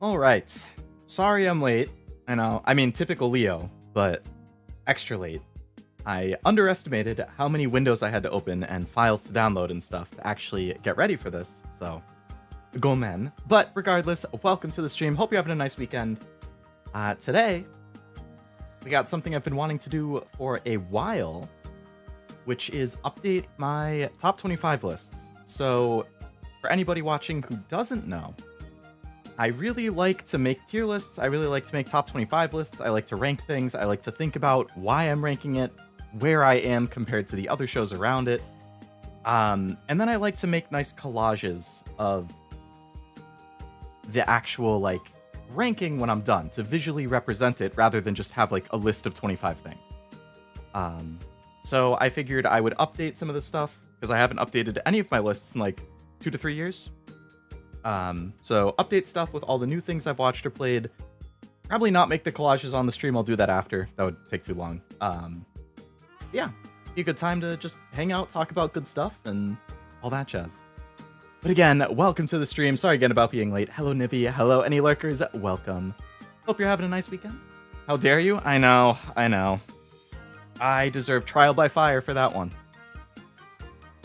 Alright. Sorry I'm late. I know. I mean, typical Leo, but extra late. I underestimated how many windows I had to open and files to download and stuff to actually get ready for this, so go men. But regardless, welcome to the stream. Hope you're having a nice weekend. Today, we got something I've been wanting to do for a while, which is update my top 25 lists. So, for anybody watching who doesn't know, I really like to make tier lists. I really like to make top 25 lists. I like to rank things. I like to think about why I'm ranking it, where I am compared to the other shows around it. And then I like to make nice collages of the actual, like, ranking when I'm done to visually represent it rather than just have, like, a list of 25 things. So I figured I would update some of this stuff because I haven't updated any of my lists in, like, 2 to 3 years. So update stuff with all the new things I've watched or played. Probably not make the collages on the stream. I'll do that after. That would take too long. Yeah, be a good time to just hang out, talk about good stuff, and all that jazz. But again, welcome to the stream. Sorry again about being late. Hello, Nivy. Hello, any lurkers. Welcome. Hope you're having a nice weekend. How dare you? I know. I deserve trial by fire for that one.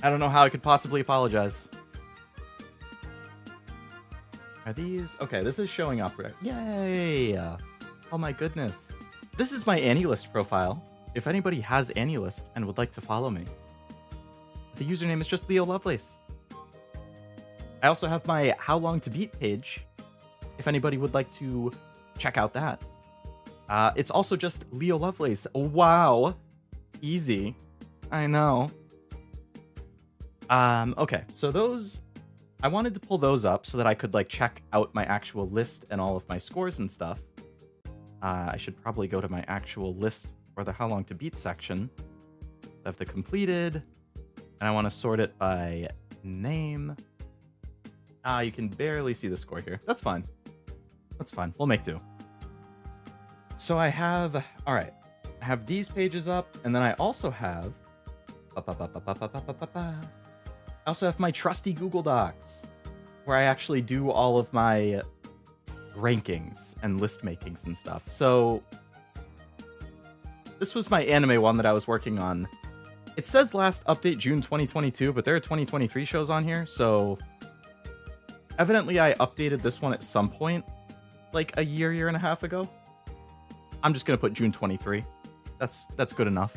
I don't know how I could possibly apologize. Are these? Okay, this is showing up right. Yay! Oh my goodness. This is my AniList profile. If anybody has AniList and would like to follow me, the username is just Leo Lovelace. I also have my How Long to Beat page, if anybody would like to check out that. It's also just Leo Lovelace. Wow. Easy. I know. Okay, so those... I wanted to pull those up so that I could, like, check out my actual list and all of my scores and stuff. I should probably go to my actual list or the How Long to Beat section of the completed, and I want to sort it by name. You can barely see the score here. That's fine. That's fine. We'll make do. So I have... Alright. I have these pages up, and then I also have... I also have my trusty Google Docs, where I actually do all of my rankings and list makings and stuff. So this was my anime one that I was working on. It says last update June 2022, but there are 2023 shows on here, so evidently I updated this one at some point, like a year and a half ago. I'm just gonna put June 23. That's good enough.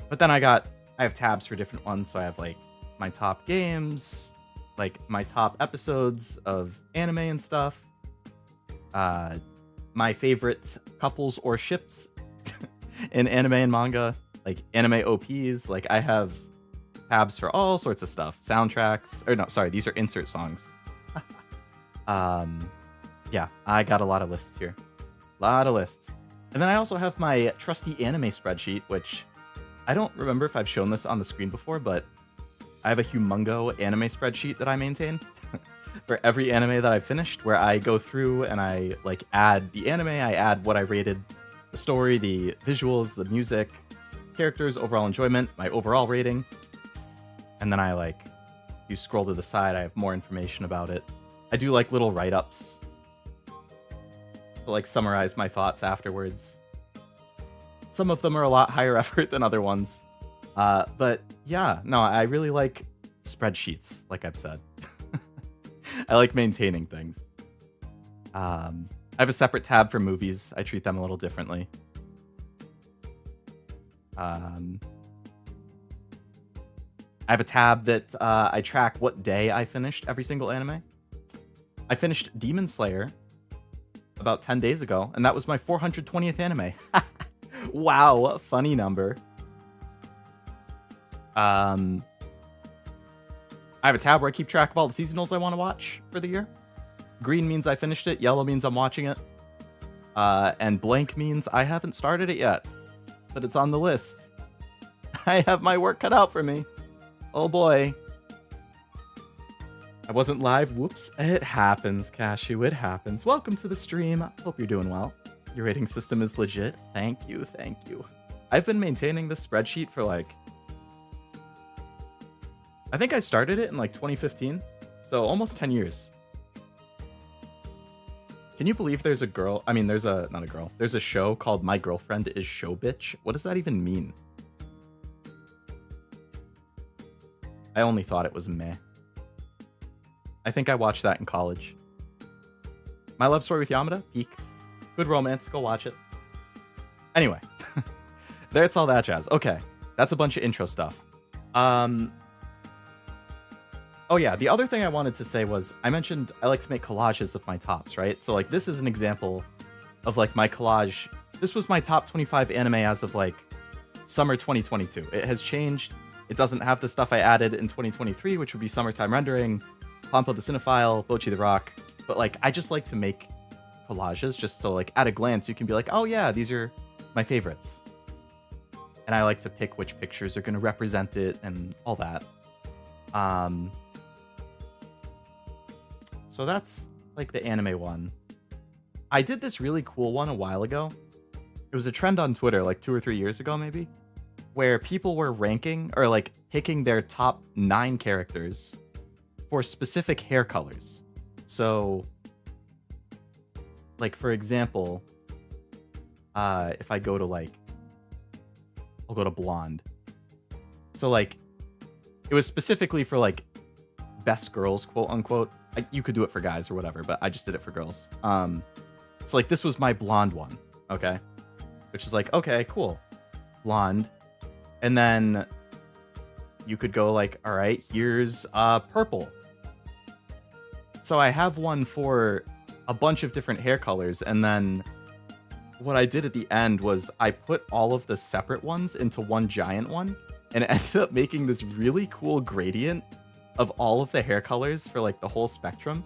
But then I have tabs for different ones, so I have, like, my top games, like, my top episodes of anime and stuff, my favorite couples or ships in anime and manga, like, anime OPs, like, I have tabs for all sorts of stuff, soundtracks, or no, sorry, these are insert songs. Yeah, I got a lot of lists here. Lot of lists. And then I also have my trusty anime spreadsheet, which... I don't remember if I've shown this on the screen before, but I have a humongo anime spreadsheet that I maintain for every anime that I've finished, where I go through and I, like, add the anime, I add what I rated, the story, the visuals, the music, characters, overall enjoyment, my overall rating, and then I, like, you scroll to the side, I have more information about it. I do, like, little write-ups to, like, summarize my thoughts afterwards. Some of them are a lot higher effort than other ones. But yeah, no, I really like spreadsheets, like I've said. I like maintaining things. I have a separate tab for movies. I treat them a little differently. I have a tab that I track what day I finished every single anime. I finished Demon Slayer about 10 days ago, and that was my 420th anime. Wow, funny number. I have a tab where I keep track of all the seasonals I want to watch for the year. Green means I finished it, yellow means I'm watching it. And blank means I haven't started it yet, but it's on the list. I have my work cut out for me. Oh boy. I wasn't live, whoops. It happens, Cashew, it happens. Welcome to the stream, hope you're doing well. Your rating system is legit. Thank you, thank you. I've been maintaining this spreadsheet for, like... I think I started it in, like, 2015. So almost 10 years. Can you believe there's a girl? I mean, there's a not a girl. There's a show called My Girlfriend is Show Bitch. What does that even mean? I only thought it was meh. I think I watched that in college. My Love Story with Yamada, peak. Good romance, go watch it. Anyway, there's all that jazz. Okay, that's a bunch of intro stuff. Oh yeah, the other thing I wanted to say was, I mentioned I like to make collages of my tops, right? So like this is an example of like my collage. This was my top 25 anime as of like summer 2022. It has changed. It doesn't have the stuff I added in 2023, which would be Summertime Rendering, Pampa the Cinephile, Bochi the Rock. But like, I just like to make collages just so like at a glance you can be like, oh yeah, these are my favorites. And I like to pick which pictures are going to represent it and all that. So that's like the anime one. I did this really cool one a while ago. It was a trend on Twitter like 2 or 3 years ago maybe, where people were ranking or like picking their top 9 characters for specific hair colors. So like for example, if I go to like, I'll go to blonde. So like it was specifically for like best girls, quote unquote. You could do it for guys or whatever, but I just did it for girls. So like this was my blonde one, okay? Which is like, okay, cool. Blonde. And then you could go like, all right, here's purple. So I have one for a bunch of different hair colors, and then what I did at the end was I put all of the separate ones into one giant one, and it ended up making this really cool gradient of all of the hair colors for like the whole spectrum.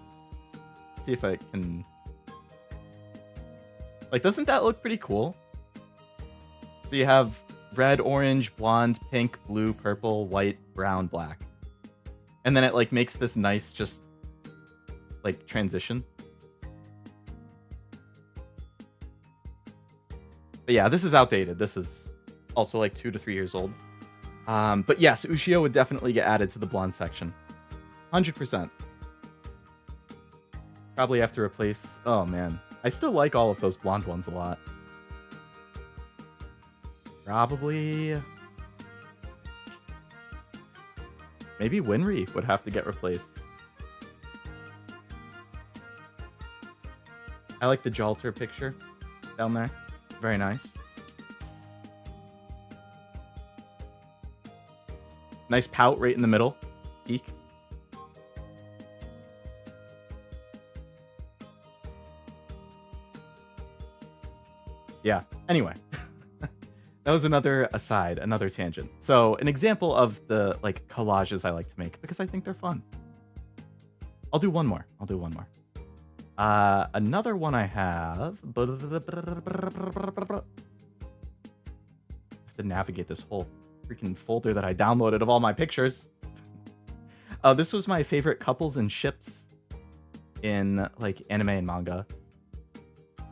Let's see if I can... Like, doesn't that look pretty cool? So you have red, orange, blonde, pink, blue, purple, white, brown, black. And then it like makes this nice just like transition. But yeah, this is outdated. This is also like 2 to 3 years old. But yes, Ushio would definitely get added to the blonde section. 100%. Probably have to replace... Oh, man. I still like all of those blonde ones a lot. Probably... Maybe Winry would have to get replaced. I like the Jalter picture down there. Very nice. Nice pout right in the middle. Peak. Yeah, anyway. That was another aside, another tangent. So an example of the like collages I like to make because I think they're fun. I'll do one more. Another one I have. I have to navigate this whole freaking folder that I downloaded of all my pictures. This was my favorite couples and ships in like anime and manga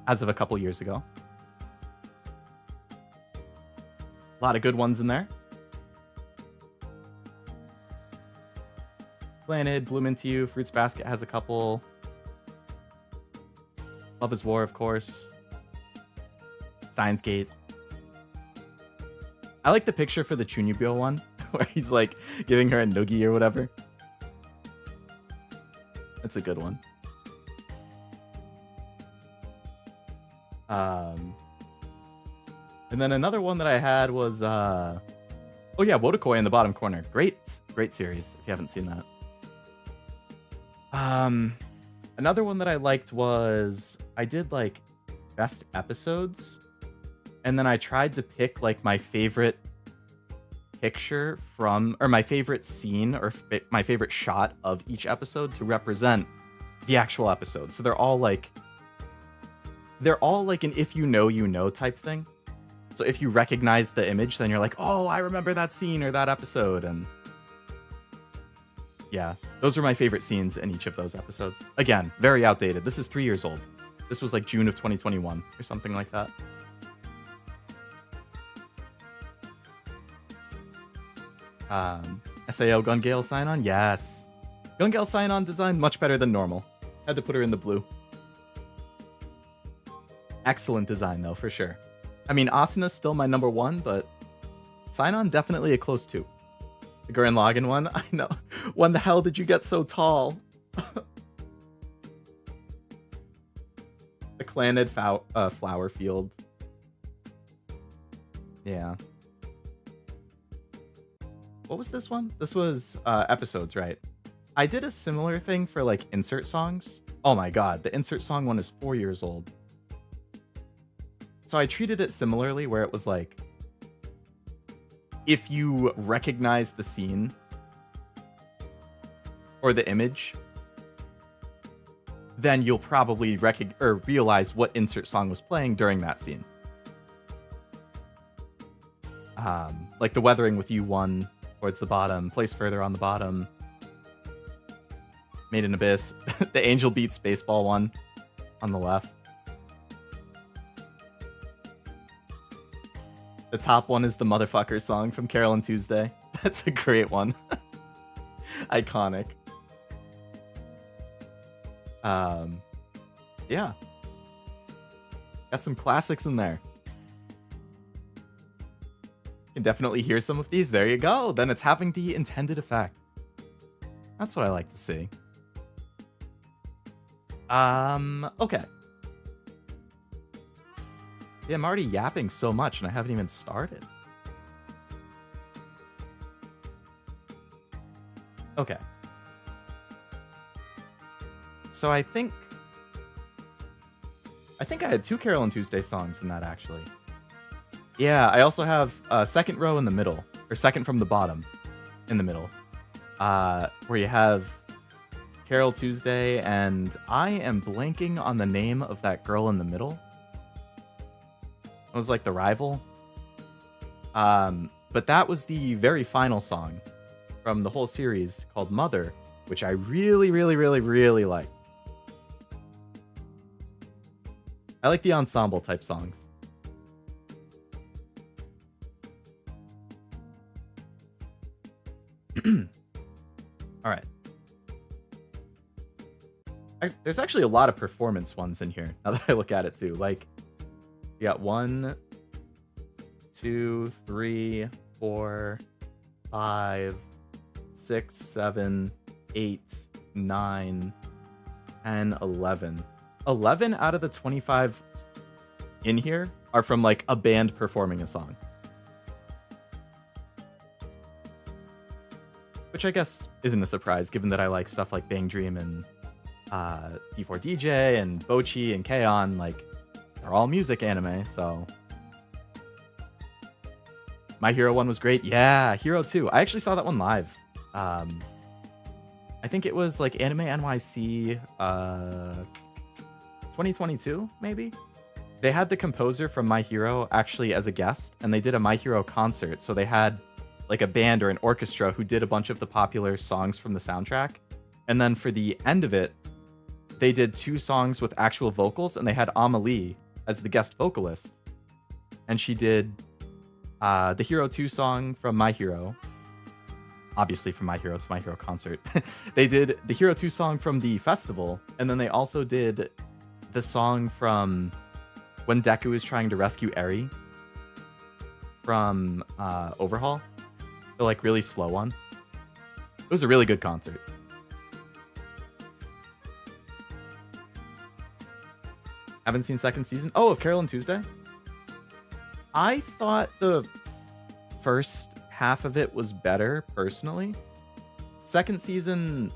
as of a couple years ago. A lot of good ones in there. Planet, Bloom Into You, Fruits Basket has a couple. Love is War, of course. Steins Gate. I like the picture for the Chunibyo one, where he's like giving her a noogie or whatever. That's a good one. And then another one that I had was, oh yeah, Wodokoi in the bottom corner. Great series, if you haven't seen that. Another one that I liked was, I did like best episodes, and then I tried to pick like my favorite picture from, or my favorite scene, or my favorite shot of each episode to represent the actual episode. So they're all like an if you know type thing. So if you recognize the image, then you're like, oh, I remember that scene or that episode. And yeah, those are my favorite scenes in each of those episodes. Again, very outdated. This is 3 years old. This was like June of 2021 or something like that. SAO Gun Gale sign-on? Yes. Gun Gale sign-on design, much better than normal. Had to put her in the blue. Excellent design, though, for sure. I mean, Asuna's still my number 1, but Sainon definitely a close 2. The Gurren Lagann one, I know. When the hell did you get so tall? The Claned flower field. Yeah. What was this one? This was episodes, right? I did a similar thing for like insert songs. Oh my god, the insert song one is 4 years old. So I treated it similarly, where it was like, if you recognize the scene or the image, then you'll probably realize what insert song was playing during that scene. Like the Weathering with You one towards the bottom, Place Further on the bottom, Made in Abyss, the Angel Beats Baseball one on the left. The top one is the Motherfucker song from Carol and Tuesday. That's a great one. Iconic. Yeah. Got some classics in there. You can definitely hear some of these. There you go. Then it's having the intended effect. That's what I like to see. Okay. Yeah, I'm already yapping so much and I haven't even started. Okay. So I think I had 2 Carol and Tuesday songs in that, actually. Yeah, I also have second row in the middle, or second from the bottom in the middle, where you have Carol Tuesday, and I am blanking on the name of that girl in the middle. It was like the rival. But that was the very final song from the whole series called Mother, which I really, really, really, really like. I like the ensemble type songs. All right. There's actually a lot of performance ones in here, now that I look at it too. Like, you got 1, 2, 3, 4, 5, 6, 7, 8, 9, 10, 11. 11 out of the 25 in here are from like a band performing a song. Which I guess isn't a surprise, given that I like stuff like Bang Dream and D4DJ and Bochi and K-On! Like, they're all music anime, so. My Hero one was great. Yeah, Hero 2. I actually saw that one live. I think it was like Anime NYC 2022, maybe? They had the composer from My Hero actually as a guest, and they did a My Hero concert. So they had like a band or an orchestra who did a bunch of the popular songs from the soundtrack. And then for the end of it, they did 2 songs with actual vocals, and they had Amelie as the guest vocalist. And she did the Hero 2 song from My Hero. Obviously from My Hero, it's My Hero concert. They did the Hero 2 song from the festival, and then they also did the song from when Deku is trying to rescue Eri from Overhaul. The like really slow one. It was a really good concert. Haven't seen second season. Oh, of Carol and Tuesday? I thought the first half of it was better, personally. Second season,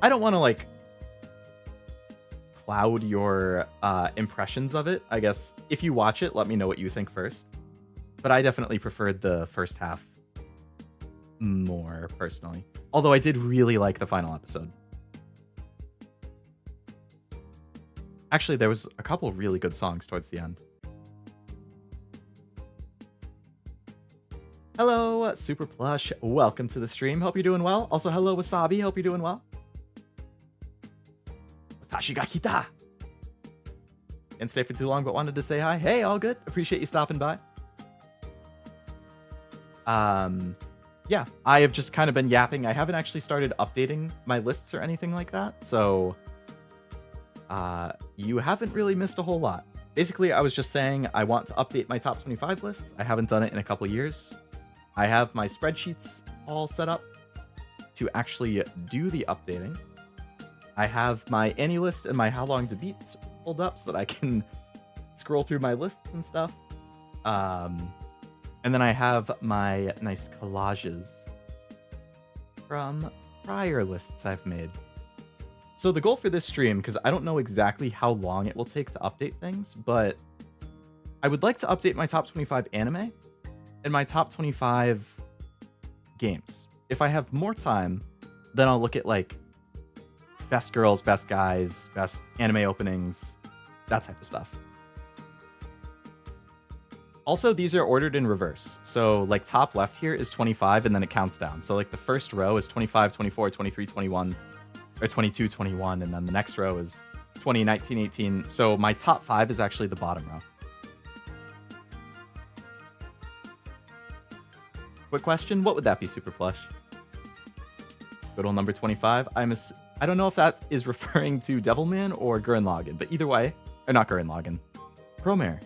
I don't want to like cloud your impressions of it. I guess if you watch it, let me know what you think first. But I definitely preferred the first half more, personally. Although I did really like the final episode. Actually, there was a couple really good songs towards the end. Hello, Super Plush. Welcome to the stream. Hope you're doing well. Also, hello, Wasabi. Hope you're doing well. Watashi ga kita. Didn't stay for too long, but wanted to say hi. Hey, all good. Appreciate you stopping by. Yeah, I have just kind of been yapping. I haven't actually started updating my lists or anything like that, so you haven't really missed a whole lot. Basically, I was just saying I want to update my top 25 lists. I haven't done it in a couple years. I have my spreadsheets all set up to actually do the updating. I have my Annie list and my How Long to Beat pulled up so that I can scroll through my lists and stuff. And then I have my nice collages from prior lists I've made. So the goal for this stream, because I don't know exactly how long it will take to update things, but I would like to update my top 25 anime and my top 25 games. If I have more time, then I'll look at like best girls, best guys, best anime openings, that type of stuff. Also, these are ordered in reverse. So like top left here is 25 and then it counts down. So like the first row is 25, 24, 23, 21, or 22, 21, and then the next row is 20, 19, 18. So my top 5 is actually the bottom row. Quick question, what would that be, Super Plush? Good old number 25. I don't know if that is referring to Devilman or Gurren Lagann, but either way, or not Gurren Lagann, Promare.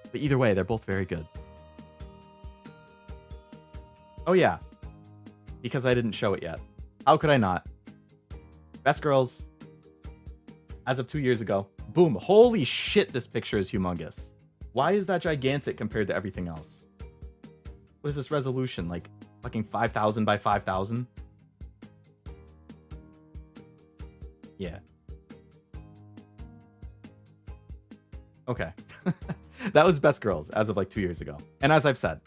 But either way, they're both very good. Oh yeah, because I didn't show it yet. How could I not? Best girls, as of 2 years ago. Boom, holy shit, this picture is humongous. Why is that gigantic compared to everything else? What is this resolution, like fucking 5,000 by 5,000? Yeah. Okay. That was best girls as of like 2 years ago. And as I've said,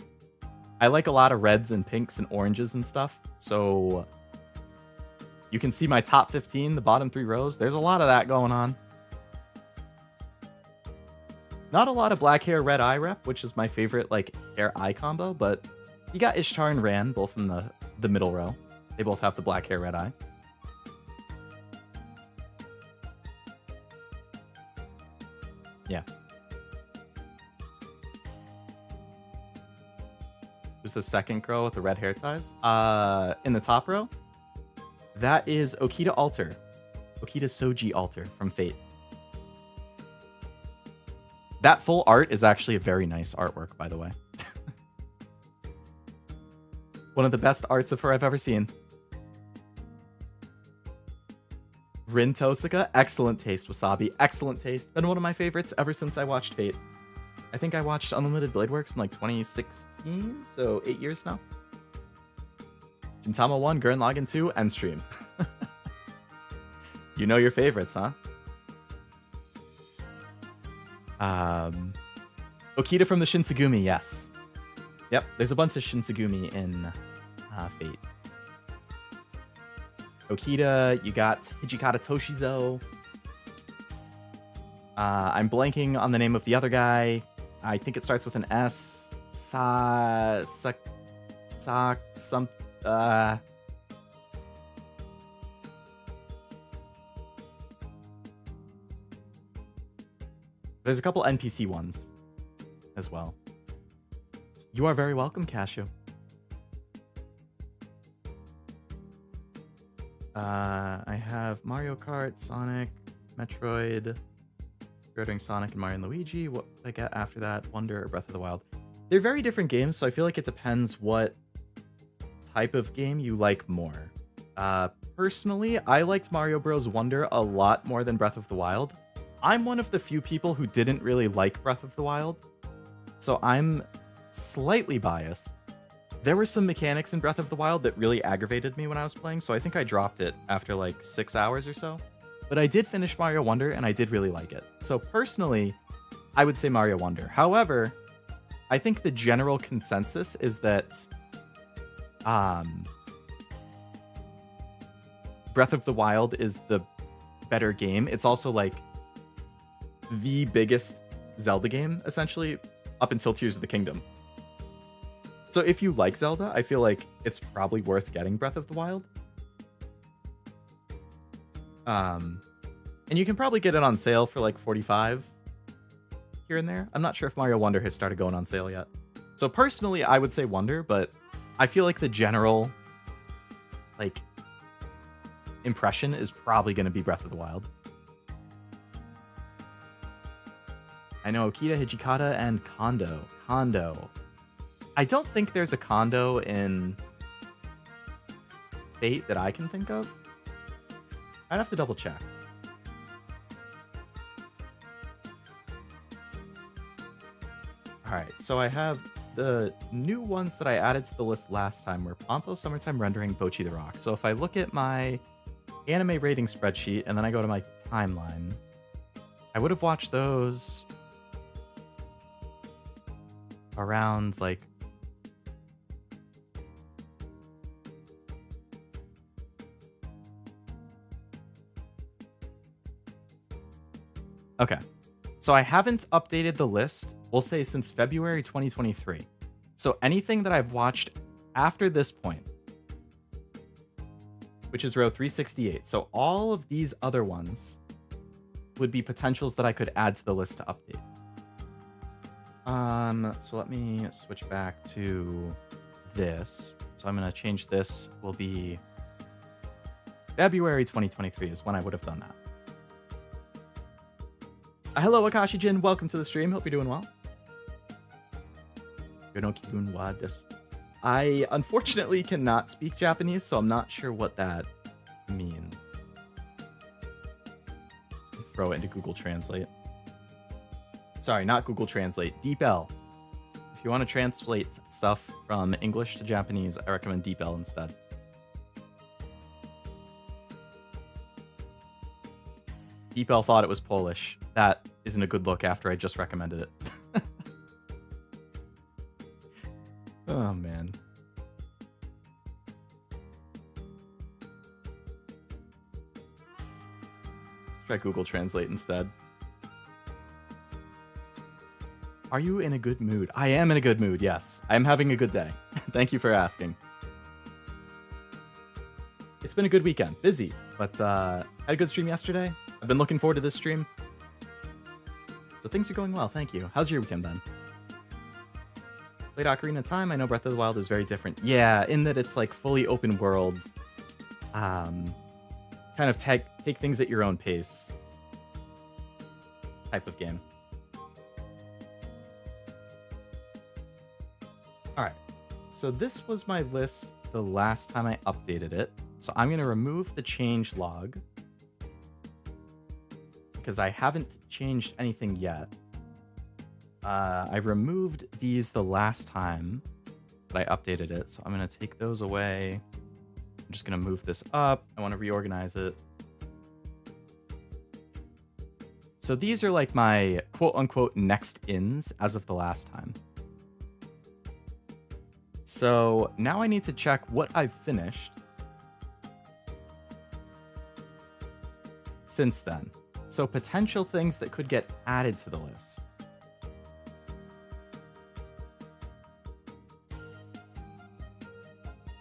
I like a lot of reds and pinks and oranges and stuff. So you can see my top 15, the bottom 3 rows. There's a lot of that going on. Not a lot of black hair, red eye rep, which is my favorite like hair eye combo, but you got Ishtar and Ran both in the middle row. They both have the black hair, red eye. Yeah. Who's the second girl with the red hair ties? In the top row, that is Okita Alter. Okita Soji Alter from Fate. That full art is actually a very nice artwork, by the way. One of the best arts of her I've ever seen. Rin Tosaka, excellent taste. Wasabi, excellent taste. Been one of my favorites ever since I watched Fate. I think I watched Unlimited Blade Works in like 2016, so 8 years now. Gintama 1, Gurren Lagann 2, end stream. You know your favorites, huh? Okita from the Shinsegumi, yes. Yep, there's a bunch of Shinsegumi in Fate. Okita, you got Hijikata Toshizo. I'm blanking on the name of the other guy. I think it starts with an S. There's a couple NPC ones as well. You are very welcome, Cashew. I have Mario Kart, Sonic, Metroid, doing Sonic and Mario and Luigi. What I get after that, Wonder or Breath of the Wild. They're very different games, so I feel like it depends what type of game you like more. Personally, I liked Mario Bros. Wonder a lot more than Breath of the Wild. I'm one of the few people who didn't really like Breath of the Wild, so I'm slightly biased. There were some mechanics in Breath of the Wild that really aggravated me when I was playing, so I think I dropped it after like 6 hours or so. But I did finish Mario Wonder, and I did really like it. So personally, I would say Mario Wonder. However, I think the general consensus is that Breath of the Wild is the better game. It's also like the biggest Zelda game, essentially, up until Tears of the Kingdom. So if you like Zelda, I feel like it's probably worth getting Breath of the Wild. And you can probably get it on sale for like 45 here and there. I'm not sure if Mario Wonder has started going on sale yet. So personally, I would say Wonder, but I feel like the general like impression is probably going to be Breath of the Wild. I know Okita, Hijikata, and Kondo. Kondo. I don't think there's a Kondo in Fate that I can think of. I'd have to double check. Alright, so I have the new ones that I added to the list last time were Pompo, Summertime Rendering, Bocchi the Rock. So if I look at my anime rating spreadsheet and then I go to my timeline, I would have watched those around like okay. So I haven't updated the list, we'll say since February 2023. So anything that I've watched after this point, which is row 368. So all of these other ones would be potentials that I could add to the list to update. So let me switch back to this. So I'm gonna change this, will be February 2023 is when I would have done that. Hello, Akashi Jin. Welcome to the stream. Hope you're doing well. I unfortunately cannot speak Japanese, so I'm not sure what that means. Throw it into Google Translate. Sorry, not Google Translate. DeepL. If you want to translate stuff from English to Japanese, I recommend DeepL instead. DeepL thought it was Polish. That isn't a good look after I just recommended it. Oh, man. Try Google Translate instead. Are you in a good mood? I am in a good mood, yes. I am having a good day. Thank you for asking. It's been a good weekend. Busy, but had a good stream yesterday. I've been looking forward to this stream. So things are going well, thank you. How's your weekend been? Played Ocarina of Time. I know Breath of the Wild is very different. Yeah, in that it's like fully open world. Kind of take things at your own pace type of game. Alright, so this was my list the last time I updated it. So I'm going to remove the change log because I haven't changed anything yet. I removed these the last time that I updated it, so I'm going to take those away. I'm just going to move this up. I want to reorganize it. So these are like my quote-unquote next ins as of the last time. So now I need to check what I've finished since then. So potential things that could get added to the list.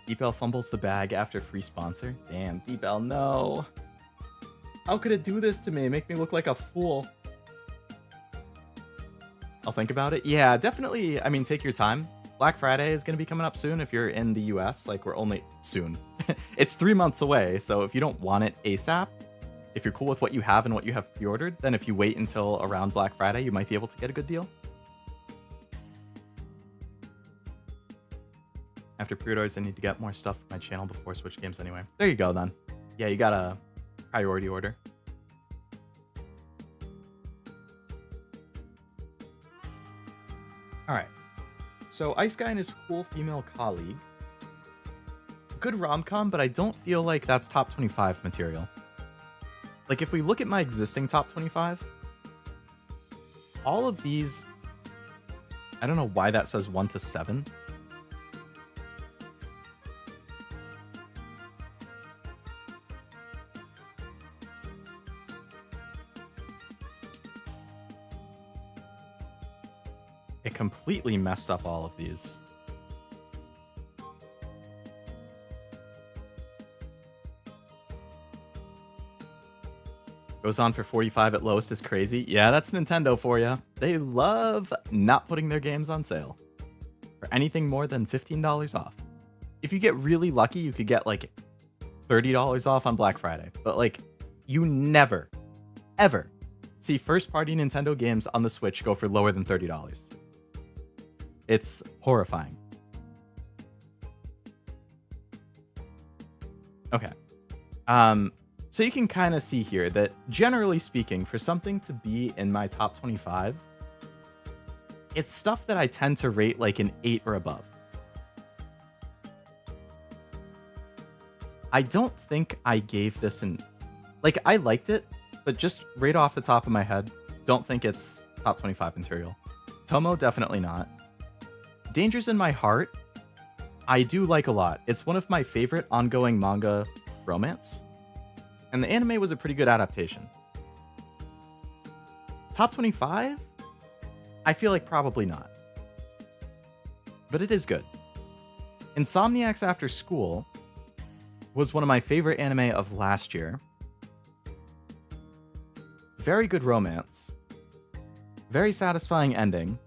DeepL fumbles the bag after free sponsor. Damn, DeepL, no. How could it do this to me? Make me look like a fool. I'll think about it. Yeah, definitely. I mean, take your time. Black Friday is going to be coming up soon if you're in the US. Like, we're only soon. It's 3 months away. So if you don't want it ASAP, if you're cool with what you have and what you have pre-ordered, then if you wait until around Black Friday, you might be able to get a good deal. After pre-orders, I need to get more stuff for my channel before Switch games anyway. There you go, then. Yeah, you got a priority order. Alright. So, Ice Guy and his cool female colleague. Good rom-com, but I don't feel like that's top 25 material. Like, if we look at my existing top 25, all of these... I don't know why that says 1 to 7. It completely messed up all of these. Goes on for 45 at lowest is crazy. Yeah, that's Nintendo for you. They love not putting their games on sale for anything more than $15 off. If you get really lucky, you could get like $30 off on Black Friday. But like, you never, ever see first-party Nintendo games on the Switch go for lower than $30. It's horrifying. Okay. So you can kind of see here that, generally speaking, for something to be in my top 25, it's stuff that I tend to rate like an 8 or above. I don't think I gave this an... Like, I liked it, but just right off the top of my head, don't think it's top 25 material. Tomo, definitely not. Dangers in My Heart, I do like a lot. It's one of my favorite ongoing manga romance. And the anime was a pretty good adaptation. Top 25? I feel like probably not. But it is good. Insomniacs After School was one of my favorite anime of last year. Very good romance. Very satisfying ending.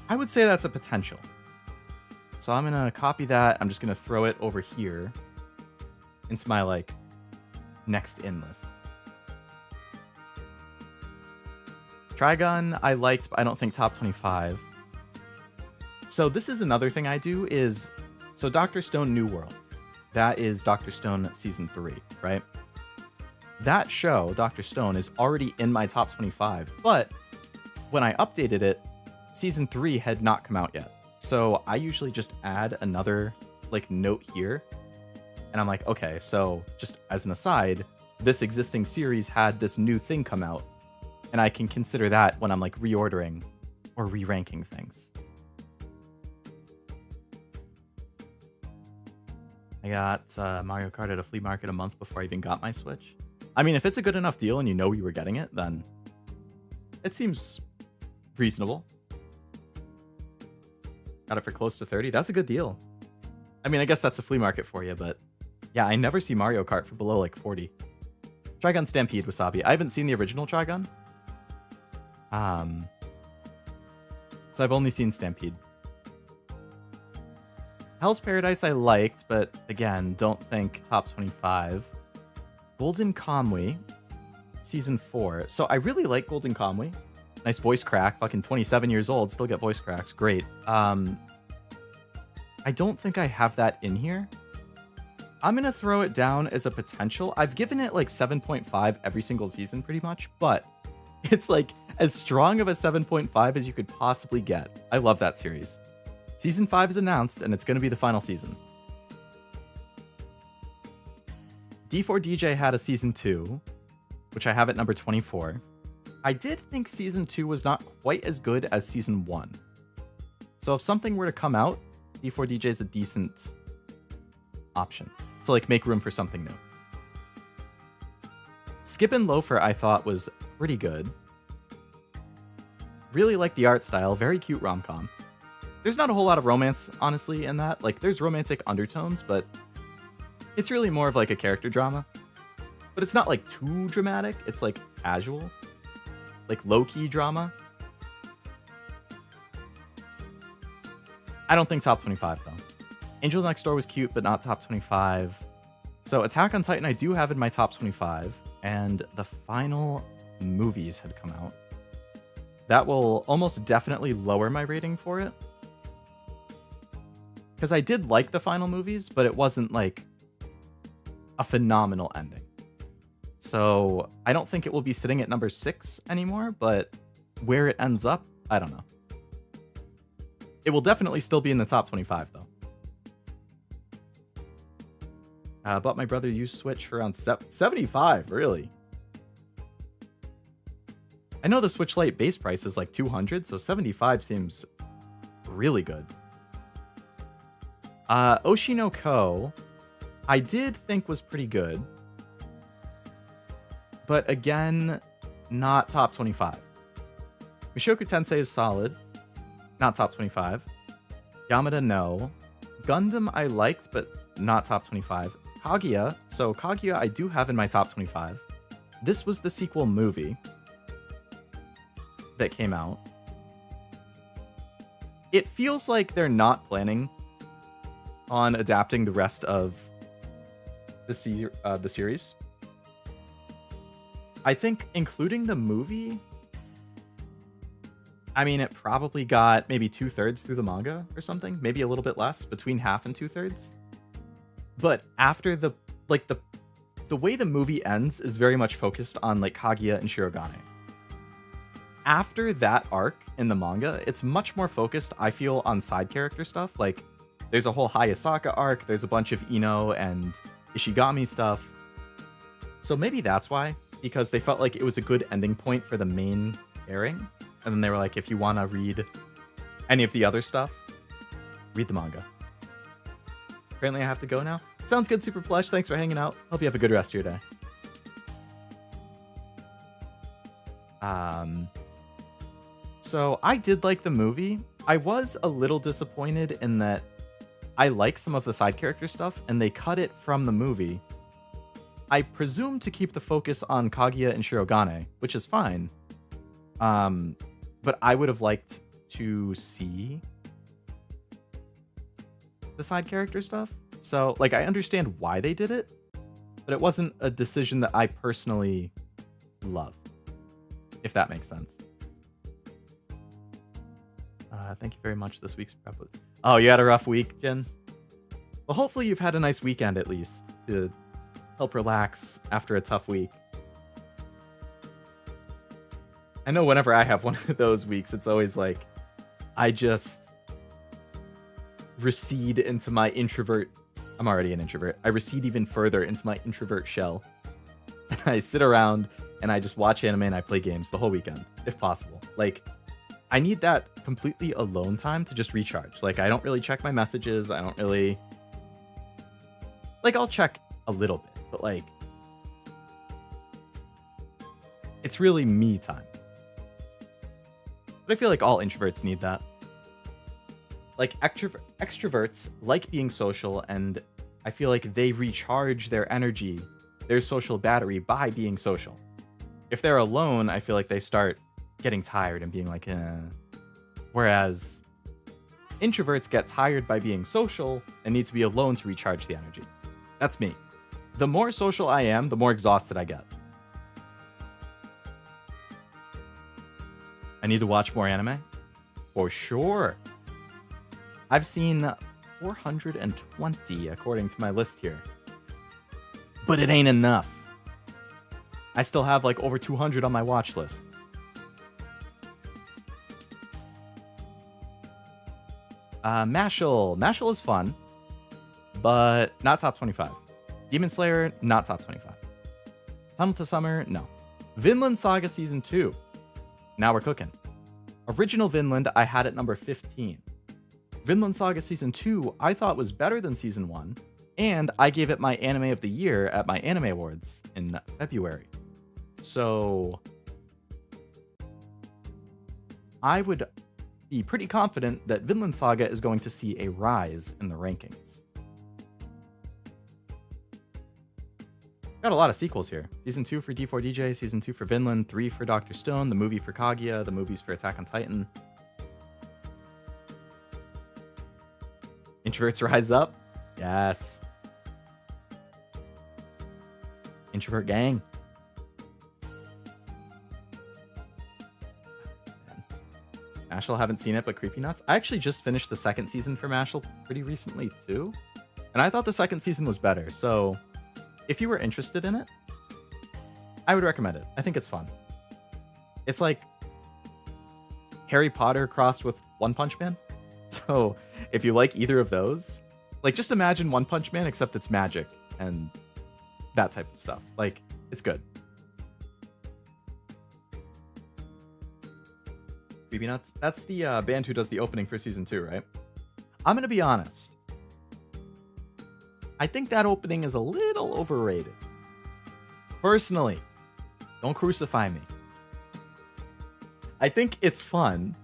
I would say that's a potential. So I'm going to copy that. I'm just going to throw it over here into my, like, next in list. Trigun I liked, but I don't think top 25. So this is another thing I do is... So Dr. Stone New World. That is Dr. Stone Season 3, right? That show, Dr. Stone, is already in my top 25. But when I updated it, Season 3 had not come out yet. So I usually just add another like note here. And I'm like, okay, so just as an aside, this existing series had this new thing come out. And I can consider that when I'm like reordering or re-ranking things. I got Mario Kart at a flea market a month before I even got my Switch. I mean, if it's a good enough deal and you know you were getting it, then it seems reasonable. Got it for close to 30. That's a good deal. I mean, I guess that's a flea market for you, but yeah, I never see Mario Kart for below like 40. Trigun Stampede Wasabi. I haven't seen the original Trigun. So I've only seen Stampede. Hell's Paradise I liked, but again, don't think top 25. Golden Kamuy, Season 4. So I really like Golden Kamuy. Nice voice crack. Fucking 27 years old, still get voice cracks. Great. I don't think I have that in here. I'm going to throw it down as a potential. I've given it like 7.5 every single season pretty much, but it's like as strong of a 7.5 as you could possibly get. I love that series. Season 5 is announced, and it's going to be the final season. D4DJ had a Season 2, which I have at number 24. I did think Season 2 was not quite as good as Season 1. So if something were to come out, D4DJ is a decent option. So like make room for something new. Skippin' Loafer I thought was pretty good. Really like the art style, very cute rom-com. There's not a whole lot of romance, honestly, in that. Like, there's romantic undertones, but it's really more of like a character drama. But it's not like too dramatic. It's like casual. Like low-key drama. I don't think top 25, though. Angel Next Door was cute, but not top 25. So Attack on Titan I do have in my top 25. And the final movies had come out. That will almost definitely lower my rating for it. Because I did like the final movies, but it wasn't like a phenomenal ending. So I don't think it will be sitting at number 6 anymore, but where it ends up, I don't know. It will definitely still be in the top 25, though. Bought my brother used Switch for around 75, really? I know the Switch Lite base price is like 200, so 75 seems really good. Oshinoko, I did think was pretty good. But again, not top 25. Mishoku Tensei is solid. Not top 25. Yamada, no. Gundam I liked, but not top 25. Kaguya. So Kaguya I do have in my top 25. This was the sequel movie that came out. It feels like they're not planning on adapting the rest of the series. I think including the movie, I mean, it probably got maybe 2/3 through the manga or something, maybe a little bit less, between half and 2/3. But after the way the movie ends is very much focused on like Kaguya and Shirogane. After that arc in the manga, it's much more focused, I feel, on side character stuff. Like, there's a whole Hayasaka arc, there's a bunch of Ino and Ishigami stuff. So maybe that's why, because they felt like it was a good ending point for the main airing. And then they were like, if you want to read any of the other stuff, read the manga. Apparently I have to go now. Sounds good, Super Plush. Thanks for hanging out. Hope you have a good rest of your day. So I did like the movie. I was a little disappointed in that I like some of the side character stuff and they cut it from the movie. I presume to keep the focus on Kaguya and Shirogane, which is fine. But I would have liked to see the side character stuff. So, like, I understand why they did it, but it wasn't a decision that I personally love, if that makes sense. Thank you very much. This week's prep. Oh, you had a rough week, Jen? Well, hopefully you've had a nice weekend at least to help relax after a tough week. I know whenever I have one of those weeks, it's always like, I just recede into my introvert. I'm already an introvert. I recede even further into my introvert shell. And I sit around and I just watch anime and I play games the whole weekend, if possible. Like, I need that completely alone time to just recharge. Like, I don't really check my messages. I don't really... Like, I'll check a little bit, but like, it's really me time. But I feel like all introverts need that. Like, extroverts like being social, and I feel like they recharge their energy, their social battery, by being social. If they're alone, I feel like they start getting tired and being like, eh. Whereas introverts get tired by being social and need to be alone to recharge the energy. That's me. The more social I am, the more exhausted I get. I need to watch more anime? For sure. I've seen 420 according to my list here. But it ain't enough. I still have like over 200 on my watch list. Mashal. Mashal is fun, but not top 25. Demon Slayer, not top 25. Tunnel to Summer, no. Vinland Saga Season 2. Now we're cooking. Original Vinland, I had at number 15. Vinland Saga Season 2, I thought was better than Season 1, and I gave it my Anime of the Year at my Anime Awards in February. So, I would be pretty confident that Vinland Saga is going to see a rise in the rankings. Got a lot of sequels here. Season 2 for D4DJ, Season 2 for Vinland, 3 for Dr. Stone, the movie for Kaguya, the movies for Attack on Titan. Introverts rise up? Yes. Introvert gang. Mashal, haven't seen it, but Creepy Nuts. I actually just finished the second season for Mashal pretty recently too. And I thought the second season was better, so if you were interested in it, I would recommend it. I think it's fun. It's like Harry Potter crossed with One Punch Man. So if you like either of those, like just imagine One Punch Man, except it's magic and that type of stuff. Like, it's good. Creepy Nuts. That's the band who does the opening for Season 2, right? I'm gonna be honest. I think that opening is a little overrated. Personally, don't crucify me. I think it's fun.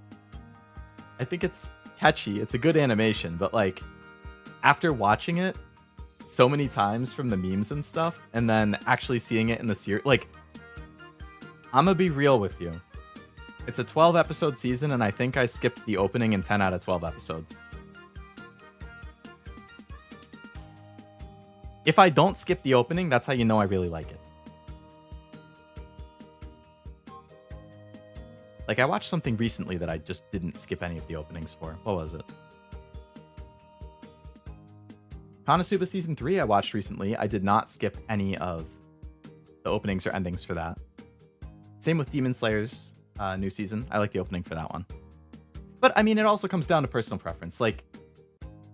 I think it's catchy. It's a good animation, but like, after watching it so many times from the memes and stuff, and then actually seeing it in the series, like, I'm gonna be real with you. It's a 12 episode season, and I think I skipped the opening in 10 out of 12 episodes. If I don't skip the opening, that's how you know I really like it. Like, I watched something recently that I just didn't skip any of the openings for. What was it? Konosuba Season 3 I watched recently. I did not skip any of the openings or endings for that. Same with Demon Slayer's new season. I like the opening for that one. But, I mean, it also comes down to personal preference. Like,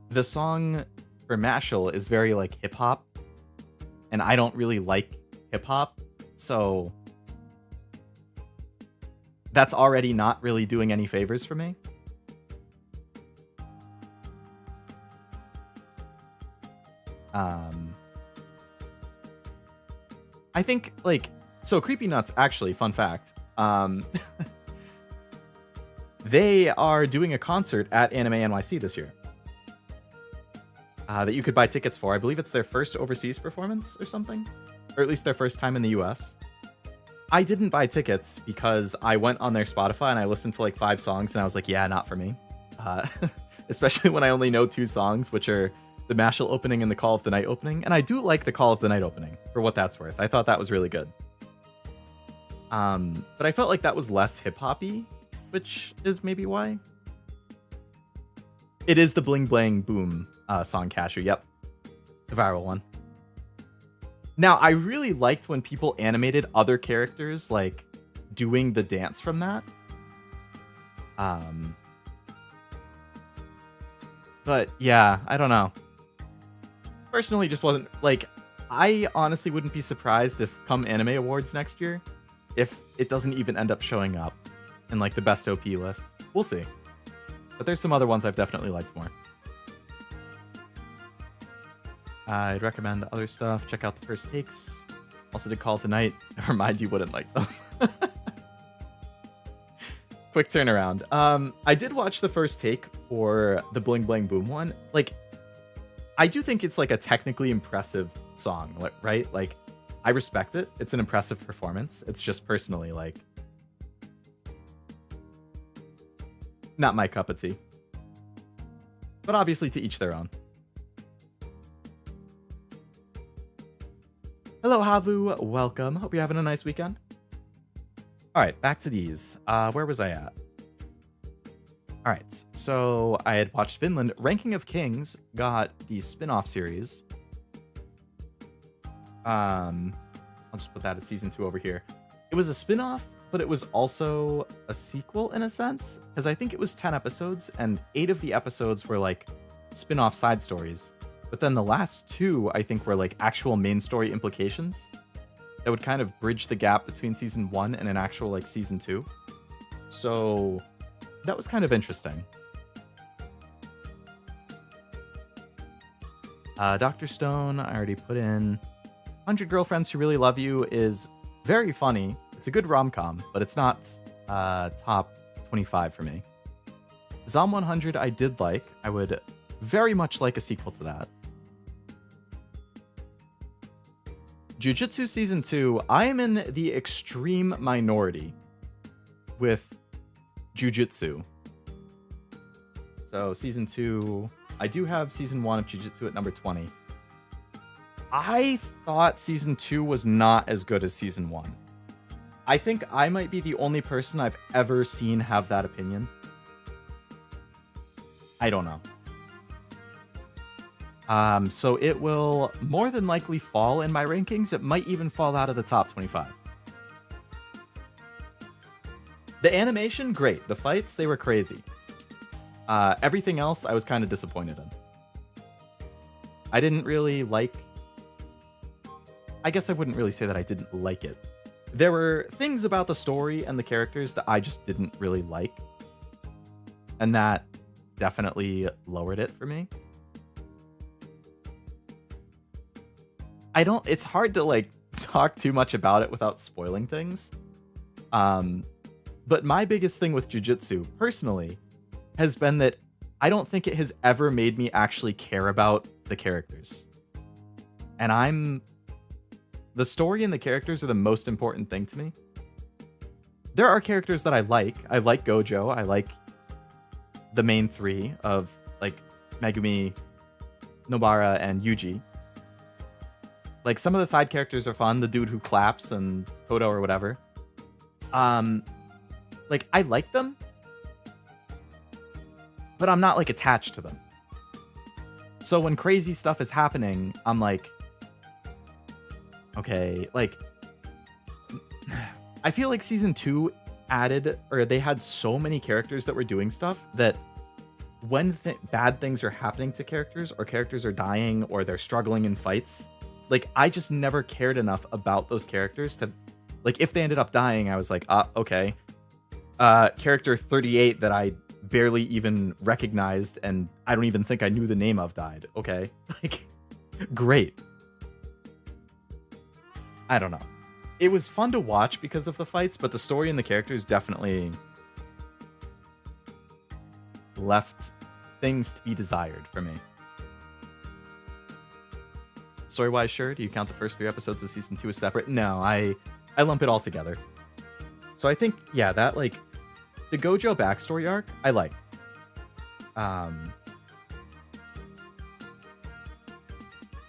the song for Mashal is very, like, hip-hop. And I don't really like hip-hop. So that's already not really doing any favors for me. I think, like, so Creepy Nuts, actually, fun fact, they are doing a concert at Anime NYC this year that you could buy tickets for. I believe it's their first overseas performance or something, or at least their first time in the US. I didn't buy tickets because I went on their Spotify and I listened to like 5 songs and I was like, yeah, not for me. Especially when I only know 2 songs, which are the Mashal opening and the Call of the Night opening. And I do like the Call of the Night opening, for what that's worth. I thought that was really good. But I felt like that was less hip-hoppy, which is maybe why. It is the Bling Blang Boom song, Cashew. Yep. The viral one. Now, I really liked when people animated other characters, like, doing the dance from that. But, yeah, I don't know. Personally, just wasn't, like, I honestly wouldn't be surprised if come Anime Awards next year, if it doesn't even end up showing up in, like, the best OP list. We'll see. But there's some other ones I've definitely liked more. I'd recommend other stuff. Check out the first takes. Also did Call of the Night. Never mind, you wouldn't like them. Quick turnaround. I did watch the first take for the Bling Blang Boom one. Like, I do think it's like a technically impressive song, right? Like, I respect it. It's an impressive performance. It's just personally, like, not my cup of tea. But obviously to each their own. Hello, Havu. Welcome. Hope you're having a nice weekend. All right, back to these. Where was I at? All right, so I had watched Finland. Ranking of Kings got the spin-off series. I'll just put that as season 2 over here. It was a spin-off, but it was also a sequel in a sense, because I think it was 10 episodes, and 8 of the episodes were like spin-off side stories. But then the last 2, I think, were like actual main story implications that would kind of bridge the gap between season 1 and an actual like season 2. So that was kind of interesting. Dr. Stone, I already put in. 100 Girlfriends Who Really Love You is very funny. It's a good rom-com, but it's not top 25 for me. Zom 100 I did like. I would very much like a sequel to that. Jujutsu Season 2, I am in the extreme minority with Jujutsu. So Season 2, I do have Season 1 of Jujutsu at number 20. I thought Season 2 was not as good as Season 1. I think I might be the only person I've ever seen have that opinion. I don't know. So it will more than likely fall in my rankings. It might even fall out of the top 25. The animation, great. The fights, they were crazy. Everything else, I was kind of disappointed in. I didn't really like... I guess I wouldn't really say that I didn't like it. There were things about the story and the characters that I just didn't really like. And that definitely lowered it for me. It's hard to like talk too much about it without spoiling things. But my biggest thing with Jujutsu, personally, has been that I don't think it has ever made me actually care about the characters. And the story and the characters are the most important thing to me. There are characters that I like. I like Gojo. I like the main 3 of like Megumi, Nobara, and Yuji. Like, some of the side characters are fun. The dude who claps and Toto or whatever. Like, I like them, but I'm not, like, attached to them. So when crazy stuff is happening, I'm like, okay, like, I feel like season 2 added, or they had so many characters that were doing stuff that when bad things are happening to characters, or characters are dying, or they're struggling in fights, like, I just never cared enough about those characters to, like, if they ended up dying, I was like, okay. Character 38 that I barely even recognized, and I don't even think I knew the name of, died. Okay. Like, great. I don't know. It was fun to watch because of the fights, but the story and the characters definitely left things to be desired for me. Story-wise, sure. Do you count the first 3 episodes of season 2 as separate? No, I lump it all together. So I think, yeah, that, like, the Gojo backstory arc, I liked.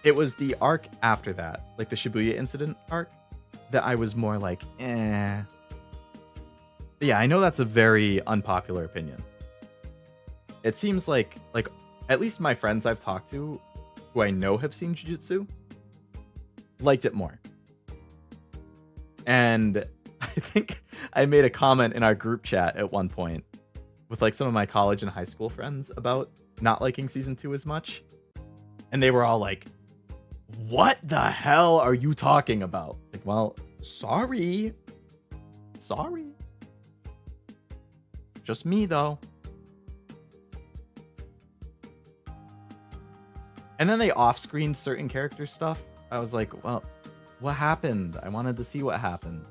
It was the arc after that, like the Shibuya incident arc, that I was more like, eh. Yeah, I know that's a very unpopular opinion. It seems like at least my friends I've talked to, who I know have seen Jujutsu, liked it more. And I think I made a comment in our group chat at one point with, like, some of my college and high school friends about not liking season 2 as much. And they were all like, what the hell are you talking about? Like, well, sorry. Sorry. Just me, though. And then they off-screened certain character stuff. I was like, well, what happened? I wanted to see what happened.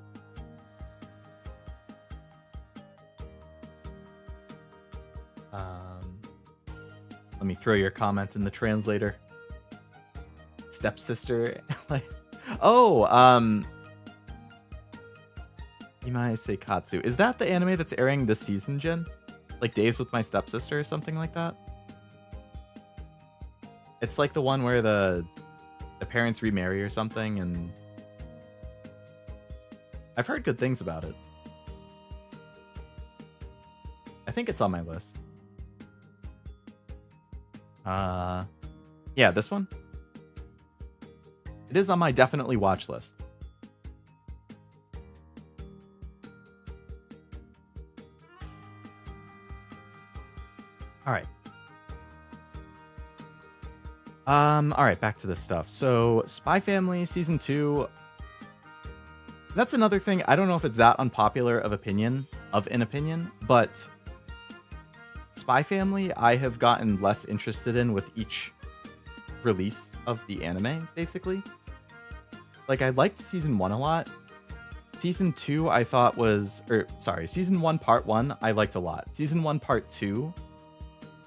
Let me throw your comment in the translator. Stepsister. Like, oh, Imae Seikatsu. Is that the anime that's airing this season, Jin? Like Days with My Stepsister or something like that? It's like the one where the parents remarry or something, and I've heard good things about it. I think it's on my list. Yeah, this one. It is on my definitely watch list. All right. All right, back to this stuff. So, Spy Family season 2. That's another thing. I don't know if it's that unpopular of an opinion, but Spy Family I have gotten less interested in with each release of the anime, basically. Like, I liked season 1 a lot. Season 2 I thought was, season 1 part 1 I liked a lot. Season 1 part 2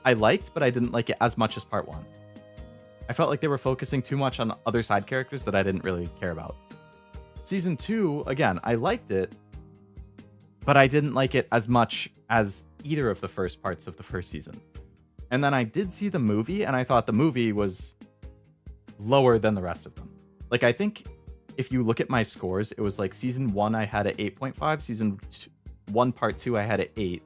I liked, but I didn't like it as much as part 1. I felt like they were focusing too much on other side characters that I didn't really care about. Season 2, again, I liked it, but I didn't like it as much as either of the first parts of the first season. And then I did see the movie, and I thought the movie was lower than the rest of them. Like, I think if you look at my scores, it was like season 1 I had at 8.5, season 1 part 2 I had at 8,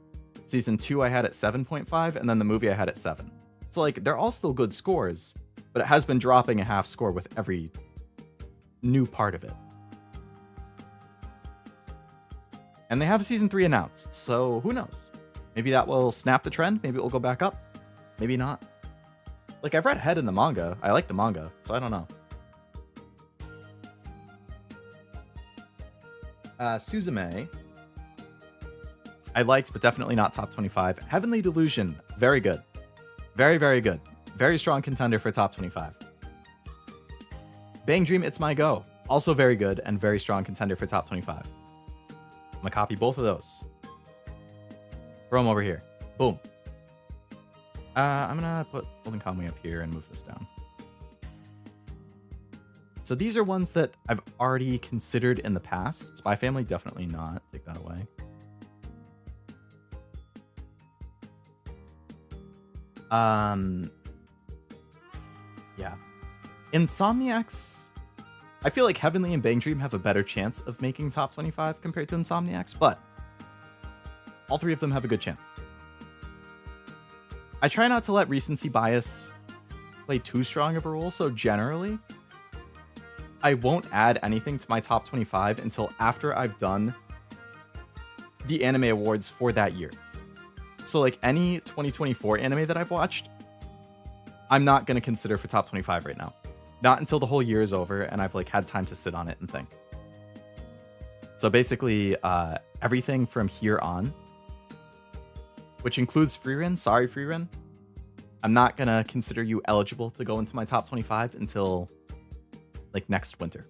season 2 I had at 7.5, and then the movie I had at 7. So, like, they're all still good scores, but it has been dropping a half score with every new part of it. And they have season 3 announced, so who knows? Maybe that will snap the trend, maybe it will go back up, maybe not. Like, I've read ahead in the manga, I like the manga, so I don't know. Suzume, I liked, but definitely not top 25. Heavenly Delusion, very good. Very, very good. Very strong contender for top 25. Bang Dream It's My Go, also very good and very strong contender for top 25. I'm gonna copy both of those. Throw them over here. Boom. I'm gonna put Golden Kamuy up here and move this down. So these are ones that I've already considered in the past. Spy Family, definitely not. Take that away. Yeah. Insomniacs, I feel like Heavenly and Bang Dream have a better chance of making top 25 compared to Insomniacs, but all three of them have a good chance. I try not to let recency bias play too strong of a role, so generally, I won't add anything to my top 25 until after I've done the anime awards for that year. So like any 2024 anime that I've watched, I'm not going to consider for top 25 right now. Not until the whole year is over and I've like had time to sit on it and think. So basically, everything from here on, which includes Freerin, sorry Freerin, I'm not going to consider you eligible to go into my top 25 until like next winter.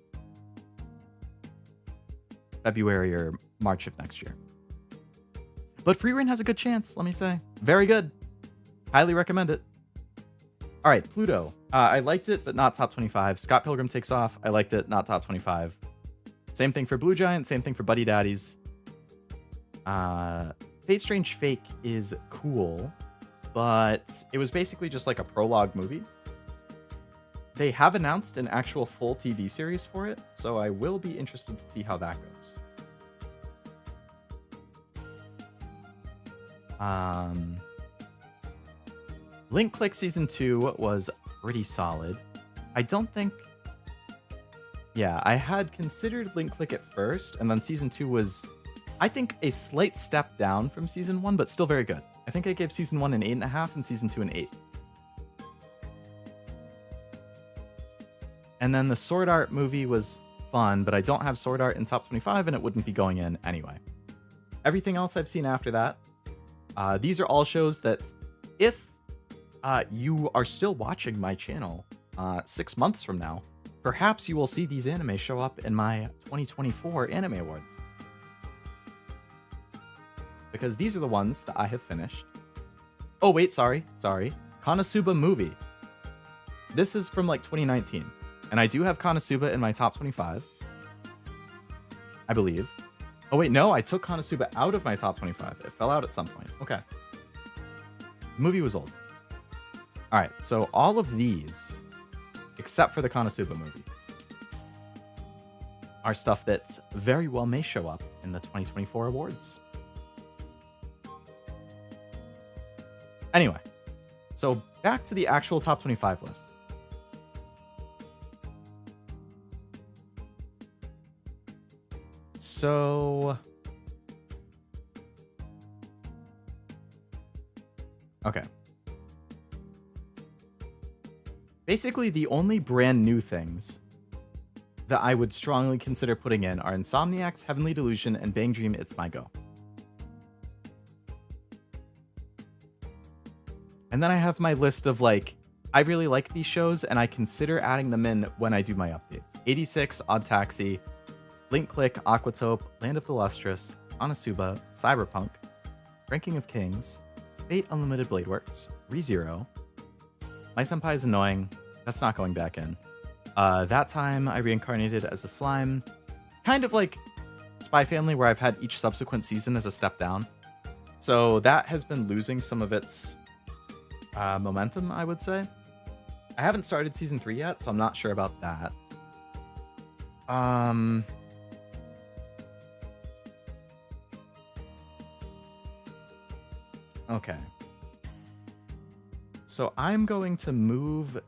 February or March of next year. But Freerin has a good chance, let me say. Very good. Highly recommend it. All right, Pluto. I liked it, but not top 25. Scott Pilgrim Takes Off. I liked it, not top 25. Same thing for Blue Giant. Same thing for Buddy Daddies. Fate Strange Fake is cool, but it was basically just like a prologue movie. They have announced an actual full TV series for it, so I will be interested to see how that goes. Link Click Season 2 was pretty solid. I don't think... Yeah, I had considered Link Click at first, and then Season 2 was, I think, a slight step down from Season 1, but still very good. I think I gave Season 1 an 8.5 and Season 2 an 8. And then the Sword Art movie was fun, but I don't have Sword Art in top 25, and it wouldn't be going in anyway. Everything else I've seen after that, these are all shows that if you are still watching my channel 6 months from now, perhaps you will see these anime show up in my 2024 Anime Awards. Because these are the ones that I have finished. Oh, wait, sorry. Konosuba movie. This is from like 2019. And I do have Konosuba in my top 25. I believe. Oh, wait, no, I took Konosuba out of my top 25. It fell out at some point. Okay. The movie was old. All right, so all of these, except for the Konosuba movie, are stuff that very well may show up in the 2024 awards. Anyway, so back to the actual top 25 list. So, okay. Basically, the only brand new things that I would strongly consider putting in are Insomniacs, Heavenly Delusion, and Bang Dream It's My Go. And then I have my list of like, I really like these shows and I consider adding them in when I do my updates. 86, Odd Taxi, Link Click, Aquatope, Land of the Lustrous, Konosuba, Cyberpunk, Ranking of Kings, Fate Unlimited Blade Works, ReZero, My Senpai is Annoying, that's not going back in. That Time I Reincarnated as a Slime, kind of like Spy Family where I've had each subsequent season as a step down. So that has been losing some of its momentum, I would say. I haven't started season 3 yet, so I'm not sure about that. Okay. So I'm going to move...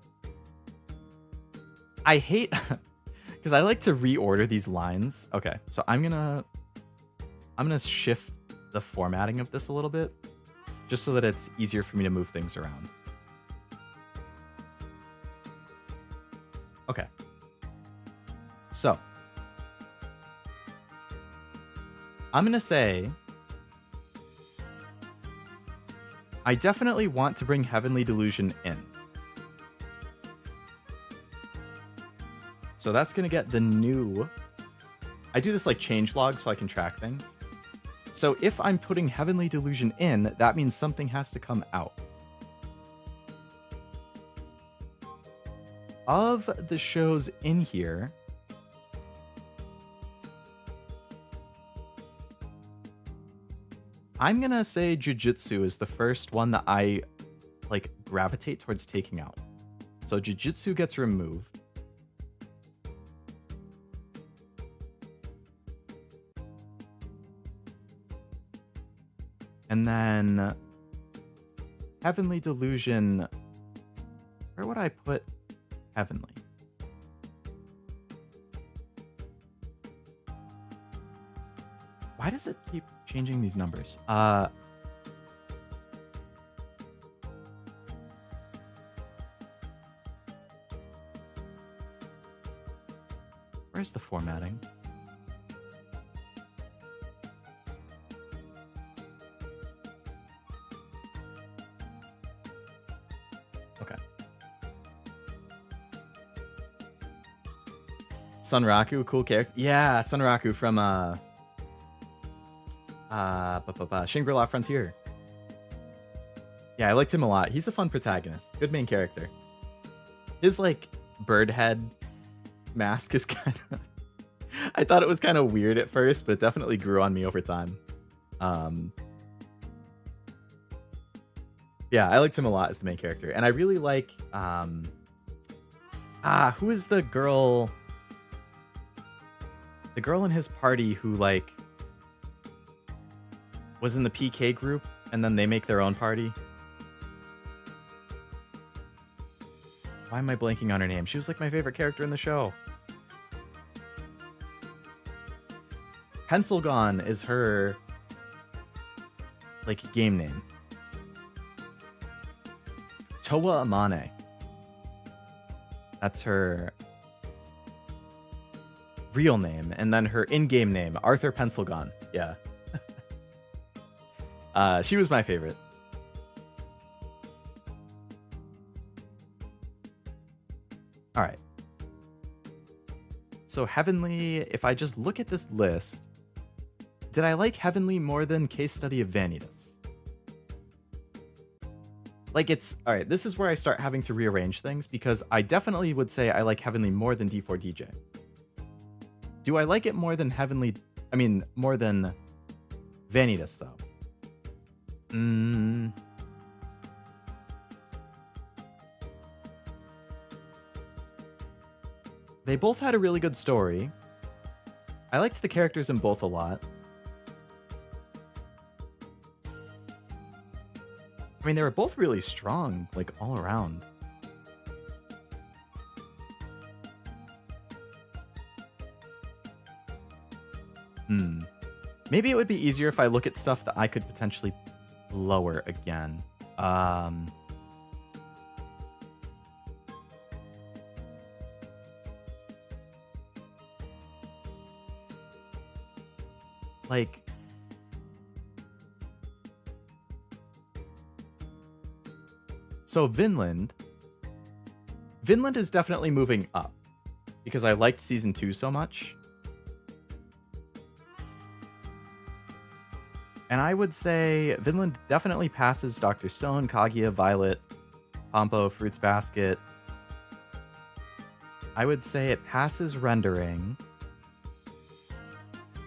I hate... because I like to reorder these lines. Okay, so I'm gonna shift the formatting of this a little bit, just so that it's easier for me to move things around. Okay. So, I'm gonna say I definitely want to bring Heavenly Delusion in. So that's gonna get the new... I do this like changelog so I can track things. So if I'm putting Heavenly Delusion in, that means something has to come out. Of the shows in here, I'm gonna say Jujutsu is the first one that I like gravitate towards taking out. So Jujutsu gets removed. And then Heavenly Delusion. Where would I put Heavenly? Why does it keep changing these numbers? Where's the formatting? Okay. Sunraku, cool character. Yeah, Sunraku from Shangri-La Frontier. Yeah, I liked him a lot. He's a fun protagonist. Good main character. His, like, bird head mask is kind of... I thought it was kind of weird at first, but it definitely grew on me over time. Yeah, I liked him a lot as the main character. And I really like... who is the girl... The girl in his party who, like... was in the PK group, and then they make their own party. Why am I blanking on her name? She was like my favorite character in the show. Pencilgon is her, like, game name. Towa Amane. That's her real name, and then her in-game name, Arthur Pencilgon. Yeah. She was my favorite. All right. So Heavenly, if I just look at this list, did I like Heavenly more than Case Study of Vanitas? Like, it's... All right, this is where I start having to rearrange things, because I definitely would say I like Heavenly more than D4DJ. Do I like it more than Heavenly... I mean, more than Vanitas, though? They both had a really good story. I liked the characters in both a lot. I mean, they were both really strong, like, all around. Maybe it would be easier if I look at stuff that I could potentially lower again. Like... So Vinland is definitely moving up, because I liked Season 2 so much. And I would say Vinland definitely passes Dr. Stone, Kaguya, Violet, Pompo, Fruits Basket. I would say it passes Rendering.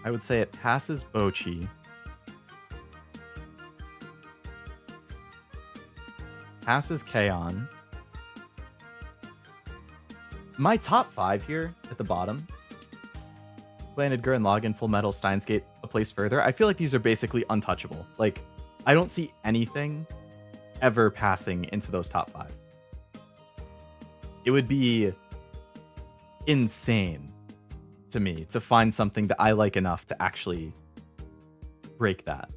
I would say it passes Bochi. Passes K-On! My top 5 here at the bottom: Planet Gurren Lagann, Full Metal, Steins Gate, A Place Further. I feel like these are basically untouchable. Like, I don't see anything ever passing into those top 5. It would be insane to me to find something that I like enough to actually break that.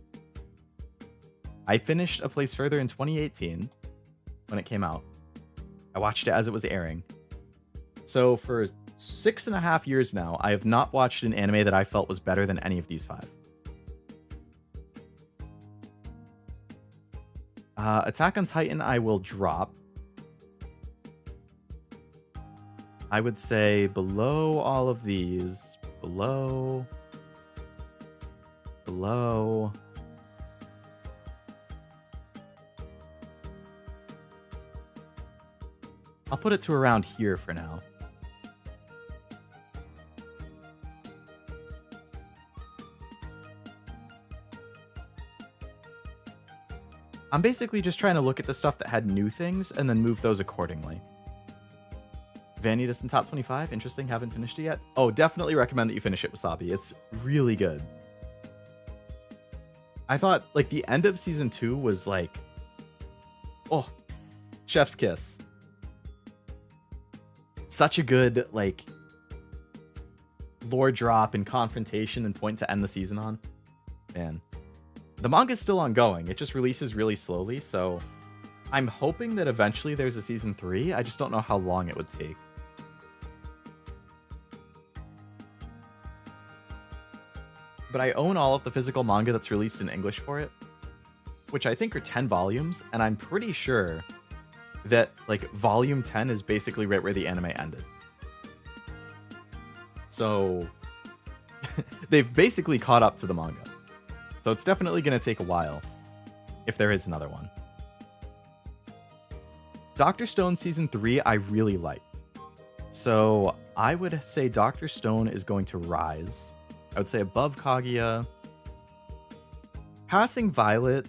I finished A Place Further in 2018 when it came out. I watched it as it was airing. So for 6.5 years now, I have not watched an anime that I felt was better than any of these 5. Attack on Titan I will drop. I would say below all of these, below. I'll put it to around here for now. I'm basically just trying to look at the stuff that had new things and then move those accordingly. Vanitas in top 25. Interesting. Haven't finished it yet. Oh, definitely recommend that you finish it, Wasabi. It's really good. I thought like the end of season 2 was like, oh, chef's kiss. Such a good like lore drop and confrontation and point to end the season on. Man, the manga's still ongoing. It just releases really slowly, so I'm hoping that eventually there's a season 3. I just don't know how long it would take. But I own all of the physical manga that's released in English for it, which I think are 10 volumes, and I'm pretty sure that like volume 10 is basically right where the anime ended. So they've basically caught up to the manga. So it's definitely going to take a while if there is another one. Dr. Stone Season 3 I really liked. So I would say Dr. Stone is going to rise. I would say above Kaguya. Passing Violet.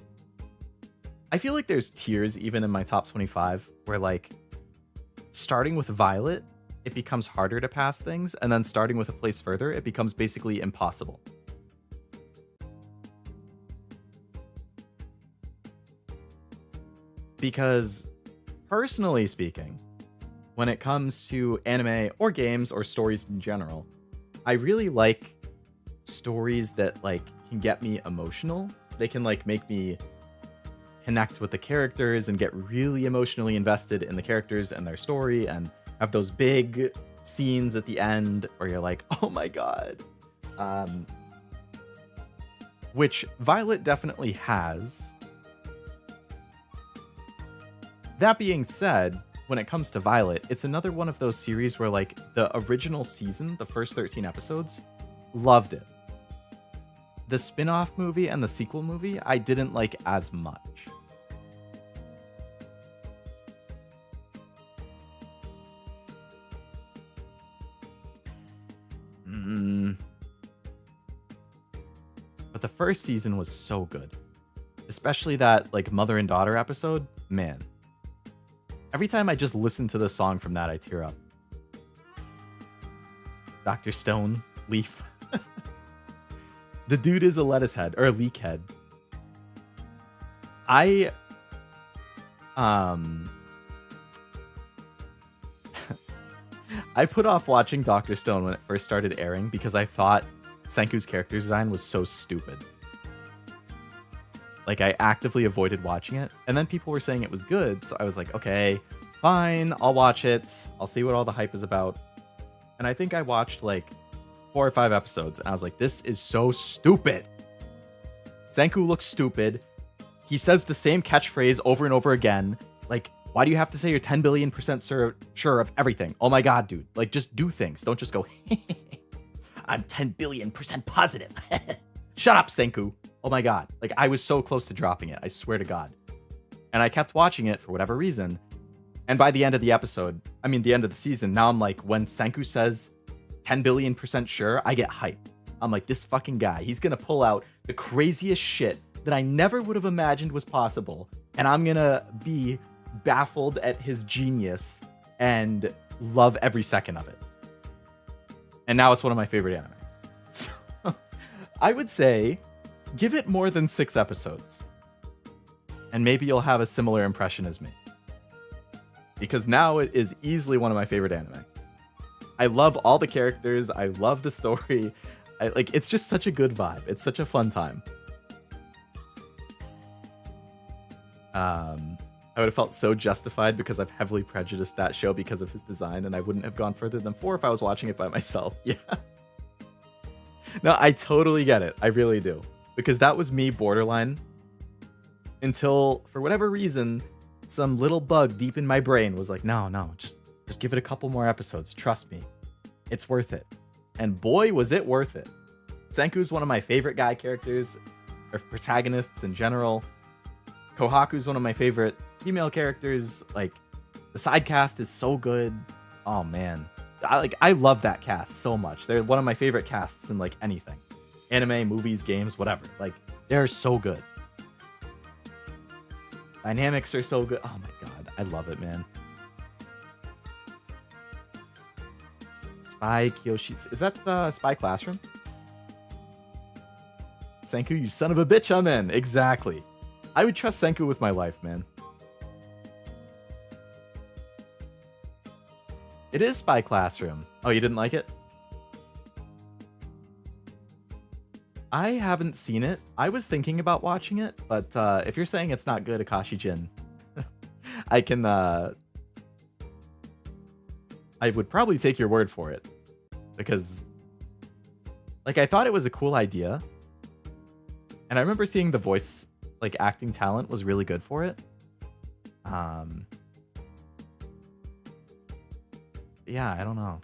I feel like there's tiers even in my top 25 where like starting with Violet, it becomes harder to pass things, and then starting with a place further, it becomes basically impossible. Because personally speaking, when it comes to anime or games or stories in general, I really like stories that like can get me emotional. They can like make me connect with the characters and get really emotionally invested in the characters and their story, and have those big scenes at the end where you're like, oh my god. Which Violet definitely has. That being said, when it comes to Violet, it's another one of those series where like the original season, the first 13 episodes, loved it. The spin-off movie and the sequel movie, I didn't like as much. But the first season was so good. Especially that like mother and daughter episode, man. Every time I just listen to the song from that, I tear up. Dr. Stone, Leaf. The dude is a lettuce head, or a leek head. I put off watching Dr. Stone when it first started airing because I thought Senku's character design was so stupid. Like, I actively avoided watching it, and then people were saying it was good, so I was like, okay, fine, I'll watch it. I'll see what all the hype is about. And I think I watched, like, 4 or 5 episodes, and I was like, this is so stupid. Senku looks stupid. He says the same catchphrase over and over again. Like, why do you have to say you're 10 billion% sure of everything? Oh my god, dude. Like, just do things. Don't just go, I'm 10 billion% positive. Shut up, Senku. Oh my god. Like, I was so close to dropping it. I swear to god. And I kept watching it for whatever reason. And by the end of the episode, I mean, the end of the season, now I'm like, when Senku says 10 billion% sure, I get hyped. I'm like, this fucking guy, he's gonna pull out the craziest shit that I never would have imagined was possible. And I'm gonna be baffled at his genius and love every second of it. And now it's one of my favorite anime. So, I would say, give it more than 6 episodes. And maybe you'll have a similar impression as me. Because now it is easily one of my favorite anime. I love all the characters. I love the story. It's just such a good vibe. It's such a fun time. I would have felt so justified because I've heavily prejudiced that show because of his design, and I wouldn't have gone further than 4 if I was watching it by myself. Yeah. No, I totally get it. I really do. Because that was me borderline until, for whatever reason, some little bug deep in my brain was like, no, just give it a couple more episodes. Trust me. It's worth it. And boy, was it worth it. Senku's one of my favorite guy characters, or protagonists in general. Kohaku's one of my favorite female characters. Like, the side cast is so good. Oh man. I love that cast so much. They're one of my favorite casts in like anything. Anime, movies, games, whatever. Like, they're so good. Dynamics are so good. Oh my god. I love it, man. Spy Kyoshi. Is that the Spy Classroom? Senku, you son of a bitch, I'm in. Exactly. I would trust Senku with my life, man. It is Spy Classroom. Oh, you didn't like it? I haven't seen it. I was thinking about watching it, but if you're saying it's not good, Akashi Jin, I can, I would probably take your word for it. Because, like, I thought it was a cool idea. And I remember seeing the voice, like, acting talent was really good for it. Yeah, I don't know.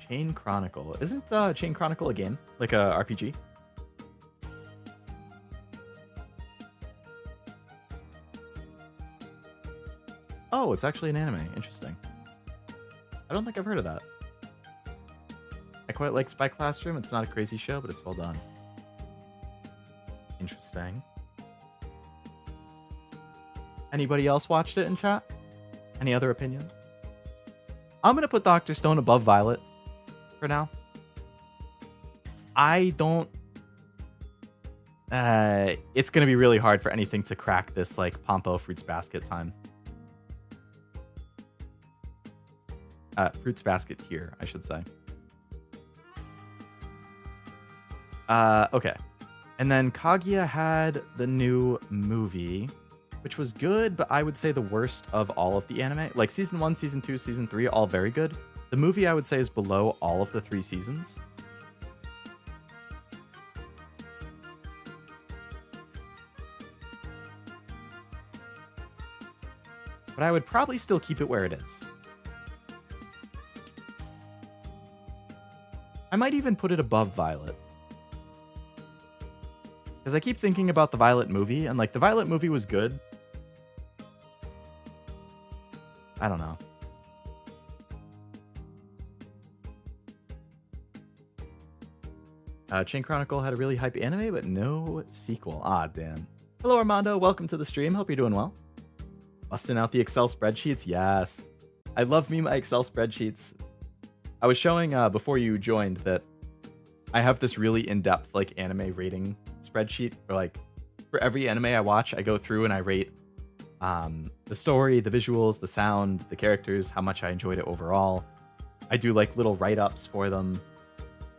Chain Chronicle. Isn't Chain Chronicle a game? Like a RPG? Oh, it's actually an anime. Interesting. I don't think I've heard of that. I quite like Spy Classroom. It's not a crazy show, but it's well done. Interesting. Anybody else watched it in chat? Any other opinions? I'm going to put Dr. Stone above Violet for now. I don't... it's going to be really hard for anything to crack this, like, Pompo Fruits Basket time. Fruits Basket tier, I should say. Okay. And then Kaguya had the new movie, which was good, but I would say the worst of all of the anime. Like, Season 1, Season 2, Season 3, all very good. The movie, I would say, is below all of the 3 seasons. But I would probably still keep it where it is. I might even put it above Violet. Because I keep thinking about the Violet movie, and, like, the Violet movie was good. I don't know. Chain Chronicle had a really hype anime, but no sequel. Ah, damn. Hello, Armando. Welcome to the stream. Hope you're doing well. Busting out the Excel spreadsheets. Yes. I love me my Excel spreadsheets. I was showing before you joined that I have this really in-depth, like, anime rating spreadsheet where, like, for every anime I watch, I go through and I rate the story, the visuals, the sound, the characters, how much I enjoyed it overall. I do, like, little write-ups for them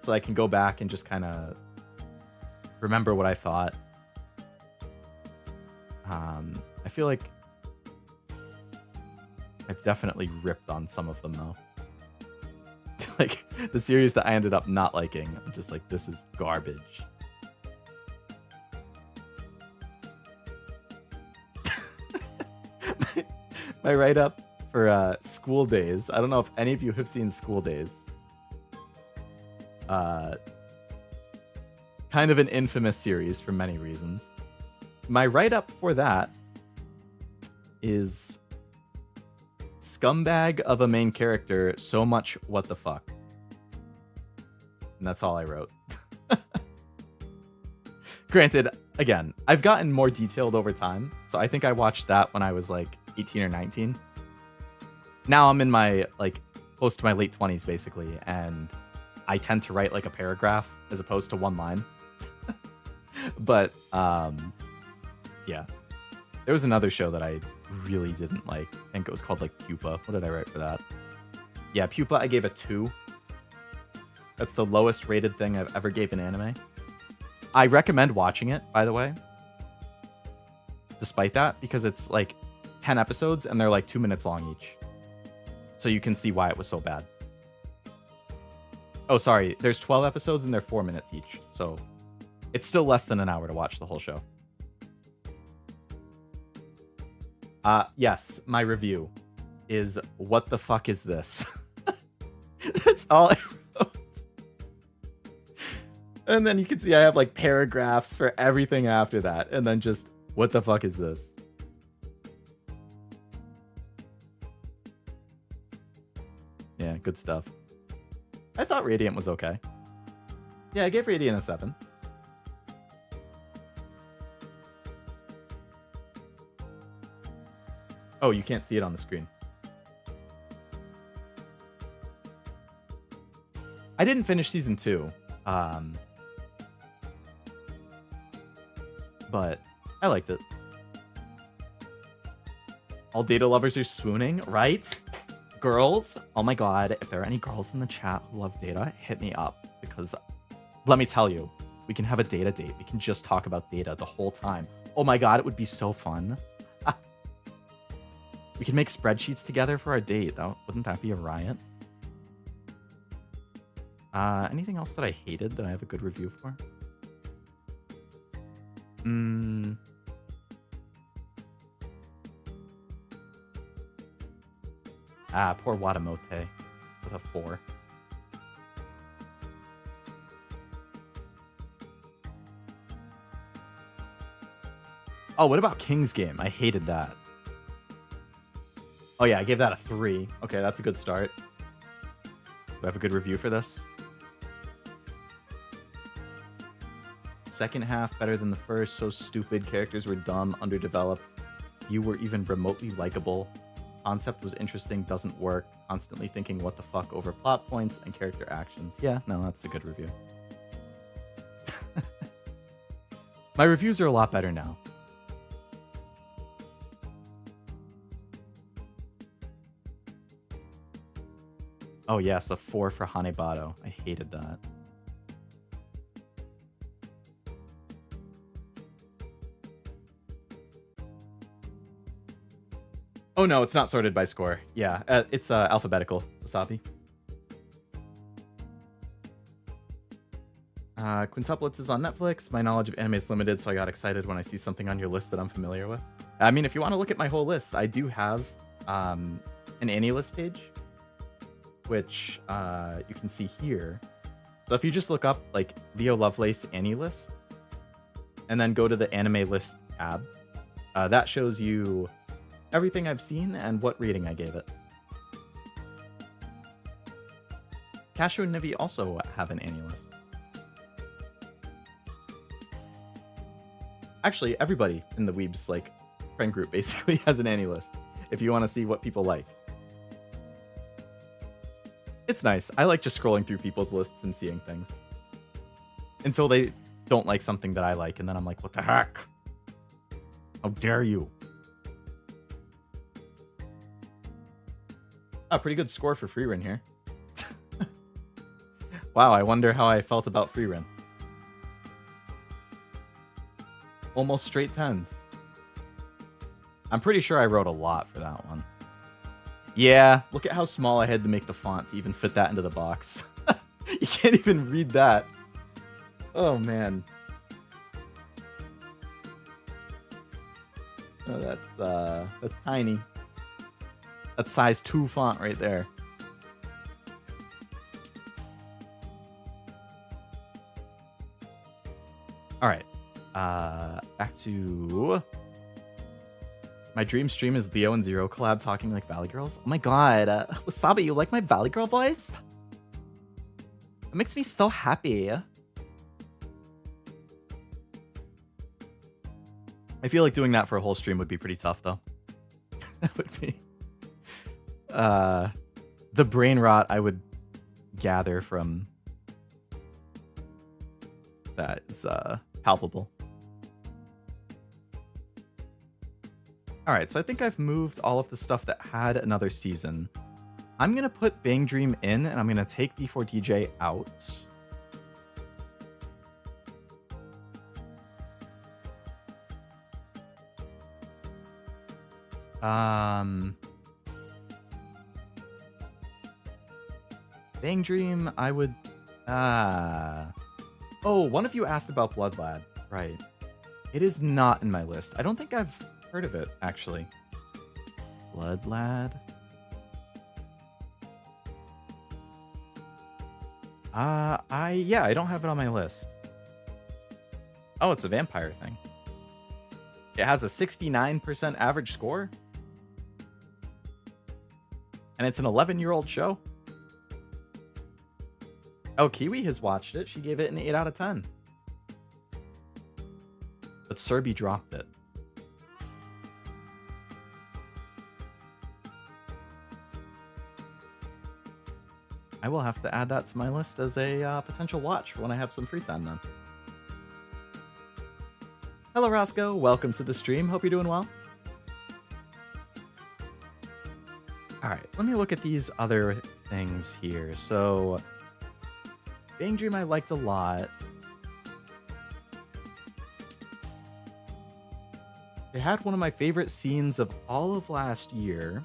so I can go back and just kind of remember what I thought. I feel like I've definitely ripped on some of them, though. Like, the series that I ended up not liking, I'm just like, this is garbage. my write-up for School Days. I don't know if any of you have seen School Days. Kind of an infamous series for many reasons. My write-up for that is scumbag of a main character, so much what the fuck. And that's all I wrote. Granted, again, I've gotten more detailed over time, so I think I watched that when I was like 18 or 19. Now I'm in my, like, close to my late 20s, basically, and I tend to write like a paragraph as opposed to one line. But, yeah. There was another show that I really didn't like. I think it was called, like, Pupa. What did I write for that? Yeah, Pupa, I gave a 2. That's the lowest rated thing I've ever gave an anime. I recommend watching it, by the way. Despite that, because it's, like, 10 episodes, and they're, like, 2 minutes long each. So you can see why it was so bad. Oh, sorry. There's 12 episodes, and they're 4 minutes each. So it's still less than an hour to watch the whole show. Yes, my review is, what the fuck is this? That's all I wrote. And then you can see I have, like, paragraphs for everything after that. And then just, what the fuck is this? Yeah, good stuff. I thought Radiant was okay. Yeah, I gave Radiant a 7. Oh, you can't see it on the screen. I didn't finish season 2. But I liked it. All data lovers are swooning, right? Girls, oh my god, if there are any girls in the chat who love data, hit me up. Because, let me tell you, we can have a data date. We can just talk about data the whole time. Oh my god, it would be so fun. We can make spreadsheets together for our date. Wouldn't that be a riot? Anything else that I hated that I have a good review for? Poor Watamote with a 4. Oh, what about King's Game? I hated that. Oh yeah, I gave that a 3. Okay, that's a good start. Do I have a good review for this? Second half better than the first. So stupid. Characters were dumb, underdeveloped. You were even remotely likable. Concept was interesting, doesn't work. Constantly thinking what the fuck over plot points and character actions. Yeah, no, that's a good review. My reviews are a lot better now. Oh yes, a 4 for Hanebado. I hated that. Oh no, it's not sorted by score. Yeah, it's alphabetical, Wasabi. Quintuplets is on Netflix. My knowledge of anime is limited, so I got excited when I see something on your list that I'm familiar with. I mean, if you want to look at my whole list, I do have an AniList page, which you can see here. So if you just look up like Leo Lovelace AniList, and then go to the anime list tab, that shows you everything I've seen and what rating I gave it. Cashew and Nivi also have an AniList. Actually, everybody in the Weebs like friend group basically has an AniList if you want to see what people like. It's nice. I like just scrolling through people's lists and seeing things. Until they don't like something that I like, and then I'm like, what the heck? How dare you? Oh, pretty good score for Freerun here. Wow, I wonder how I felt about Freerun. Almost straight 10s. I'm pretty sure I wrote a lot for that one. Yeah, look at how small I had to make the font to even fit that into the box. You can't even read that. Oh, man. Oh, that's tiny. That's size 2 font right there. All right. Back to my dream stream is Leo and Zero collab talking like Valley Girls. Oh my god, Wasabi, you like my Valley Girl voice? It makes me so happy. I feel like doing that for a whole stream would be pretty tough, though. That would be. The brain rot I would gather from that is palpable. Alright, so I think I've moved all of the stuff that had another season. I'm gonna put Bang Dream in, and I'm gonna take D4DJ out. Bang Dream, I would... Oh, one of you asked about Blood Lad. Right. It is not in my list. I don't think I've heard of it, actually. Blood Lad? Yeah, I don't have it on my list. Oh, it's a vampire thing. It has a 69% average score? And it's an 11-year-old show? Oh, Kiwi has watched it. She gave it an 8 out of 10. But Serby dropped it. I will have to add that to my list as a potential watch for when I have some free time then. Hello, Roscoe. Welcome to the stream. Hope you're doing well. All right, let me look at these other things here. So, Bang Dream I liked a lot. It had one of my favorite scenes of all of last year.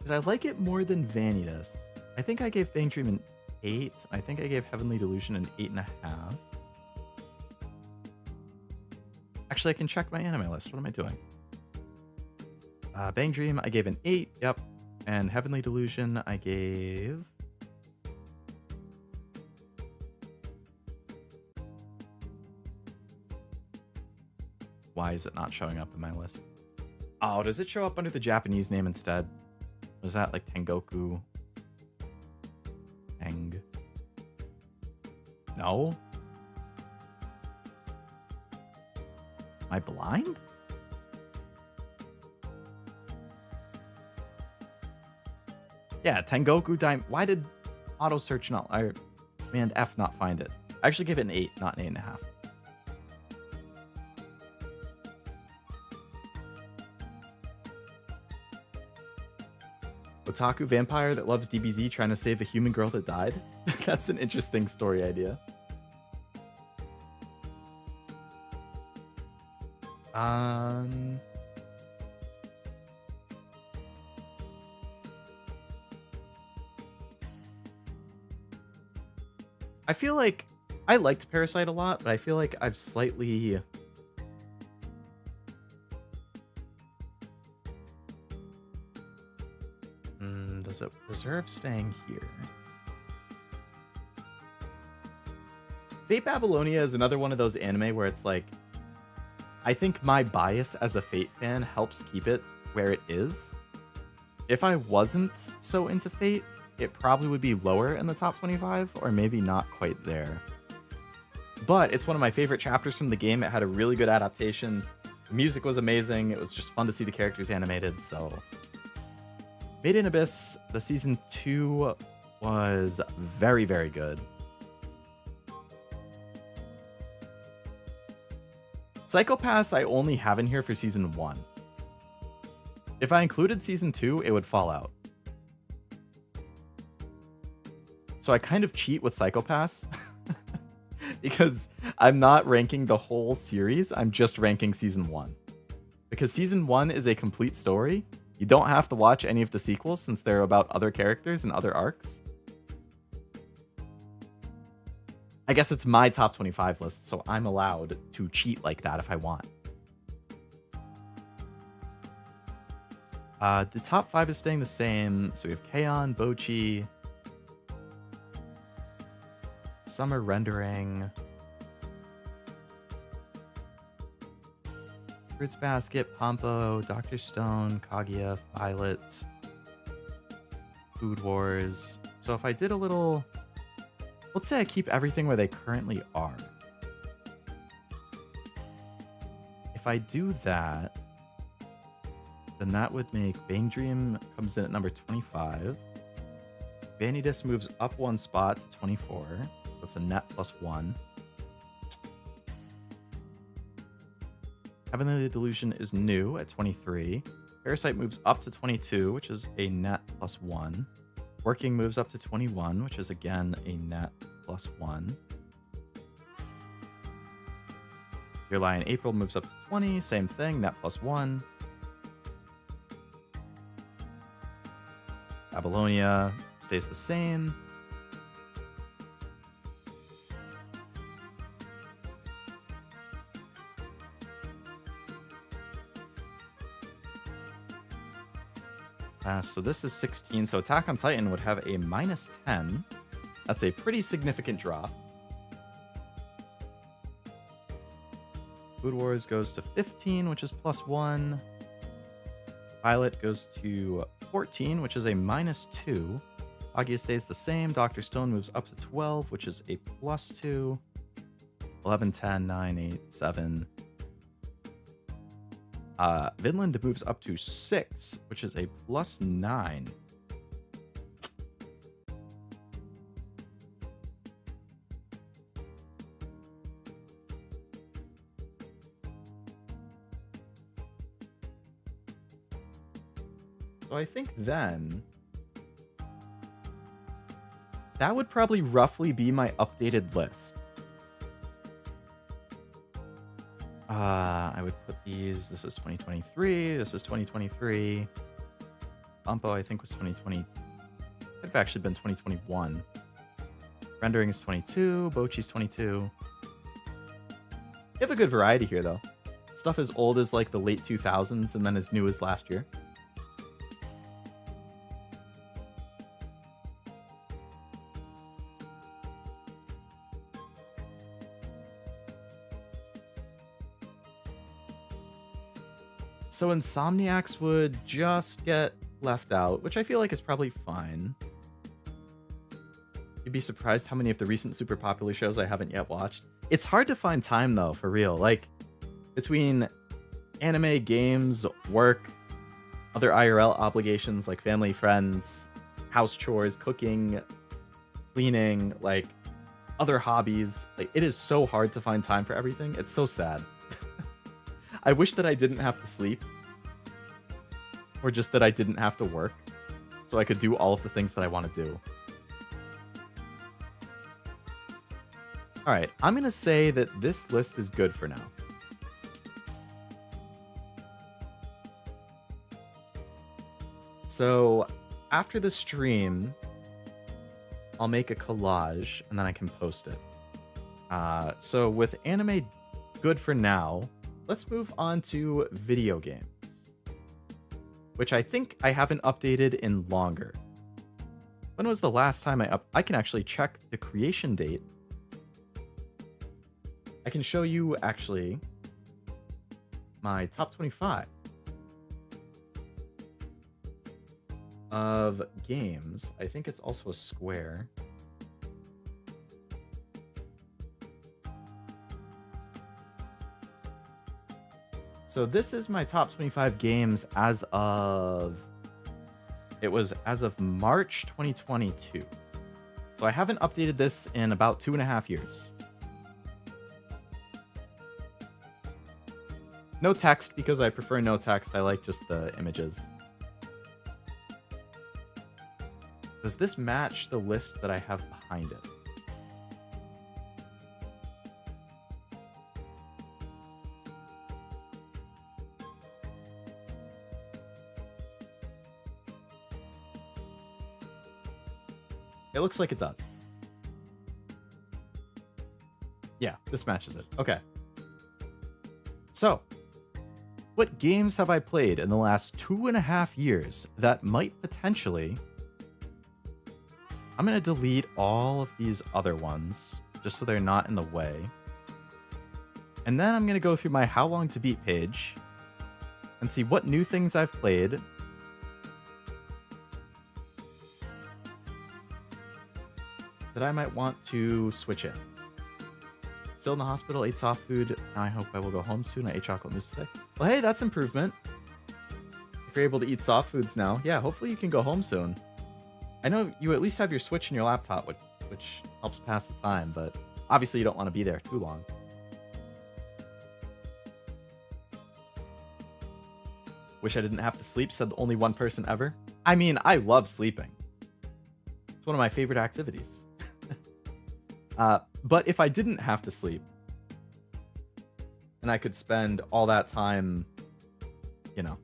Did I like it more than Vanitas? I think I gave Bang Dream an 8. I think I gave Heavenly Delusion an 8.5. Actually, I can check my anime list. What am I doing? Bang Dream, I gave an 8. Yep. And Heavenly Delusion, I gave... Why is it not showing up in my list? Oh, does it show up under the Japanese name instead? Was that like Tengoku? Teng? No? Am I blind? Yeah, Tengoku Daim. Why did auto search not? Command F not find it? I actually give it an 8, not an 8.5. Otaku vampire that loves DBZ trying to save a human girl that died? That's an interesting story idea. I feel like I liked Parasite a lot, but I feel like I've slightly... Does it deserve staying here? Fate Babylonia is another one of those anime where it's like, I think my bias as a Fate fan helps keep it where it is. If I wasn't so into Fate, it probably would be lower in the top 25, or maybe not quite there. But it's one of my favorite chapters from the game. It had a really good adaptation. The music was amazing. It was just fun to see the characters animated, so... Made in Abyss, the season 2 was very, very good. Psycho-Pass I only have in here for season 1. If I included season 2, it would fall out. So I kind of cheat with Psycho-Pass because I'm not ranking the whole series, I'm just ranking season 1. Because season 1 is a complete story. You don't have to watch any of the sequels since they're about other characters and other arcs. I guess it's my top 25 list, so I'm allowed to cheat like that if I want. The top 5 is staying the same. So we have K-On!, Bochi, Summer Rendering, Fruits Basket, Pompo, Dr. Stone, Kaguya, Violet, Food Wars. So if I did a little... Let's say I keep everything where they currently are. If I do that, then that would make Bang Dream comes in at number 25. Vanitas moves up 1 spot to 24. That's a net +1. Heavenly Delusion is new at 23. Parasite moves up to 22, which is a net +1. Working moves up to 21, which is again a net +1. Your Lion April moves up to 20, same thing, net +1. Babylonia stays the same. So this is 16, so Attack on Titan would have a -10. That's a pretty significant drop. Food Wars goes to 15, which is +1. Violet goes to 14, which is a -2. Kaguya stays the same. Dr. Stone moves up to 12, which is a +2. 11, 10, 9, 8, 7. Vinland moves up to 6, which is a +9. So I think then that would probably roughly be my updated list. I would put these. This is 2023. This is 2023. Bumpo, I think, was 2020. Could have actually been 2021. Rendering is 22. Bochi's 22. You have a good variety here, though. Stuff as old as like the late 2000s and then as new as last year. So Insomniacs would just get left out, which I feel like is probably fine. You'd be surprised how many of the recent super popular shows I haven't yet watched. It's hard to find time, though, for real. Like, between anime, games, work, other IRL obligations like family, friends, house chores, cooking, cleaning, like, other hobbies. Like, it is so hard to find time for everything. It's so sad. I wish that I didn't have to sleep. Or just that I didn't have to work. So I could do all of the things that I want to do. Alright, I'm going to say that this list is good for now. So, after the stream, I'll make a collage, and then I can post it. So with anime good for now, let's move on to video games, which I think I haven't updated in longer. When was the last time I can actually check the creation date. I can show you, actually, my top 25 of games. I think it's also a square. So this is my top 25 games as of... It was as of March 2022. So I haven't updated this in about 2.5 years. No text, because I prefer no text. I like just the images. Does this match the list that I have behind it? It looks like it does. Yeah, this matches it. Okay. So, what games have I played in the last 2.5 years that might potentially... I'm going to delete all of these other ones, just so they're not in the way. And then I'm going to go through my How Long to Beat page and see what new things I've played. That I might want to switch in. Still in the hospital, ate soft food. Now I hope I will go home soon. I ate chocolate mousse today. Well, hey, that's improvement. If you're able to eat soft foods now, yeah, hopefully you can go home soon. I know you at least have your Switch and your laptop, which helps pass the time, but obviously you don't want to be there too long. Wish I didn't have to sleep, said only one person ever. I mean, I love sleeping. It's one of my favorite activities. But if I didn't have to sleep, and I could spend all that time, you know,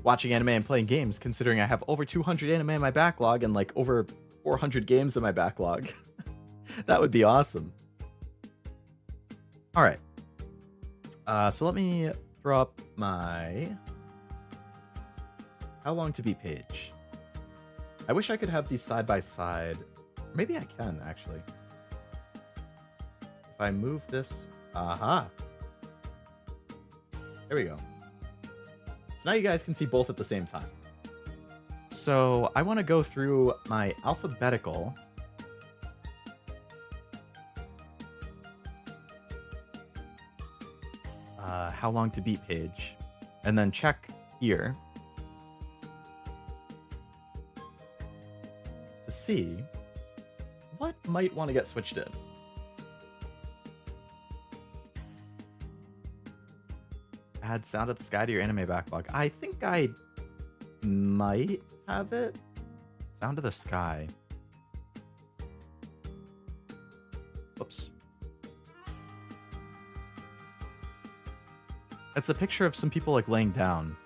watching anime and playing games, considering I have over 200 anime in my backlog and like over 400 games in my backlog, that would be awesome. All right. So let me throw up my How Long to Beat page. I wish I could have these side by side. Maybe I can, actually. If I move this... Aha! There we go. So now you guys can see both at the same time. So I want to go through my alphabetical... How Long to Beat page. And then check here. To see... what might want to get switched in. Add Sound of the Sky to your anime backlog. I think I might have it. Sound of the Sky. Whoops. It's a picture of some people like laying down.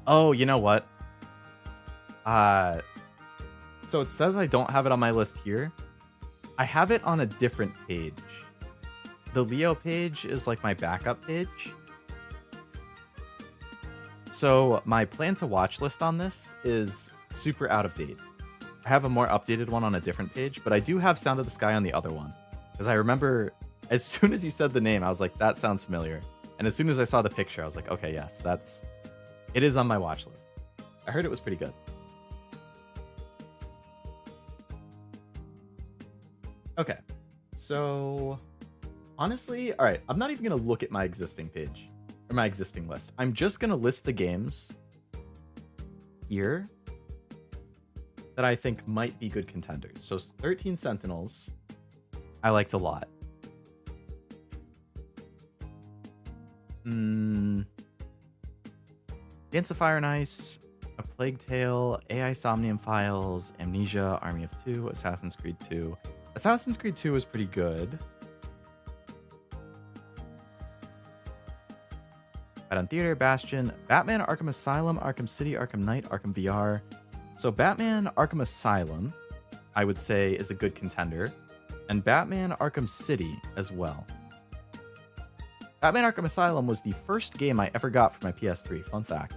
Oh, you know what? So it says I don't have it on my list here. I have it on a different page. The Leo page is like my backup page. So my plan to watch list on this is super out of date. I have a more updated one on a different page, but I do have Sound of the Sky on the other one. Because I remember as soon as you said the name, I was like, that sounds familiar. And as soon as I saw the picture, I was like, okay, yes, it is on my watch list. I heard it was pretty good. Okay, so honestly, all right, I'm not even going to look at my existing page or my existing list. I'm just going to list the games here that I think might be good contenders. So 13 Sentinels, I liked a lot. Dance of Fire and Ice, A Plague Tale, AI Somnium Files, Amnesia, Army of Two, Assassin's Creed 2. Assassin's Creed 2 is pretty good. Right on Theater, Bastion, Batman Arkham Asylum, Arkham City, Arkham Knight, Arkham VR. So Batman Arkham Asylum, I would say, is a good contender. And Batman Arkham City as well. Batman Arkham Asylum was the first game I ever got for my PS3. Fun fact.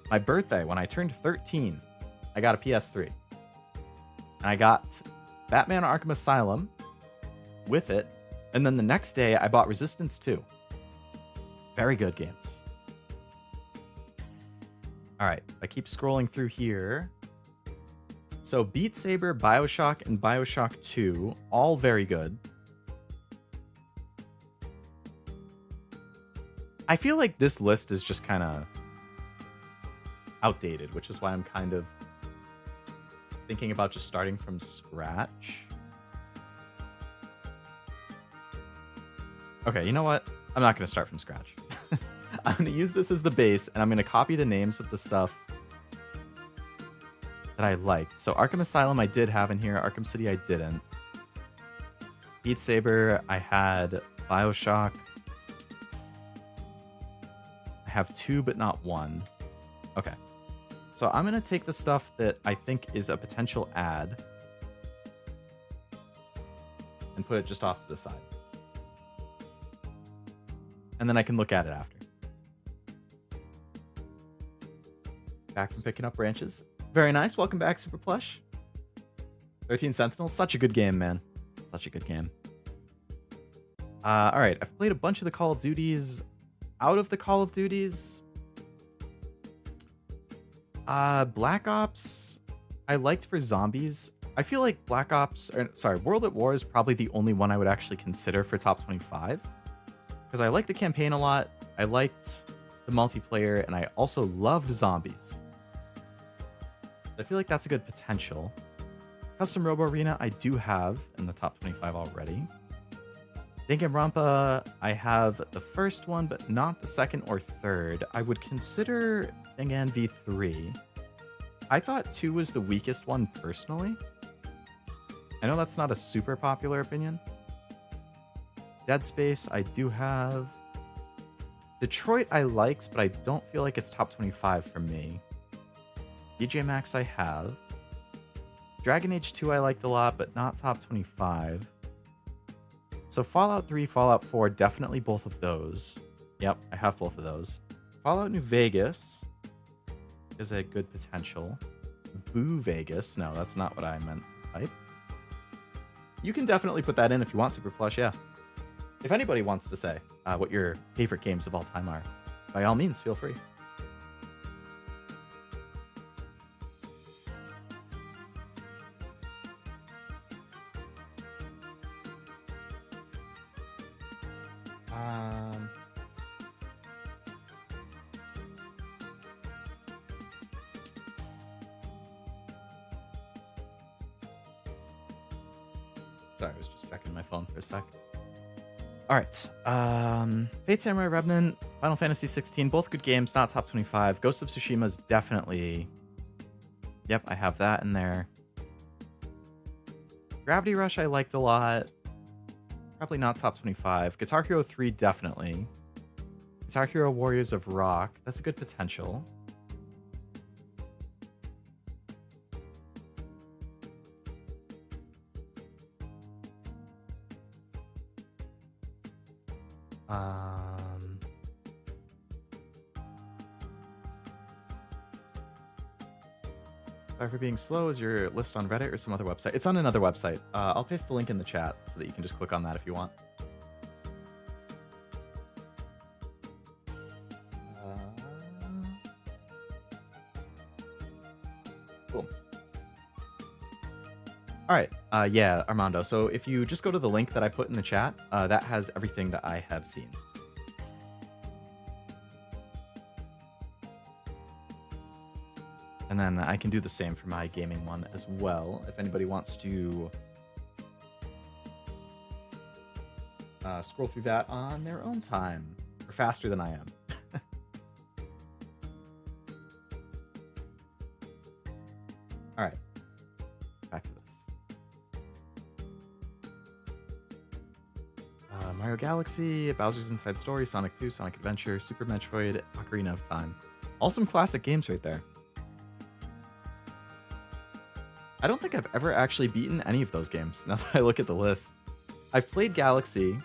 My birthday, when I turned 13, I got a PS3. And I got Batman Arkham Asylum with it. And then the next day, I bought Resistance 2. Very good games. All right, I keep scrolling through here. So Beat Saber, BioShock, and BioShock 2, all very good. I feel like this list is just kind of outdated, which is why I'm kind of thinking about just starting from scratch. Okay, you know what? I'm not going to start from scratch. I'm going to use this as the base, and I'm going to copy the names of the stuff that I liked. So Arkham Asylum I did have in here. Arkham City I didn't. Beat Saber I had. BioShock I have 2 but not 1. Okay. So I'm going to take the stuff that I think is a potential ad and put it just off to the side. And then I can look at it after. Back from picking up branches. Very nice. Welcome back, Super Plush. 13 Sentinels. Such a good game, man. Such a good game. All right. I've played a bunch of the Call of Duties. Out of the Call of Duties, Black Ops, I liked for zombies. I feel like World at War is probably the only one I would actually consider for top 25. Because I liked the campaign a lot. I liked the multiplayer, and I also loved zombies. I feel like that's a good potential. Custom Robo Arena, I do have in the top 25 already. Danganronpa, I have the first one, but not the second or third. I would consider Dangan V3. I thought 2 was the weakest one personally. I know that's not a super popular opinion. Dead Space, I do have. Detroit, I liked, but I don't feel like it's top 25 for me. DJ Max, I have. Dragon Age 2, I liked a lot, but not top 25. So Fallout 3, Fallout 4, definitely both of those. Yep, I have both of those. Fallout New Vegas is a good potential. Boo Vegas, no, that's not what I meant to type. You can definitely put that in if you want, Super Plush, yeah. If anybody wants to say what your favorite games of all time are, by all means, feel free. Sorry, I was just checking my phone for a sec. All right. Fate Samurai Remnant, Final Fantasy 16, both good games, not top 25. Ghost of Tsushima is definitely... Yep, I have that in there. Gravity Rush I liked a lot. Probably not top 25. Guitar Hero 3, definitely. Guitar Hero Warriors of Rock, that's a good potential. Sorry for being slow. Is your list on Reddit or some other website? It's on another website. I'll paste the link in the chat so that you can just click on that if you want. Cool. All right. Yeah, Armando. So if you just go to the link that I put in the chat, that has everything that I have seen. And then I can do the same for my gaming one as well, if anybody wants to scroll through that on their own time, or faster than I am. All right, back to this. Mario Galaxy, Bowser's Inside Story, Sonic 2, Sonic Adventure, Super Metroid, Ocarina of Time. All some classic games right there. I don't think I've ever actually beaten any of those games, now that I look at the list. I've played Galaxy.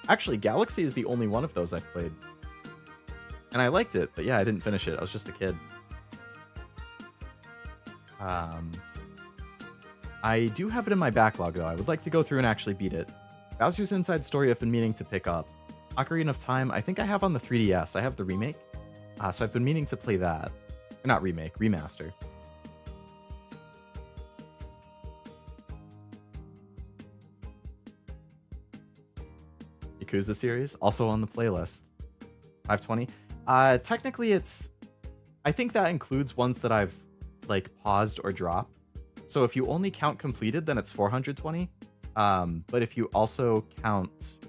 Actually, Galaxy is the only one of those I've played. And I liked it, but yeah, I didn't finish it. I was just a kid. I do have it in my backlog, though. I would like to go through and actually beat it. Bowser's Inside Story I've been meaning to pick up. Ocarina of Time, I think I have on the 3DS. I have the remake. So I've been meaning to play that. Or not remake, remaster. Yakuza series, also on the playlist. 520. Technically it's... I think that includes ones that I've, like, paused or dropped. So if you only count completed, then it's 420. But if you also count...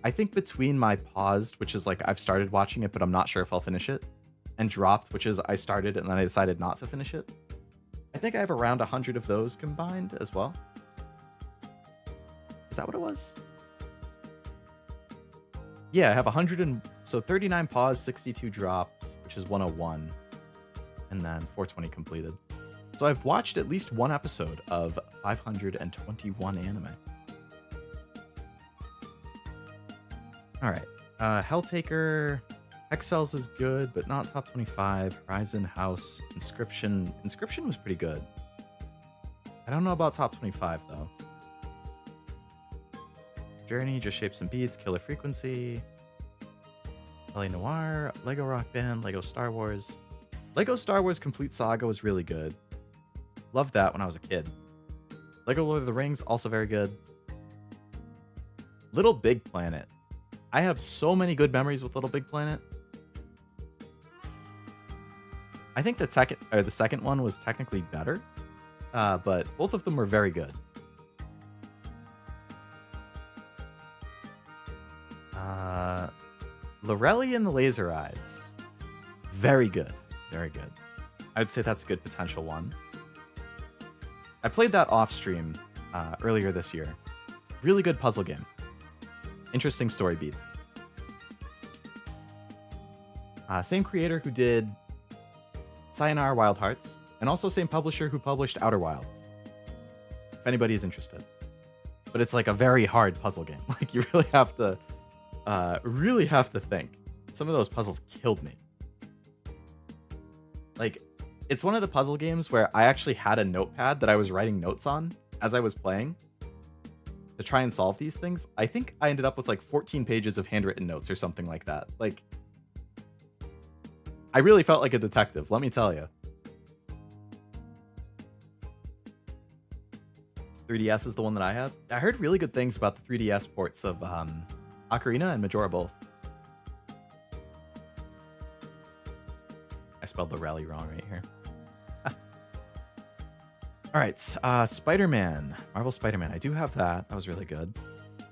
I think between my paused, which is like I've started watching it, but I'm not sure if I'll finish it, and dropped, which is I started and then I decided not to finish it. I think I have around 100 of those combined as well. Is that what it was? Yeah, I have 39 paused, 62 dropped, which is 101, and then 420 completed. So I've watched at least one episode of 521 anime. All right, Helltaker, Hexcells is good, but not top 25. Horizon, House, Inscription. Inscription was pretty good. I don't know about top 25 though. Journey, Just Shapes and Beats, Killer Frequency, LA Noire, Lego Rock Band, Lego Star Wars. Lego Star Wars Complete Saga was really good. Loved that when I was a kid. Lego Lord of the Rings, also very good. Little Big Planet. I have so many good memories with Little Big Planet. I think the second one was technically better, but both of them were very good. Lorelli and the Laser Eyes. Very good. Very good. I'd say that's a good potential one. I played that off stream earlier this year. Really good puzzle game. Interesting story beats. Same creator who did Sayonara Wild Hearts, and also same publisher who published Outer Wilds. If anybody is interested. But it's like a very hard puzzle game. Like you really have to think. Some of those puzzles killed me. Like, it's one of the puzzle games where I actually had a notepad that I was writing notes on as I was playing to try and solve these things. I think I ended up with like 14 pages of handwritten notes or something like that. Like, I really felt like a detective, let me tell you. 3DS is the one that I have. I heard really good things about the 3DS ports of Ocarina and Majora both. I spelled the rally wrong right here. All right, Spider-Man, Marvel Spider-Man. I do have that. That was really good.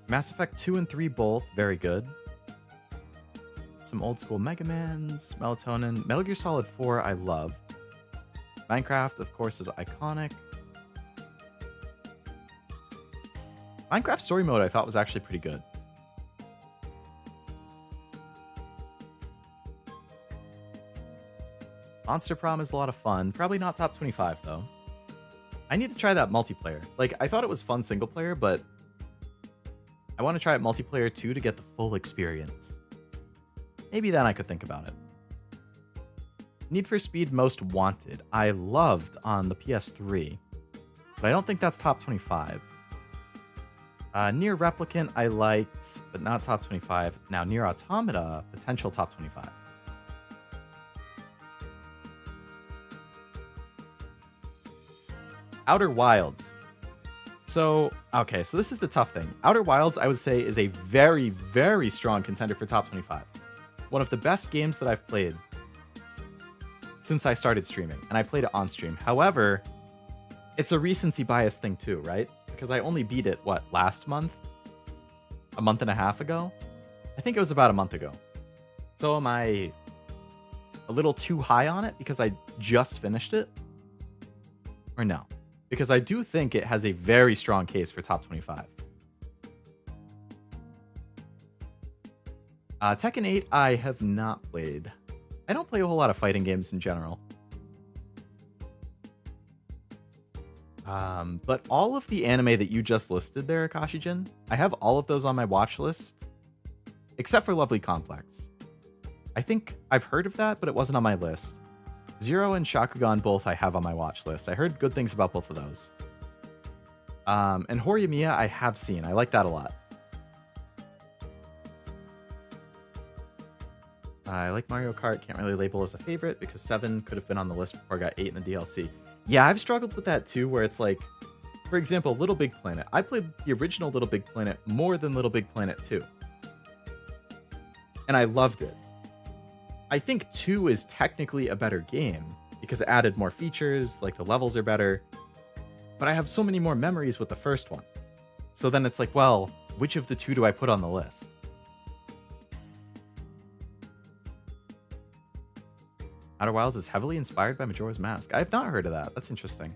Mass Effect 2 and 3 both very good. some old school Mega Mans, Melatonin, Metal Gear Solid 4 I love. Minecraft, of course, is iconic. Minecraft Story Mode I thought was actually pretty good. Monster Prom is a lot of fun. Probably not top 25, though. I need to try that multiplayer. Like, I thought it was fun single player, but I want to try it multiplayer too to get the full experience. Maybe then I could think about it. Need for Speed Most Wanted. I loved on the PS3, but I don't think that's top 25. Nier Replicant I liked, but not top 25. Now, Nier Automata, potential top 25. Outer Wilds. So, okay, so this is the tough thing. Outer Wilds, I would say, is a very, very strong contender for top 25. One of the best games that I've played since I started streaming, and I played it on stream. However, it's a recency bias thing too, right? Because I only beat it, what, last month? A month and a half ago? I think it was about a month ago. So am I a little too high on it because I just finished it? Or no? Because I do think it has a very strong case for top 25. Tekken 8 I have not played. I don't play a whole lot of fighting games in general. But all of the anime that you just listed there, Akashijin, I have all of those on my watch list, except for Lovely Complex. I think I've heard of that, but it wasn't on my list. Zero and Shakugan both I have on my watch list. I heard good things about both of those. And Horimiya I have seen. I like that a lot. I like Mario Kart. Can't really label as a favorite because 7 could have been on the list before I got 8 in the DLC. Yeah, I've struggled with that too, where it's like, for example, Little Big Planet. I played the original Little Big Planet more than Little Big Planet 2. And I loved it. I think 2 is technically a better game because it added more features, like the levels are better. But I have so many more memories with the first one. So then it's like, well, which of the two do I put on the list? Outer Wilds is heavily inspired by Majora's Mask. I have not heard of that. That's interesting.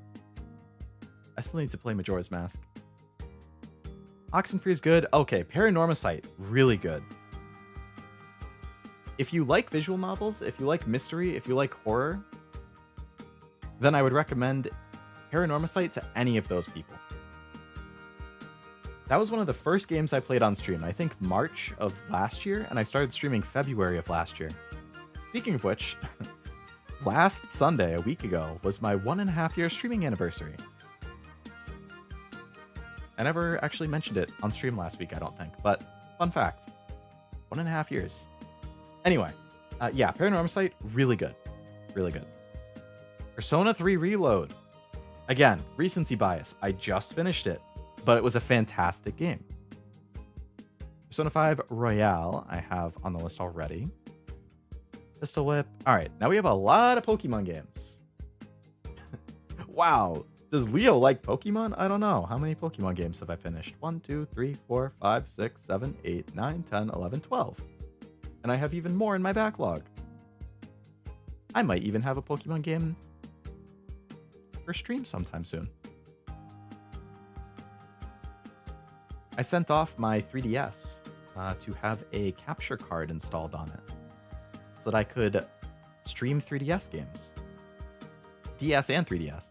I still need to play Majora's Mask. Oxenfree is good. Okay, Paranormasight, really good. If you like visual novels, if you like mystery, if you like horror, then I would recommend Paranormasight to any of those people. That was one of the first games I played on stream, I think March of last year, and I started streaming February of last year. Speaking of which, last Sunday, a week ago, was my 1.5 year streaming anniversary. I never actually mentioned it on stream last week, I don't think, but fun fact, 1.5 years. Anyway, yeah, Paranormasight, really good. Really good. Persona 3 Reload. Again, recency bias. I just finished it, but it was a fantastic game. Persona 5 Royale, I have on the list already. Pistol Whip. All right, now we have a lot of Pokemon games. Wow. Does Leo like Pokemon? I don't know. How many Pokemon games have I finished? 1, 2, 3, 4, 5, 6, 7, 8, 9, 10, 11, 12. And I have even more in my backlog. I might even have a Pokemon game for stream sometime soon. I sent off my 3DS to have a capture card installed on it so that I could stream 3DS games. DS and 3DS.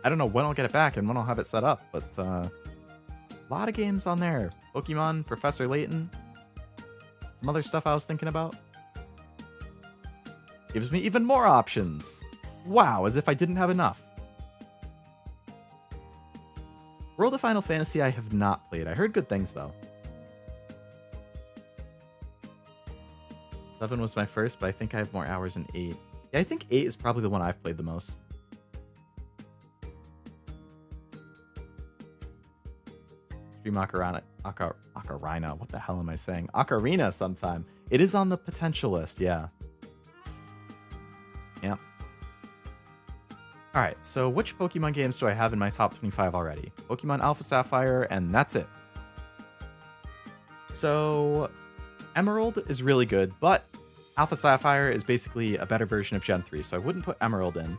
I don't know when I'll get it back and when I'll have it set up, but a lot of games on there. Pokemon, Professor Layton, some other stuff I was thinking about. Gives me even more options. Wow, as if I didn't have enough. World of Final Fantasy I have not played. I heard good things though. 7 was my first, but I think I have more hours in 8. Yeah, I think 8 is probably the one I've played the most. Stream Ocarina. What the hell am I saying? Ocarina sometime. It is on the potential list, yeah. Yeah. Alright, so which Pokemon games do I have in my top 25 already? Pokemon Alpha Sapphire, and that's it. So, Emerald is really good, but Alpha Sapphire is basically a better version of Gen 3, so I wouldn't put Emerald in.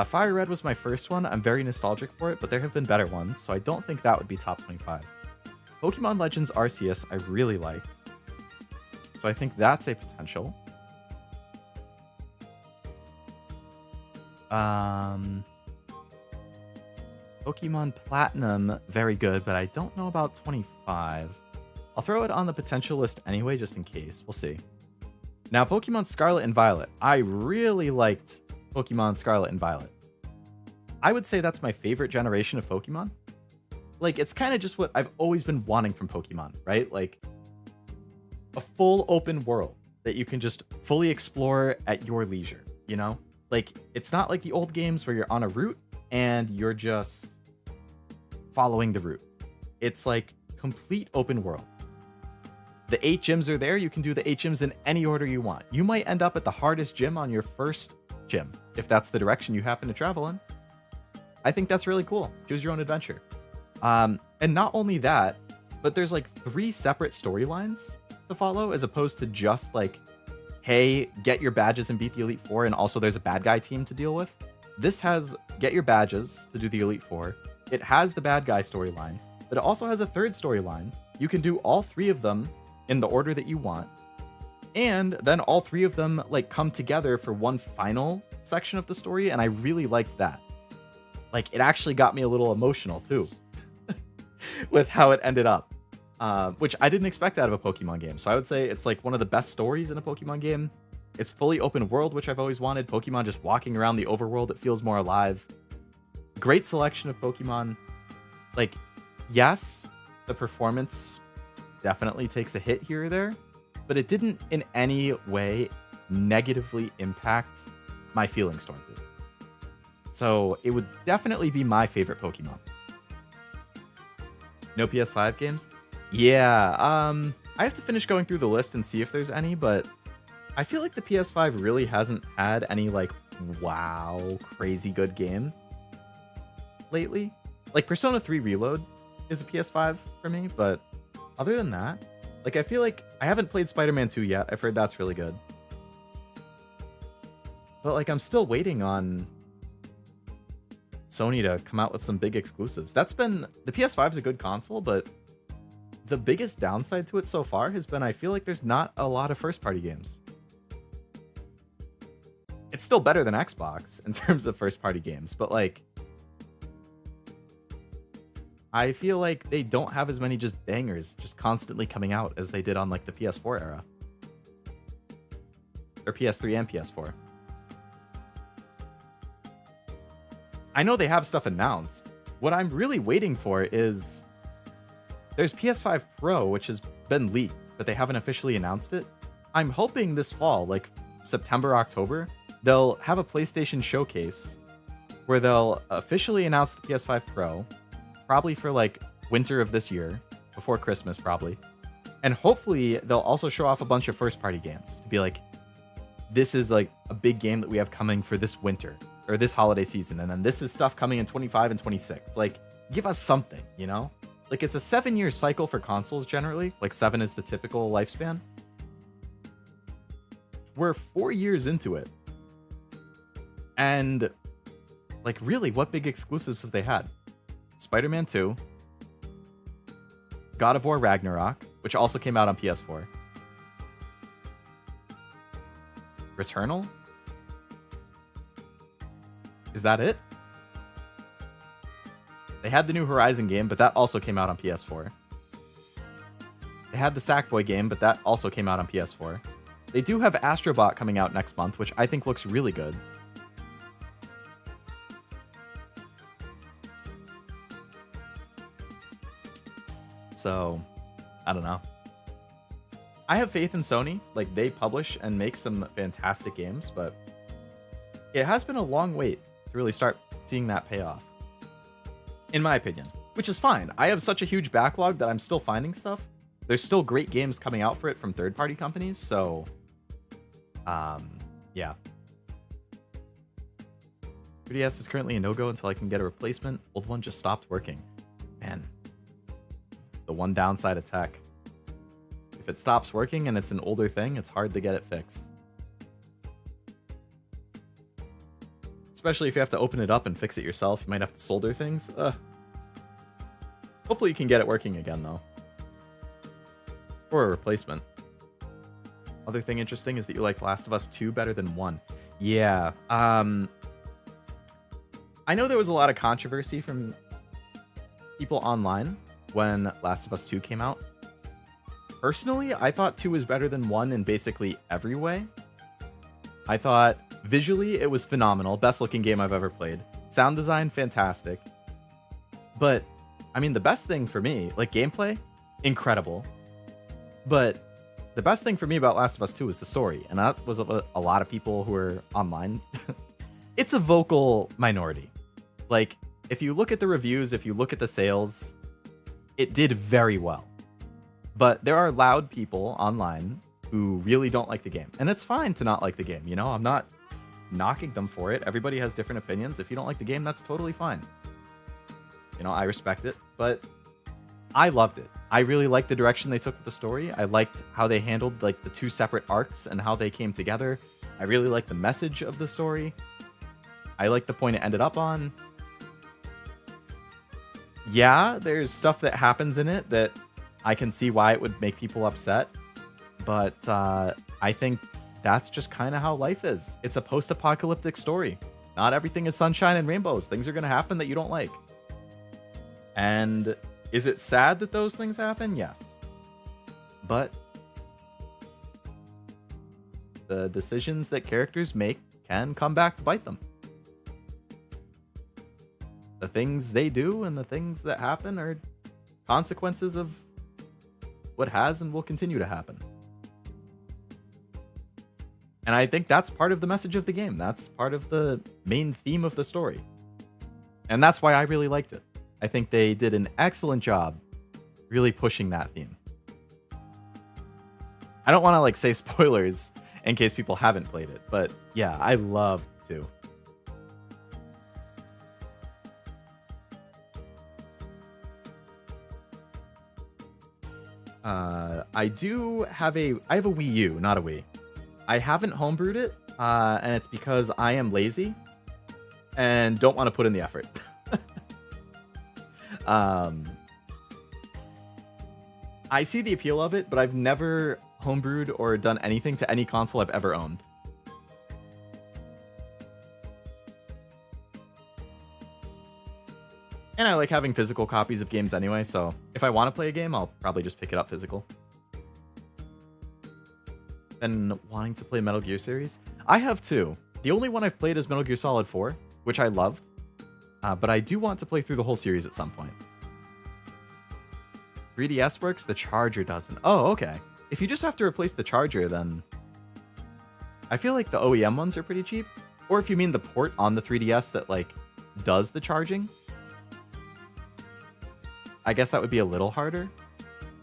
Fire Red was my first one. I'm very nostalgic for it, but there have been better ones, so I don't think that would be top 25. Pokemon Legends Arceus I really liked, so I think that's a potential. Pokemon Platinum, very good, but I don't know about 25. I'll throw it on the potential list anyway, just in case. We'll see. Now, Pokemon Scarlet and Violet. I really liked Pokemon Scarlet and Violet. I would say that's my favorite generation of Pokemon. Like, it's kind of just what I've always been wanting from Pokemon, right? Like, a full open world that you can just fully explore at your leisure, you know? Like, it's not like the old games where you're on a route and you're just following the route. It's like complete open world. The 8 gyms are there. You can do the 8 gyms in any order you want. You might end up at the hardest gym on your first gym, if that's the direction you happen to travel in. I think that's really cool. Choose your own adventure. And not only that, but there's like 3 separate storylines to follow, as opposed to just like, hey, get your badges and beat the Elite Four, and also there's a bad guy team to deal with. This has get your badges to do the Elite Four. It has the bad guy storyline, but it also has a third storyline. You can do all 3 of them in the order that you want, and then all 3 of them like come together for one final section of the story, and I really liked that. Like, it actually got me a little emotional too with how it ended up, which I didn't expect out of a Pokemon game. So I would say it's like one of the best stories in a Pokemon game. It's fully open world, which I've always wanted. Pokemon just walking around the overworld, it feels more alive. Great selection of Pokemon. Like, yes, the performance definitely takes a hit here or there, but it didn't in any way negatively impact my feelings towards it. So it would definitely be my favorite Pokemon. No PS5 games? Yeah, I have to finish going through the list and see if there's any, but I feel like the PS5 really hasn't had any like wow, crazy good game lately. Like Persona 3 Reload is a PS5 for me, but other than that, like I feel like I haven't played Spider-Man 2 yet. I've heard that's really good. But like I'm still waiting on Sony to come out with some big exclusives. The PS5 is a good console, but the biggest downside to it so far has been I feel like there's not a lot of first-party games. It's still better than Xbox in terms of first-party games, but like I feel like they don't have as many just bangers just constantly coming out as they did on like the PS4 era. Or PS3 and PS4. I know they have stuff announced. What I'm really waiting for is there's PS5 Pro, which has been leaked, but they haven't officially announced it. I'm hoping this fall, like September, October, they'll have a PlayStation showcase where they'll officially announce the PS5 Pro, probably for like winter of this year, before Christmas probably. And hopefully they'll also show off a bunch of first-party games to be like, this is like a big game that we have coming for this winter or this holiday season, and then this is stuff coming in 25 and 26. Like, give us something, you know? Like, it's a 7-year cycle for consoles generally. Like, 7 is the typical lifespan. We're 4 years into it. And, like, really, what big exclusives have they had? Spider-Man 2. God of War Ragnarok, which also came out on PS4. Returnal? Is that it? They had the new Horizon game, but that also came out on PS4. They had the Sackboy game, but that also came out on PS4. They do have Astrobot coming out next month, which I think looks really good. So, I don't know. I have faith in Sony. Like, they publish and make some fantastic games, but it has been a long wait to really start seeing that pay off. In my opinion, which is fine. I have such a huge backlog that I'm still finding stuff. There's still great games coming out for it from third-party companies, so yeah. 3DS is currently a no-go until I can get a replacement. Old one just stopped working. Man, the one downside of tech. If it stops working and it's an older thing, it's hard to get it fixed. Especially if you have to open it up and fix it yourself. You might have to solder things. Hopefully you can get it working again, though. Or a replacement. Other thing interesting is that you like Last of Us 2 better than 1. Yeah. I know there was a lot of controversy from people online when Last of Us 2 came out. Personally, I thought 2 was better than 1 in basically every way. I thought visually it was phenomenal. Best looking game I've ever played. Sound design, fantastic. But, I mean, the best thing for me, like gameplay, incredible. But the best thing for me about Last of Us 2 was the story. And that was a lot of people who were online. It's a vocal minority. Like, if you look at the reviews, if you look at the sales, it did very well. But there are loud people online who really don't like the game. And it's fine to not like the game, you know? I'm not knocking them for it. Everybody has different opinions. If you don't like the game, that's totally fine. You know, I respect it. But I loved it. I really liked the direction they took with the story. I liked how they handled like the 2 separate arcs and how they came together. I really liked the message of the story. I liked the point it ended up on. Yeah, there's stuff that happens in it that I can see why it would make people upset. But I think that's just kind of how life is. It's a post-apocalyptic story. Not everything is sunshine and rainbows. Things are going to happen that you don't like. And is it sad that those things happen? Yes. But the decisions that characters make can come back to bite them. The things they do and the things that happen are consequences of what has and will continue to happen. And I think that's part of the message of the game. That's part of the main theme of the story. And that's why I really liked it. I think they did an excellent job really pushing that theme. I don't want to like say spoilers in case people haven't played it, but yeah, I loved 2. I have a Wii U, not a Wii. I haven't homebrewed it, and it's because I am lazy and don't want to put in the effort. I see the appeal of it, but I've never homebrewed or done anything to any console I've ever owned. And I like having physical copies of games anyway, so if I want to play a game, I'll probably just pick it up physical. And wanting to play Metal Gear series? I have 2. The only one I've played is Metal Gear Solid 4, which I loved. But I do want to play through the whole series at some point. 3DS works, the charger doesn't. Oh, okay. If you just have to replace the charger, then I feel like the OEM ones are pretty cheap. Or if you mean the port on the 3DS that like does the charging, I guess that would be a little harder.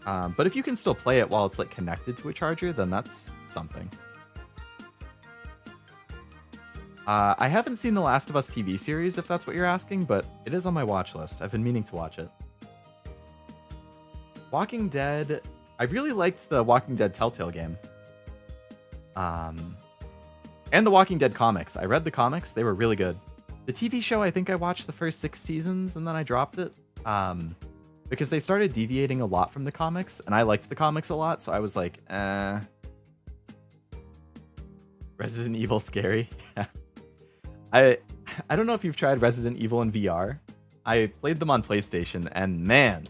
But if you can still play it while it's like connected to a charger, then that's something. I haven't seen the Last of Us TV series, if that's what you're asking, but it is on my watch list. I've been meaning to watch it. Walking Dead, I really liked the Walking Dead Telltale game. And the Walking Dead comics. I read the comics, they were really good. The TV show, I think I watched the first 6 seasons and then I dropped it. Because they started deviating a lot from the comics, and I liked the comics a lot, so I was like, Resident Evil scary. I don't know if you've tried Resident Evil in VR. I played them on PlayStation, and man,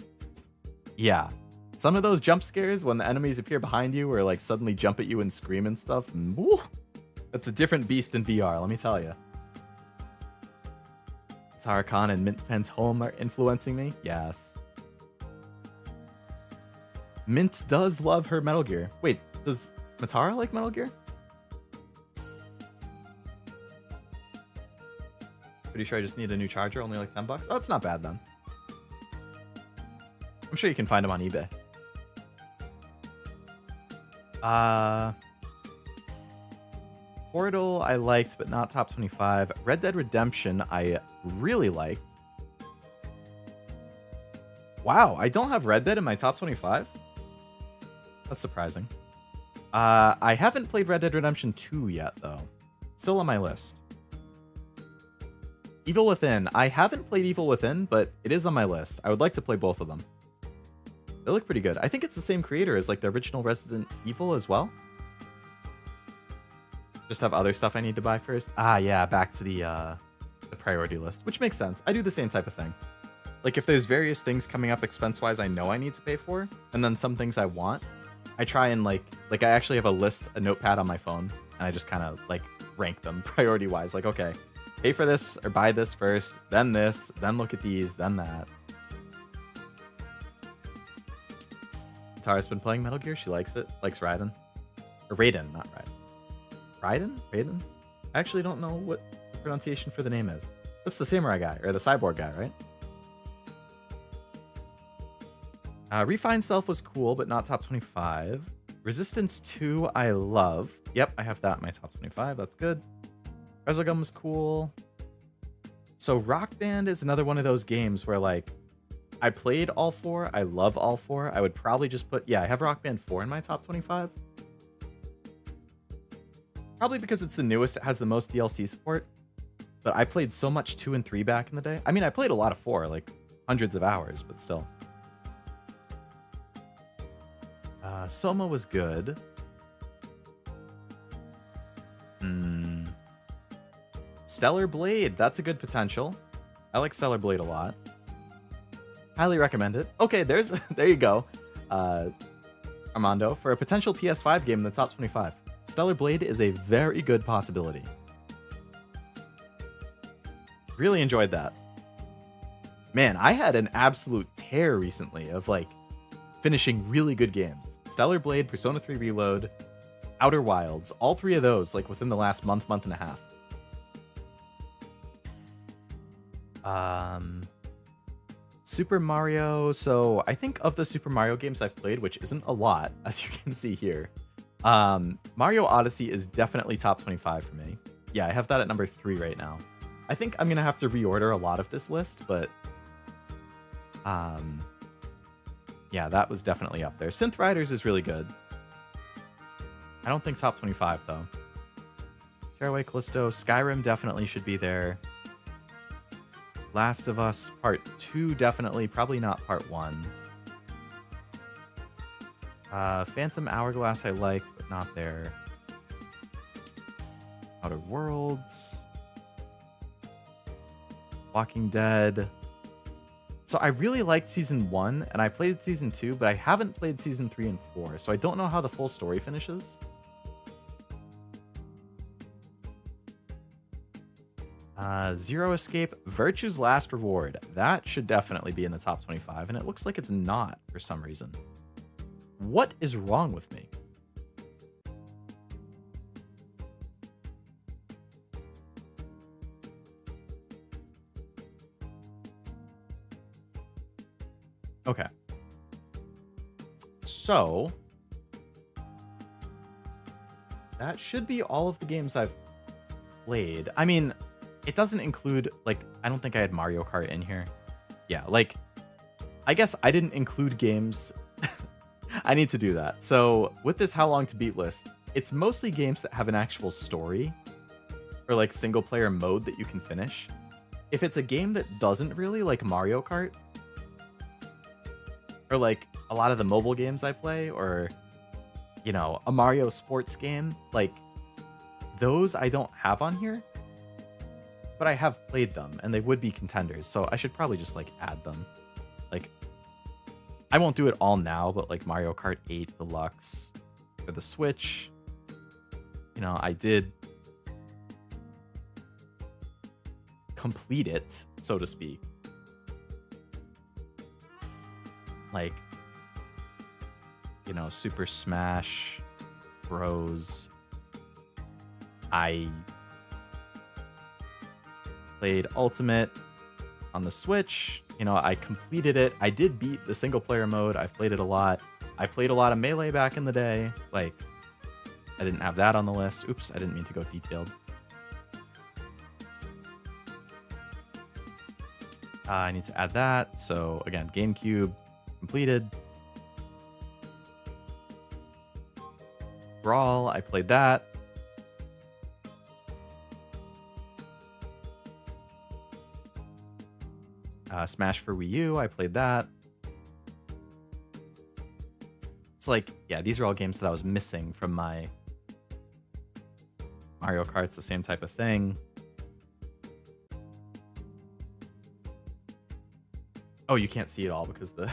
yeah. Some of those jump scares when the enemies appear behind you or like suddenly jump at you and scream and stuff, woo, that's a different beast in VR, let me tell you. Tara Khan and Mint Phantom are influencing me? Yes. Mint does love her Metal Gear. Wait, does Matara like Metal Gear? Pretty sure I just need a new charger, only like $10. Oh, it's not bad then. I'm sure you can find them on eBay. Portal I liked, but not top 25. Red Dead Redemption I really liked. Wow, I don't have Red Dead in my top 25? That's surprising. I haven't played Red Dead Redemption 2 yet, though. Still on my list. Evil Within. I haven't played Evil Within, but it is on my list. I would like to play both of them. They look pretty good. I think it's the same creator as like the original Resident Evil as well. Just have other stuff I need to buy first. Ah, yeah, back to the priority list, which makes sense. I do the same type of thing. Like if there's various things coming up expense-wise I know I need to pay for, and then some things I want, I try and like I actually have a notepad on my phone, and I just kind of like rank them priority-wise. Like, okay, pay for this or buy this first, then this, then look at these, then that. Tara's been playing Metal Gear. She likes it. Likes Raiden. Or Raiden, not Raiden. Raiden? Raiden? I actually don't know what the pronunciation for the name is. That's the samurai guy, or the cyborg guy, right? Refined Self was cool, but not top 25. Resistance 2, I love. Yep, I have that in my top 25. That's good. Resogun was cool. So Rock Band is another one of those games where, like, I played all four. I love all four. I would probably just put... Yeah, I have Rock Band 4 in my top 25. Probably because it's the newest. It has the most DLC support. But I played so much 2 and 3 back in the day. I mean, I played a lot of 4, like hundreds of hours, but still. Soma was good. Stellar Blade. That's a good potential. I like Stellar Blade a lot. Highly recommend it. Okay, there you go. Armando, for a potential PS5 game in the top 25. Stellar Blade is a very good possibility. Really enjoyed that. Man, I had an absolute tear recently of like finishing really good games. Stellar Blade, Persona 3 Reload, Outer Wilds, all 3 of those like within the last month and a half. Super Mario. So I think of the Super Mario games I've played, which isn't a lot, as you can see here, Mario Odyssey is definitely top 25 for me. Yeah, I have that at number 3 right now. I think I'm gonna have to reorder a lot of this list, but yeah, that was definitely up there. Synth Riders is really good. I don't think top 25 though. Caraway Callisto, Skyrim definitely should be there. Last of Us Part 2 definitely, probably not Part 1. Phantom Hourglass I liked, but not there. Outer Worlds. Walking Dead. So I really liked Season 1, and I played Season 2, but I haven't played Season 3 and 4, so I don't know how the full story finishes. Zero Escape, Virtue's Last Reward. That should definitely be in the top 25, and it looks like it's not for some reason. What is wrong with me? Okay. So that should be all of the games I've played. I mean, it doesn't include, like, I don't think I had Mario Kart in here. Yeah, like, I guess I didn't include games. I need to do that. So with this How Long to Beat list, it's mostly games that have an actual story or like single player mode that you can finish. If it's a game that doesn't really, like Mario Kart, or like a lot of the mobile games I play, or, you know, a Mario sports game, like those I don't have on here, but I have played them and they would be contenders. So I should probably just like add them. Like, I won't do it all now, but like Mario Kart 8 Deluxe for the Switch, you know, I did complete it, so to speak. Like, you know, Super Smash Bros. I played Ultimate on the Switch. You know, I completed it. I did beat the single player mode. I've played it a lot. I played a lot of Melee back in the day. Like, I didn't have that on the list. Oops, I didn't mean to go detailed. I need to add that. So again, GameCube completed. Brawl, I played that. Smash for Wii U, I played that. It's like, yeah, these are all games that I was missing from my Mario Kart's the same type of thing. Oh, you can't see it all because the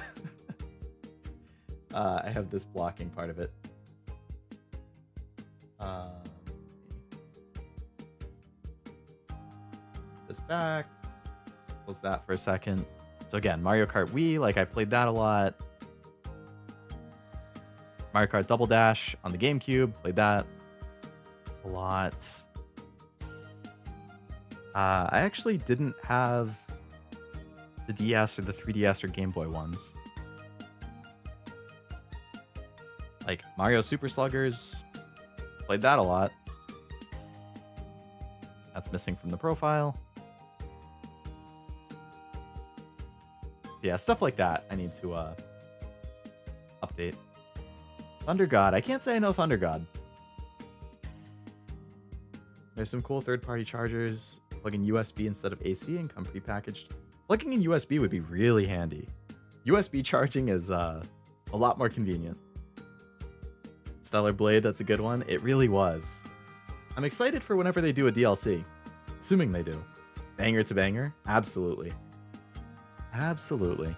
I have this blocking part of it. This back. Close that for a second. So again, Mario Kart Wii, like I played that a lot. Mario Kart Double Dash on the GameCube, played that a lot. I actually didn't have the DS or the 3DS or Game Boy ones. Like Mario Super Sluggers, played that a lot. That's missing from the profile. Yeah, stuff like that I need to update. Thunder God. I can't say I know Thunder God. There's some cool third-party chargers. Plug in USB instead of AC and come prepackaged. Plugging in USB would be really handy. USB charging is a lot more convenient. Stellar Blade, that's a good one. It really was. I'm excited for whenever they do a DLC. Assuming they do. Banger to banger? Absolutely. Absolutely.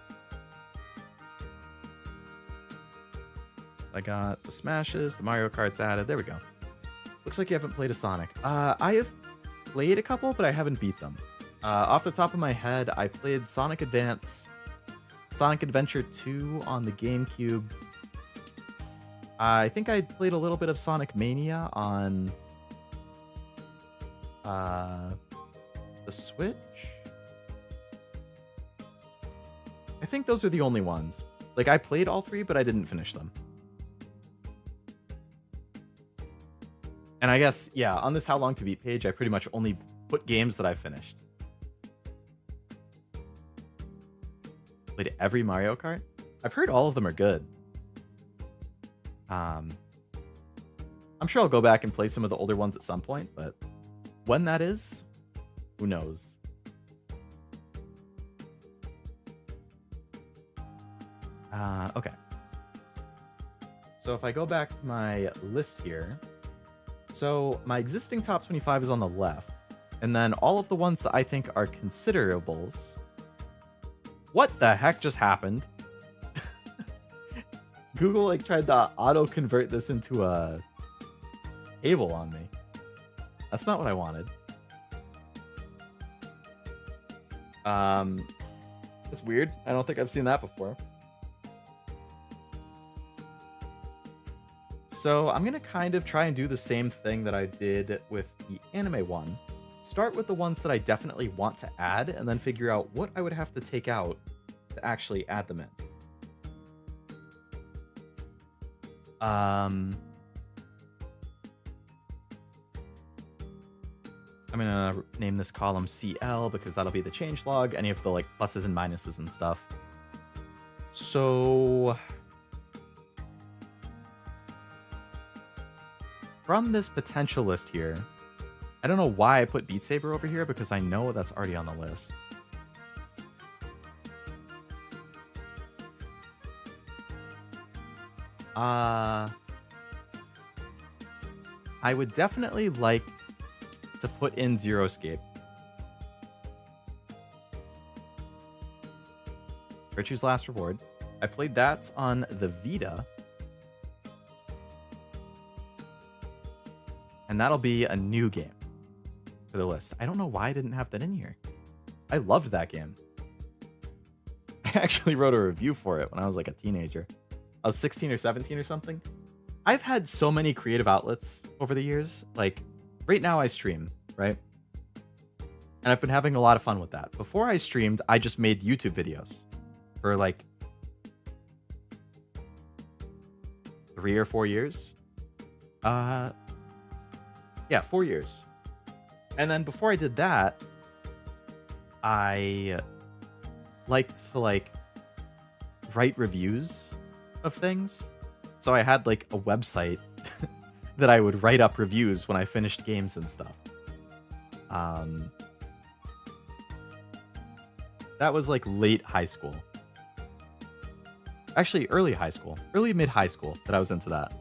I got the Smashes, the Mario Karts added. There we go. Looks like you haven't played a Sonic. I have played a couple, but I haven't beat them. Off the top of my head, I played Sonic Advance, Sonic Adventure 2 on the GameCube. I think I played a little bit of Sonic Mania on the Switch. I think those are the only ones. Like, I played all three, but I didn't finish them. And I guess, yeah, on this How Long to Beat page, I pretty much only put games that I finished. Played every Mario Kart? I've heard all of them are good. I'm sure I'll go back and play some of the older ones at some point, but when that is, who knows? Okay. So if I go back to my list here, so my existing top 25 is on the left, and then all of the ones that I think are considerables. What the heck just happened? Google like tried to auto-convert this into a table on me. That's not what I wanted. That's weird. I don't think I've seen that before. So I'm going to kind of try and do the same thing that I did with the anime one. Start with the ones that I definitely want to add, and then figure out what I would have to take out to actually add them in. I'm going to name this column CL because that'll be the changelog, any of the like pluses and minuses and stuff. So from this potential list here, I don't know why I put Beat Saber over here because I know that's already on the list. I would definitely like to put in Zero Escape. Virtue's Last Reward. I played that on the Vita. And that'll be a new game for the list. I don't know why I didn't have that in here. I loved that game. I actually wrote a review for it when I was like a teenager. I was 16 or 17 or something. I've had so many creative outlets over the years. Like, right now I stream, right? And I've been having a lot of fun with that. Before I streamed, I just made YouTube videos for like 3 or 4 years. Yeah, 4 years. And then before I did that, I liked to like write reviews of things. So I had like a website that I would write up reviews when I finished games and stuff. That was like late high school. Actually, early high school. Early mid-high school that I was into that.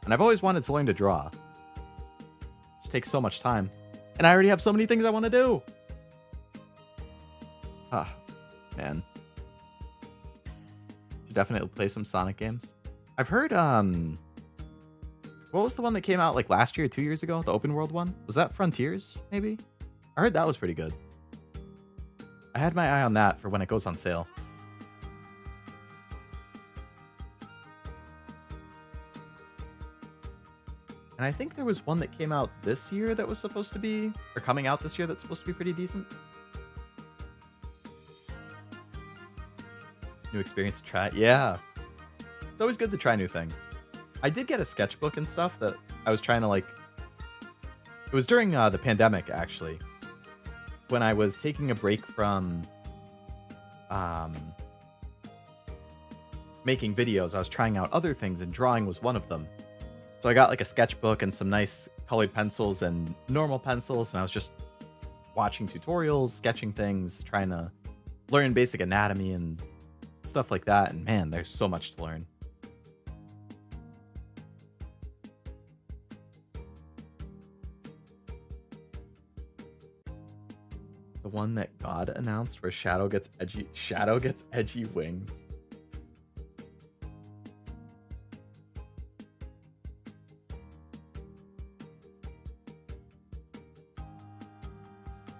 And I've always wanted to learn to draw. It just takes so much time. And I already have so many things I want to do. Ah, man. Should definitely play some Sonic games. I've heard, what was the one that came out like last year or 2 years ago? The open world one? Was that Frontiers, maybe? I heard that was pretty good. I had my eye on that for when it goes on sale. And I think there was one that came out this year that was supposed to be, or coming out this year that's supposed to be pretty decent. New experience to try. Yeah. It's always good to try new things. I did get a sketchbook and stuff that I was trying to like... It was during the pandemic, actually. When I was taking a break from making videos, I was trying out other things, and drawing was one of them. So I got like a sketchbook and some nice colored pencils and normal pencils, and I was just watching tutorials, sketching things, trying to learn basic anatomy and stuff like that. And man, there's so much to learn. The one that God announced where Shadow gets edgy wings.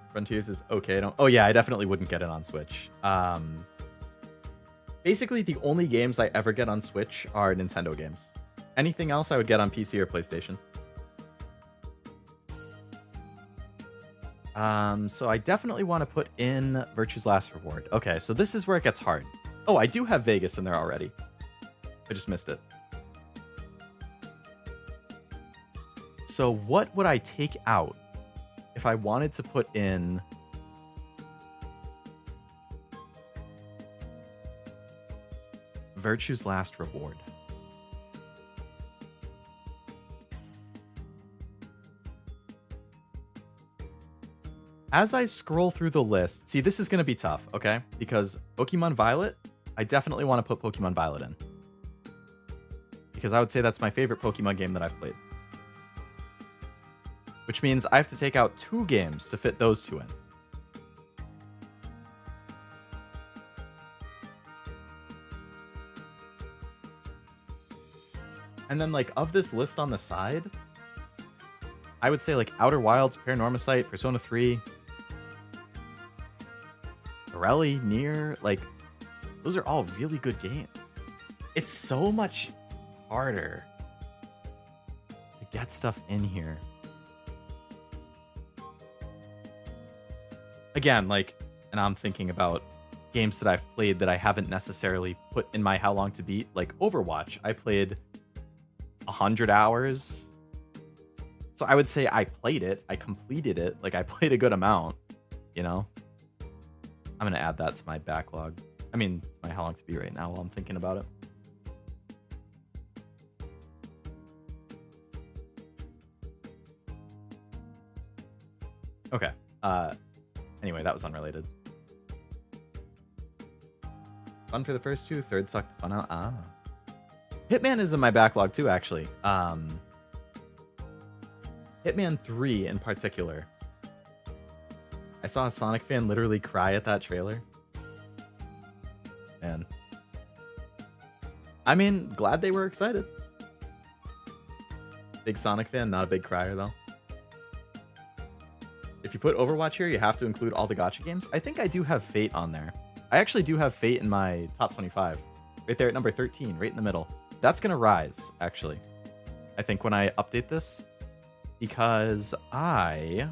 Frontiers is okay. Oh yeah, I definitely wouldn't get it on Switch. Basically, the only games I ever get on Switch are Nintendo games. Anything else I would get on PC or PlayStation. So I definitely want to put in Virtue's Last Reward. Okay, so this is where it gets hard. Oh, I do have Vegas in there already. I just missed it. So what would I take out if I wanted to put in Virtue's Last Reward? As I scroll through the list, see, this is going to be tough, okay? Because Pokemon Violet, I definitely want to put Pokemon Violet in. Because I would say that's my favorite Pokemon game that I've played. Which means I have to take out 2 games to fit those 2 in. And then, like, of this list on the side, I would say, like, Outer Wilds, Paranormasight, Persona 3, Borelli, Nier, like, those are all really good games. It's so much harder to get stuff in here. Again, like, and I'm thinking about games that I've played that I haven't necessarily put in my how long to beat. Like Overwatch, I played 100 hours. So I would say I played it, I completed it, like I played a good amount, you know? I'm gonna add that to my backlog. I mean, my how long to beat right now while I'm thinking about it. Okay. Anyway, that was unrelated. Fun for the first 2, third sucked the fun out. Ah. Hitman is in my backlog too, actually. Hitman 3 in particular. I saw a Sonic fan literally cry at that trailer. Man. I mean, glad they were excited. Big Sonic fan, not a big crier though. If you put Overwatch here, you have to include all the gacha games. I think I do have Fate on there. I actually do have Fate in my top 25. Right there at number 13, right in the middle. That's going to rise, actually. I think when I update this. Because I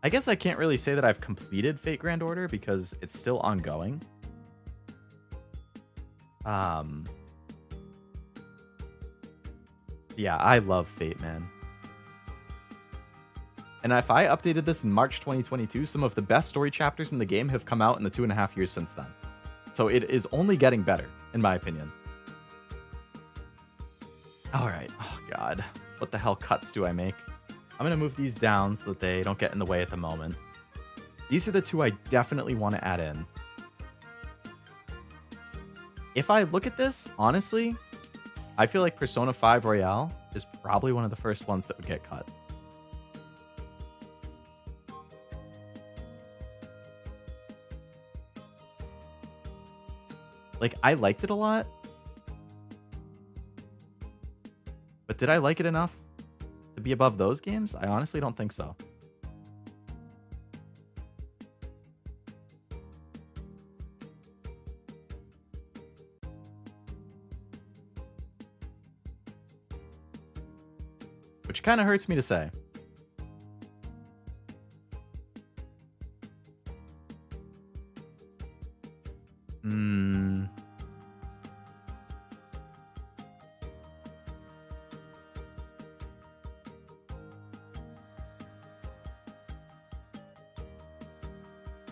guess I can't really say that I've completed Fate Grand Order because it's still ongoing. Yeah, I love Fate, man. And if I updated this in March 2022, some of the best story chapters in the game have come out in the 2.5 years since then. So it is only getting better, in my opinion. All right. Oh, God. What the hell cuts do I make? I'm going to move these down so that they don't get in the way at the moment. These are the two I definitely want to add in. If I look at this, honestly, I feel like Persona 5 Royale is probably one of the first ones that would get cut. Like, I liked it a lot. But did I like it enough to be above those games? I honestly don't think so. Which kind of hurts me to say.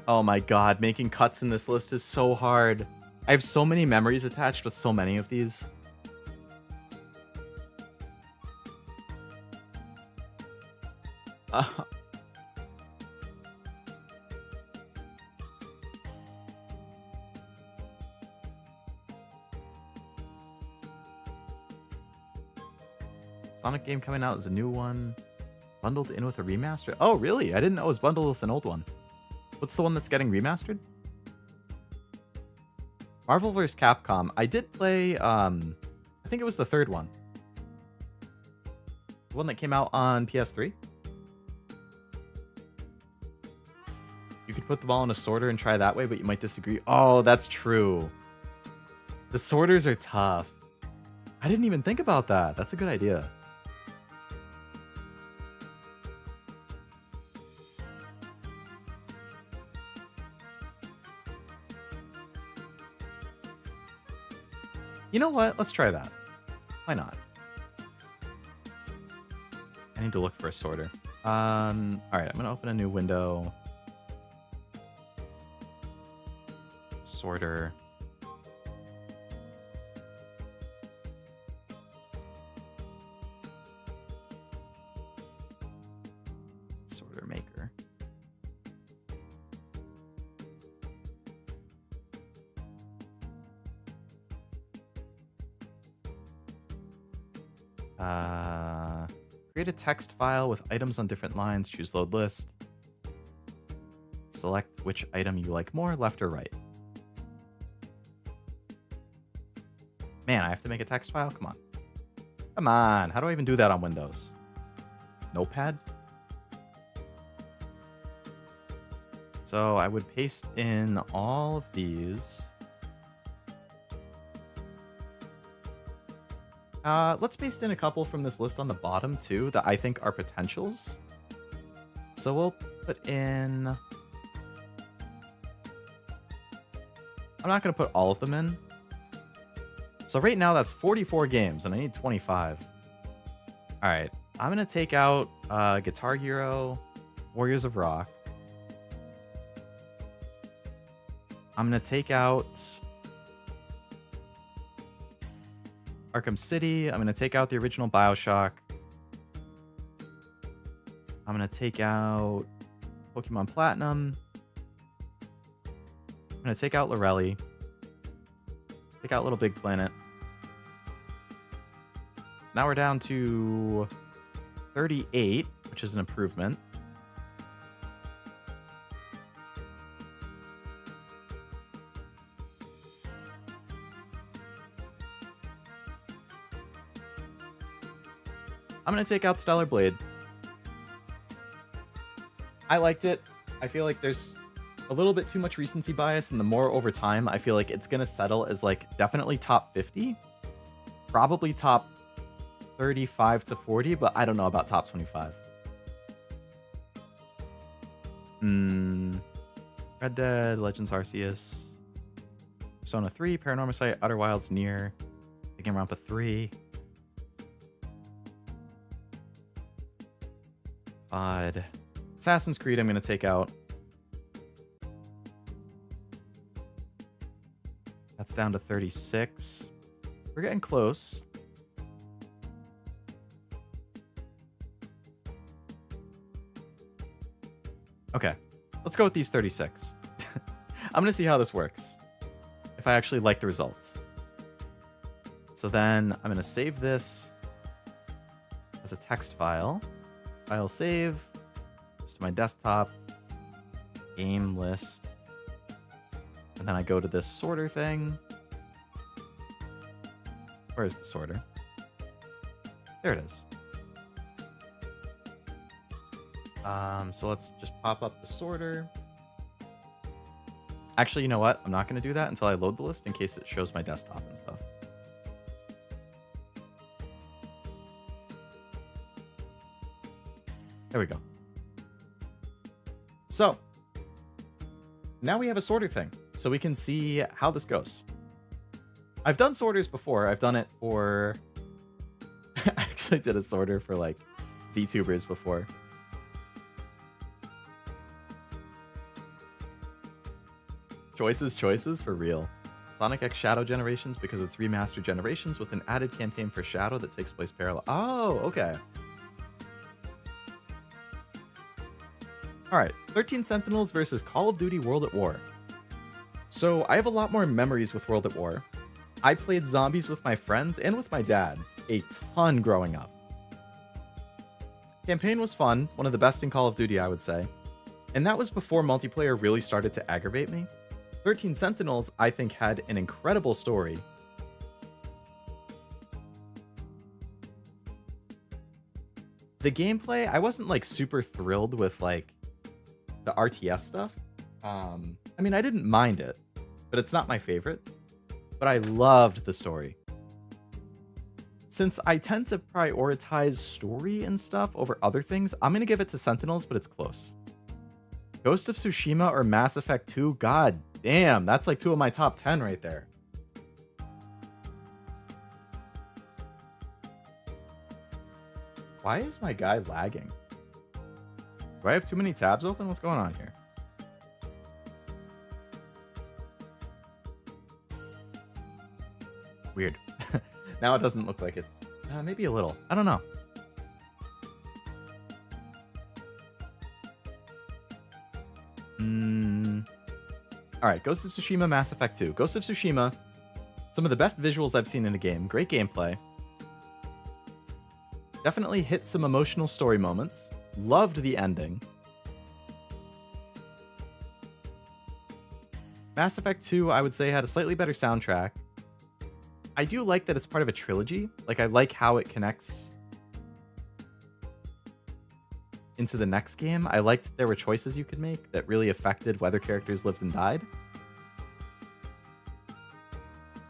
Oh my god, making cuts in this list is so hard. I have so many memories attached with so many of these. Sonic game coming out is a new one. Bundled in with a remaster. Oh, really? I didn't know it was bundled with an old one. What's the one that's getting remastered? Marvel vs. Capcom. I did play, I think it was the third one. The one that came out on PS3. You could put the ball in a sorter and try that way, but you might disagree. Oh, that's true. The sorters are tough. I didn't even think about that. That's a good idea. You know what? Let's try that. Why not? I need to look for a sorter. All right, I'm gonna open a new window. Sorter. Sorter maker. Create a text file with items on different lines. Choose load list. Select which item you like more, left or right. Man, I have to make a text file? Come on. Come on. How do I even do that on Windows? Notepad? So I would paste in all of these. Let's paste in a couple from this list on the bottom too that I think are potentials. So we'll put in... I'm not going to put all of them in. So right now that's 44 games and I need 25. All right, I'm going to take out Guitar Hero, Warriors of Rock. I'm going to take out Arkham City. I'm going to take out the original BioShock. I'm going to take out Pokemon Platinum. I'm going to take out Lorelli. Take out Little Big Planet. So now we're down to 38, which is an improvement. I'm going to take out Stellar Blade. I liked it. I feel like there's a little bit too much recency bias, and the more over time, I feel like it's going to settle as like definitely top 50. Probably top 35 to 40, but I don't know about top 25. Red Dead, Legends Arceus, Persona 3, Paranormal Sight, Outer Wilds, Nier, Danganronpa 3. Assassin's Creed I'm going to take out. That's down to 36. We're getting close. Okay, let's go with these 36. I'm gonna see how this works. If I actually like the results. So then I'm gonna save this as a text file. File save, just to my desktop, game list. And then I go to this sorter thing. Where's the sorter? There it is. So let's just pop up the sorter. Actually, you know what? I'm not going to do that until I load the list in case it shows my desktop and stuff. There we go. So now we have a sorter thing, so we can see how this goes. I've done sorters before. I've done it for... I actually did a sorter for like VTubers before. Choices for real. Sonic X Shadow Generations because it's remastered Generations with an added campaign for Shadow that takes place parallel. Oh, okay. Alright, 13 Sentinels versus Call of Duty World at War. So I have a lot more memories with World at War. I played zombies with my friends and with my dad a ton growing up. Campaign was fun, one of the best in Call of Duty, I would say. And that was before multiplayer really started to aggravate me. 13 Sentinels, I think, had an incredible story. The gameplay, I wasn't like super thrilled with like the RTS stuff. I mean, I didn't mind it, but it's not my favorite. But I loved the story. Since I tend to prioritize story and stuff over other things, I'm going to give it to Sentinels, but it's close. Ghost of Tsushima or Mass Effect 2? God damn, that's like 2 of my top 10 right there. Why is my guy lagging? Do I have too many tabs open? What's going on here? Weird. Now it doesn't look like it's... maybe a little. I don't know. Alright, Ghost of Tsushima, Mass Effect 2. Ghost of Tsushima, some of the best visuals I've seen in a game. Great gameplay. Definitely hit some emotional story moments. Loved the ending. Mass Effect 2, I would say, had a slightly better soundtrack. I do like that it's part of a trilogy. Like, I like how it connects into the next game. I liked that there were choices you could make that really affected whether characters lived and died.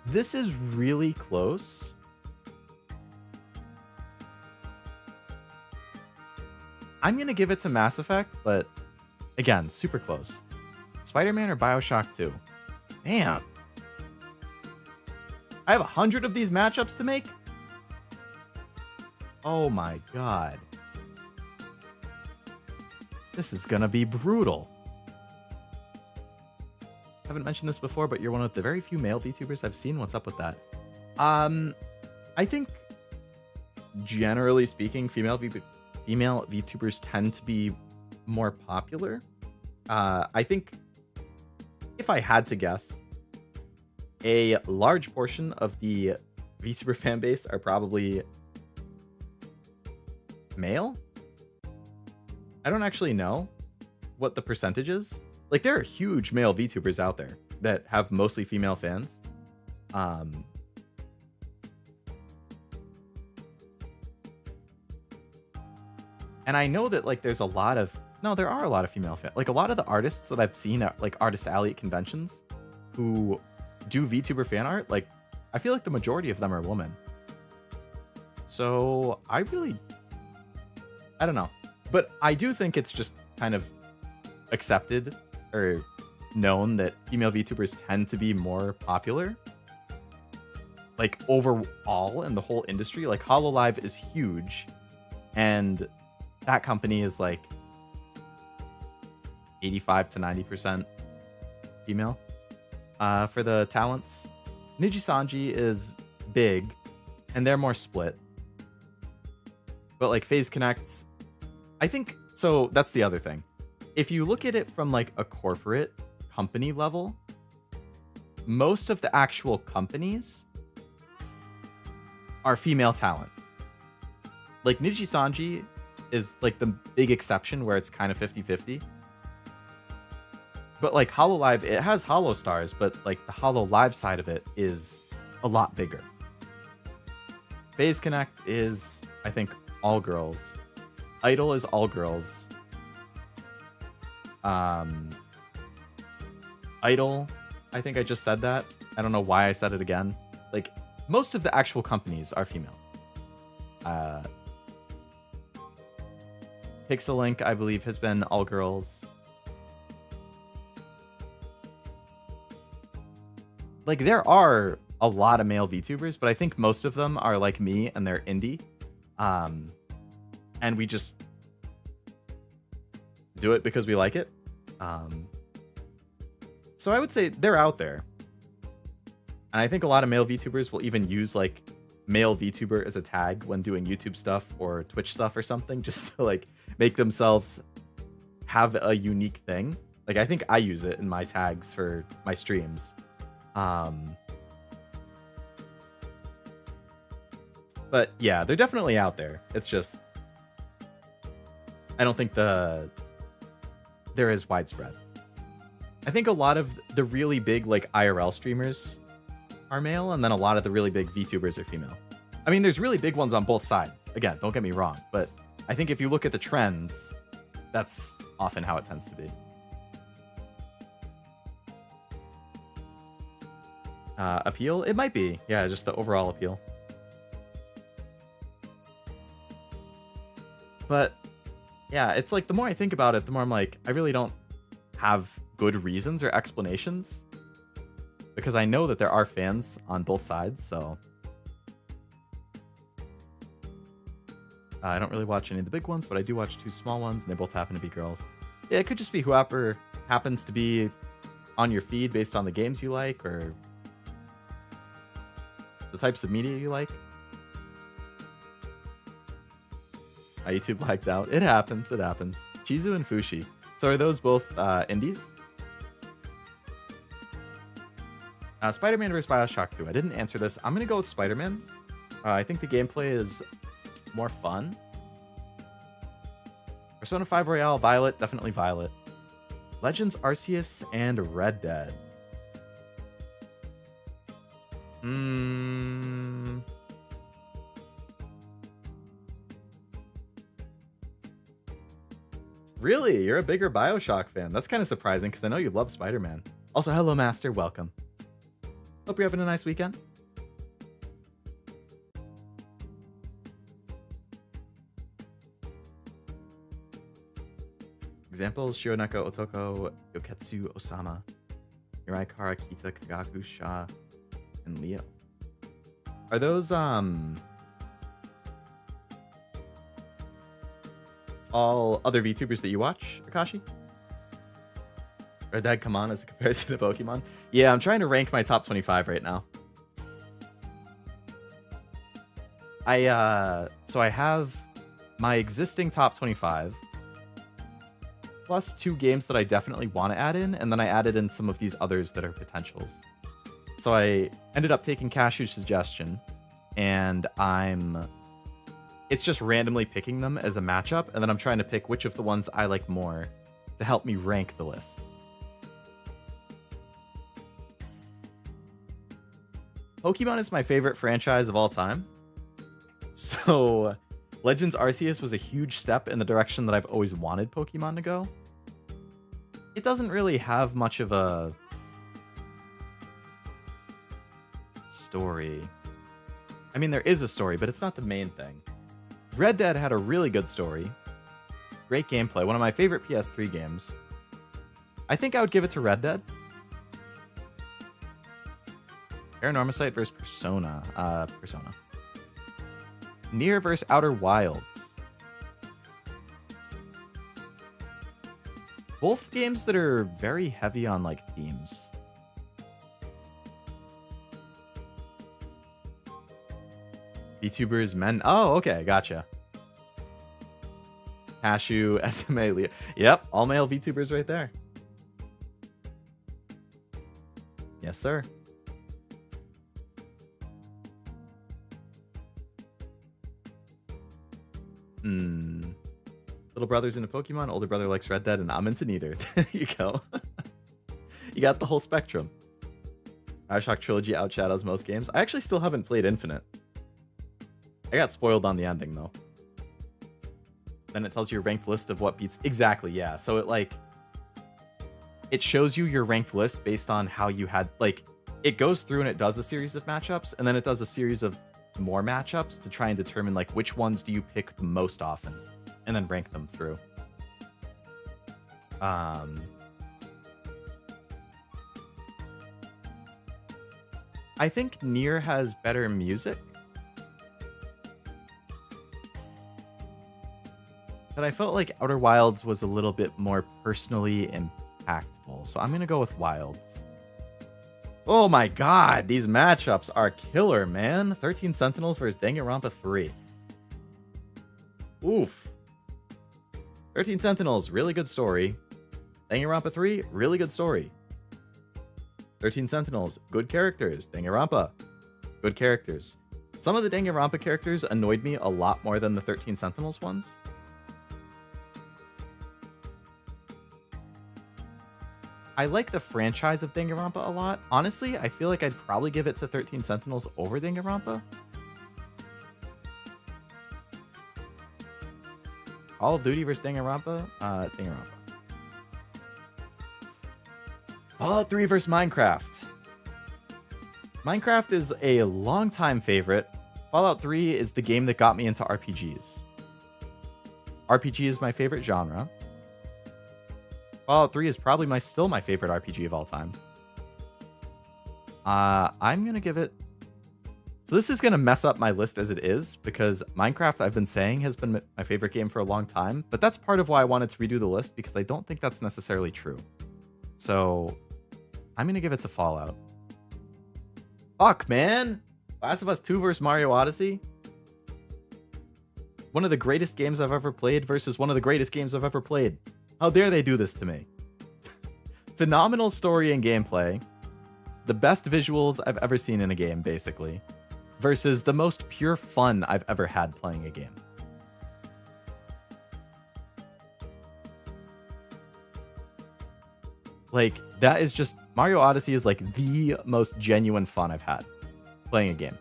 This is really close. I'm going to give it to Mass Effect, but again, super close. Spider-Man or BioShock 2? Damn. I have 100 of these matchups to make? Oh my god. This is gonna be brutal. Haven't mentioned this before, but you're one of the very few male VTubers I've seen. What's up with that? I think, generally speaking, female VTubers tend to be more popular. I think, if I had to guess, a large portion of the VTuber fan base are probably male. I don't actually know what the percentage is. Like, there are huge male VTubers out there that have mostly female fans. And I know that, like, there are a lot of female fans. Like, a lot of the artists that I've seen at, like, Artist Alley at conventions who do VTuber fan art, like, I feel like the majority of them are women. So, I don't know. But I do think it's just kind of accepted or known that female VTubers tend to be more popular. Like, overall in the whole industry. Like, HoloLive is huge. And that company is like 85 to 90% female for the talents. Nijisanji is big, and they're more split. But like FaZe Connect, I think so. That's the other thing. If you look at it from like a corporate company level, most of the actual companies are female talent. Like Nijisanji is like the big exception where it's kind of 50-50. But like HoloLive, it has Holo Stars, but like the HoloLive side of it is a lot bigger. FaZe Connect is, I think, all girls. Idol is all girls. Idol, I think I just said that. I don't know why I said it again. Like, most of the actual companies are female. Pixel I believe, has been all girls. Like, there are a lot of male VTubers, but I think most of them are like me and they're indie. And we just do it because we like it. So I would say they're out there. And I think a lot of male VTubers will even use like male VTuber as a tag when doing YouTube stuff or Twitch stuff or something, just to like make themselves have a unique thing. Like, I think I use it in my tags for my streams. But yeah, they're definitely out there. It's just, I don't think they're as widespread. I think a lot of the really big like IRL streamers are male, and then a lot of the really big VTubers are female. I mean, there's really big ones on both sides. Again, don't get me wrong, but I think if you look at the trends, that's often how it tends to be. Appeal? It might be. Yeah, just the overall appeal. But yeah, it's like the more I think about it, the more I'm like, I really don't have good reasons or explanations, because I know that there are fans on both sides, so I don't really watch any of the big ones, but I do watch two small ones, and they both happen to be girls. Yeah, it could just be whoever happens to be on your feed based on the games you like or the types of media you like. YouTube blacked out. It happens. It happens. Chizu and Fushi. So are those both indies? Spider-Man vs. Bioshock 2. I didn't answer this. I'm going to go with Spider-Man. I think the gameplay is more fun. Persona 5 Royale, Violet. Definitely Violet. Legends Arceus and Red Dead. Really? You're a bigger Bioshock fan. That's kind of surprising because I know you love Spider-Man. Also, hello, Master. Welcome. Hope you're having a nice weekend. Examples: Shioneko, Otoko, Yoketsu, Osama, Mirai Kara, Kita, Kagaku, Sha, and Leo. Are those all other VTubers that you watch, Akashi? Red Dead come on as a comparison to Pokemon? Yeah, I'm trying to rank my top 25 right now. So I have my existing top 25 plus 2 games that I definitely want to add in, and then I added in some of these others that are potentials. So I ended up taking Cashew's suggestion, and it's just randomly picking them as a matchup, and then I'm trying to pick which of the ones I like more to help me rank the list. Pokemon is my favorite franchise of all time. So Legends Arceus was a huge step in the direction that I've always wanted Pokemon to go. It doesn't really have much of a story. I mean, there is a story, but it's not the main thing. Red Dead had a really good story. Great gameplay. One of my favorite PS3 games. I think I would give it to Red Dead. Paranormosite versus Persona. Persona. Nier versus Outer Wilds. Both games that are very heavy on like themes. VTubers, men. Oh, okay, gotcha. Cashew, SMA, Leo. Yep, all male VTubers right there. Yes, sir. Little brother's into Pokemon, older brother likes Red Dead, and I'm into neither. There you go. You got the whole spectrum. Bioshock Trilogy outshadows most games. I actually still haven't played Infinite. I got spoiled on the ending, though. Then it tells you your ranked list of what beats... Exactly, yeah. So it, like... It shows you your ranked list based on how you had... Like, it goes through and it does a series of matchups, and then it does a series of more matchups to try and determine, like, which ones do you pick the most often, and then rank them through. I think Nier has better music. But I felt like Outer Wilds was a little bit more personally impactful. So I'm going to go with Wilds. Oh my god, these matchups are killer, man. 13 Sentinels versus Danganronpa 3. Oof. 13 Sentinels, really good story. Danganronpa 3, really good story. 13 Sentinels, good characters. Danganronpa, good characters. Some of the Danganronpa characters annoyed me a lot more than the 13 Sentinels ones. I like the franchise of Danganronpa a lot. Honestly, I feel like I'd probably give it to 13 Sentinels over Danganronpa. Call of Duty versus Danganronpa? Danganronpa. Fallout 3 versus Minecraft. Minecraft is a longtime favorite. Fallout 3 is the game that got me into RPGs. RPG is my favorite genre. Fallout 3 is probably still my favorite RPG of all time. I'm going to give it... So this is going to mess up my list as it is, because Minecraft, I've been saying, has been my favorite game for a long time. But that's part of why I wanted to redo the list, because I don't think that's necessarily true. So I'm going to give it to Fallout. Fuck, man! Last of Us 2 versus Mario Odyssey? One of the greatest games I've ever played versus one of the greatest games I've ever played. How dare they do this to me? Phenomenal story and gameplay. The best visuals I've ever seen in a game, basically. Versus the most pure fun I've ever had playing a game. Like, that is just... Mario Odyssey is like the most genuine fun I've had playing a game.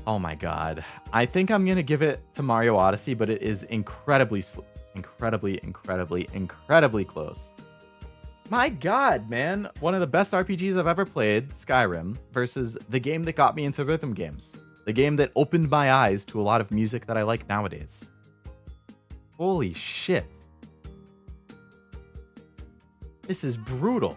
Oh my god. I think I'm going to give it to Mario Odyssey, but it is incredibly close. My god, man. One of the best RPGs I've ever played, Skyrim, versus the game that got me into rhythm games. The game that opened my eyes to a lot of music that I like nowadays. Holy shit. This is brutal.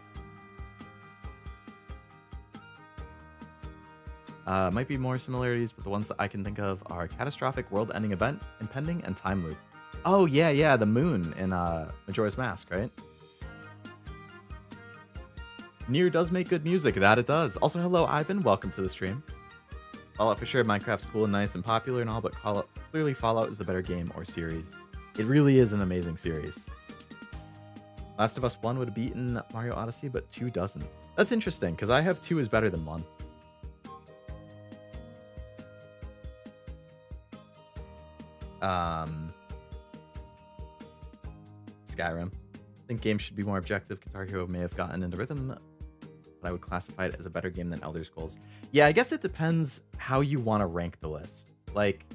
Might be more similarities, but the ones that I can think of are Catastrophic World-Ending Event, Impending, and Time Loop. Oh, yeah, the moon in Majora's Mask, right? Nier does make good music, that it does. Also, hello, Ivan. Welcome to the stream. Fallout for sure. Minecraft's cool and nice and popular and all, but clearly Fallout is the better game or series. It really is an amazing series. Last of Us 1 would have beaten Mario Odyssey, but 2 doesn't. That's interesting, because I have 2 is better than 1. Skyrim. I think games should be more objective. Guitar Hero may have gotten into rhythm, but I would classify it as a better game than Elder Scrolls. Yeah, I guess it depends how you want to rank the list. Like,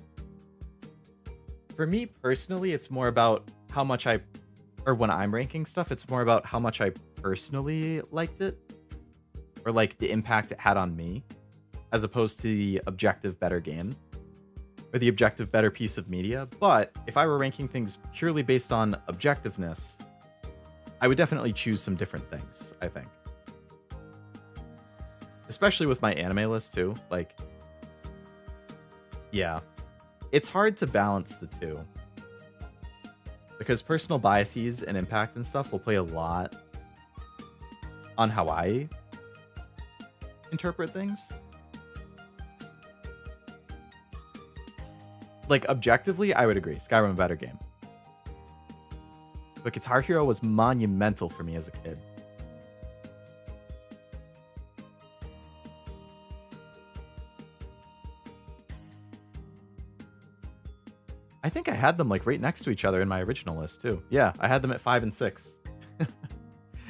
for me personally, it's more about how much when I'm ranking stuff, it's more about how much I personally liked it, or like the impact it had on me, as opposed to the objective better game, or the objective better piece of media. But if I were ranking things purely based on objectiveness, I would definitely choose some different things, I think. Especially with my anime list too. Like, yeah, it's hard to balance the two. because personal biases and impact and stuff will play a lot on how I interpret things. Like, objectively, I would agree. Skyrim a better game. But Guitar Hero was monumental for me as a kid. I think I had them like right next to each other in my original list too. Yeah, I had them at 5 and 6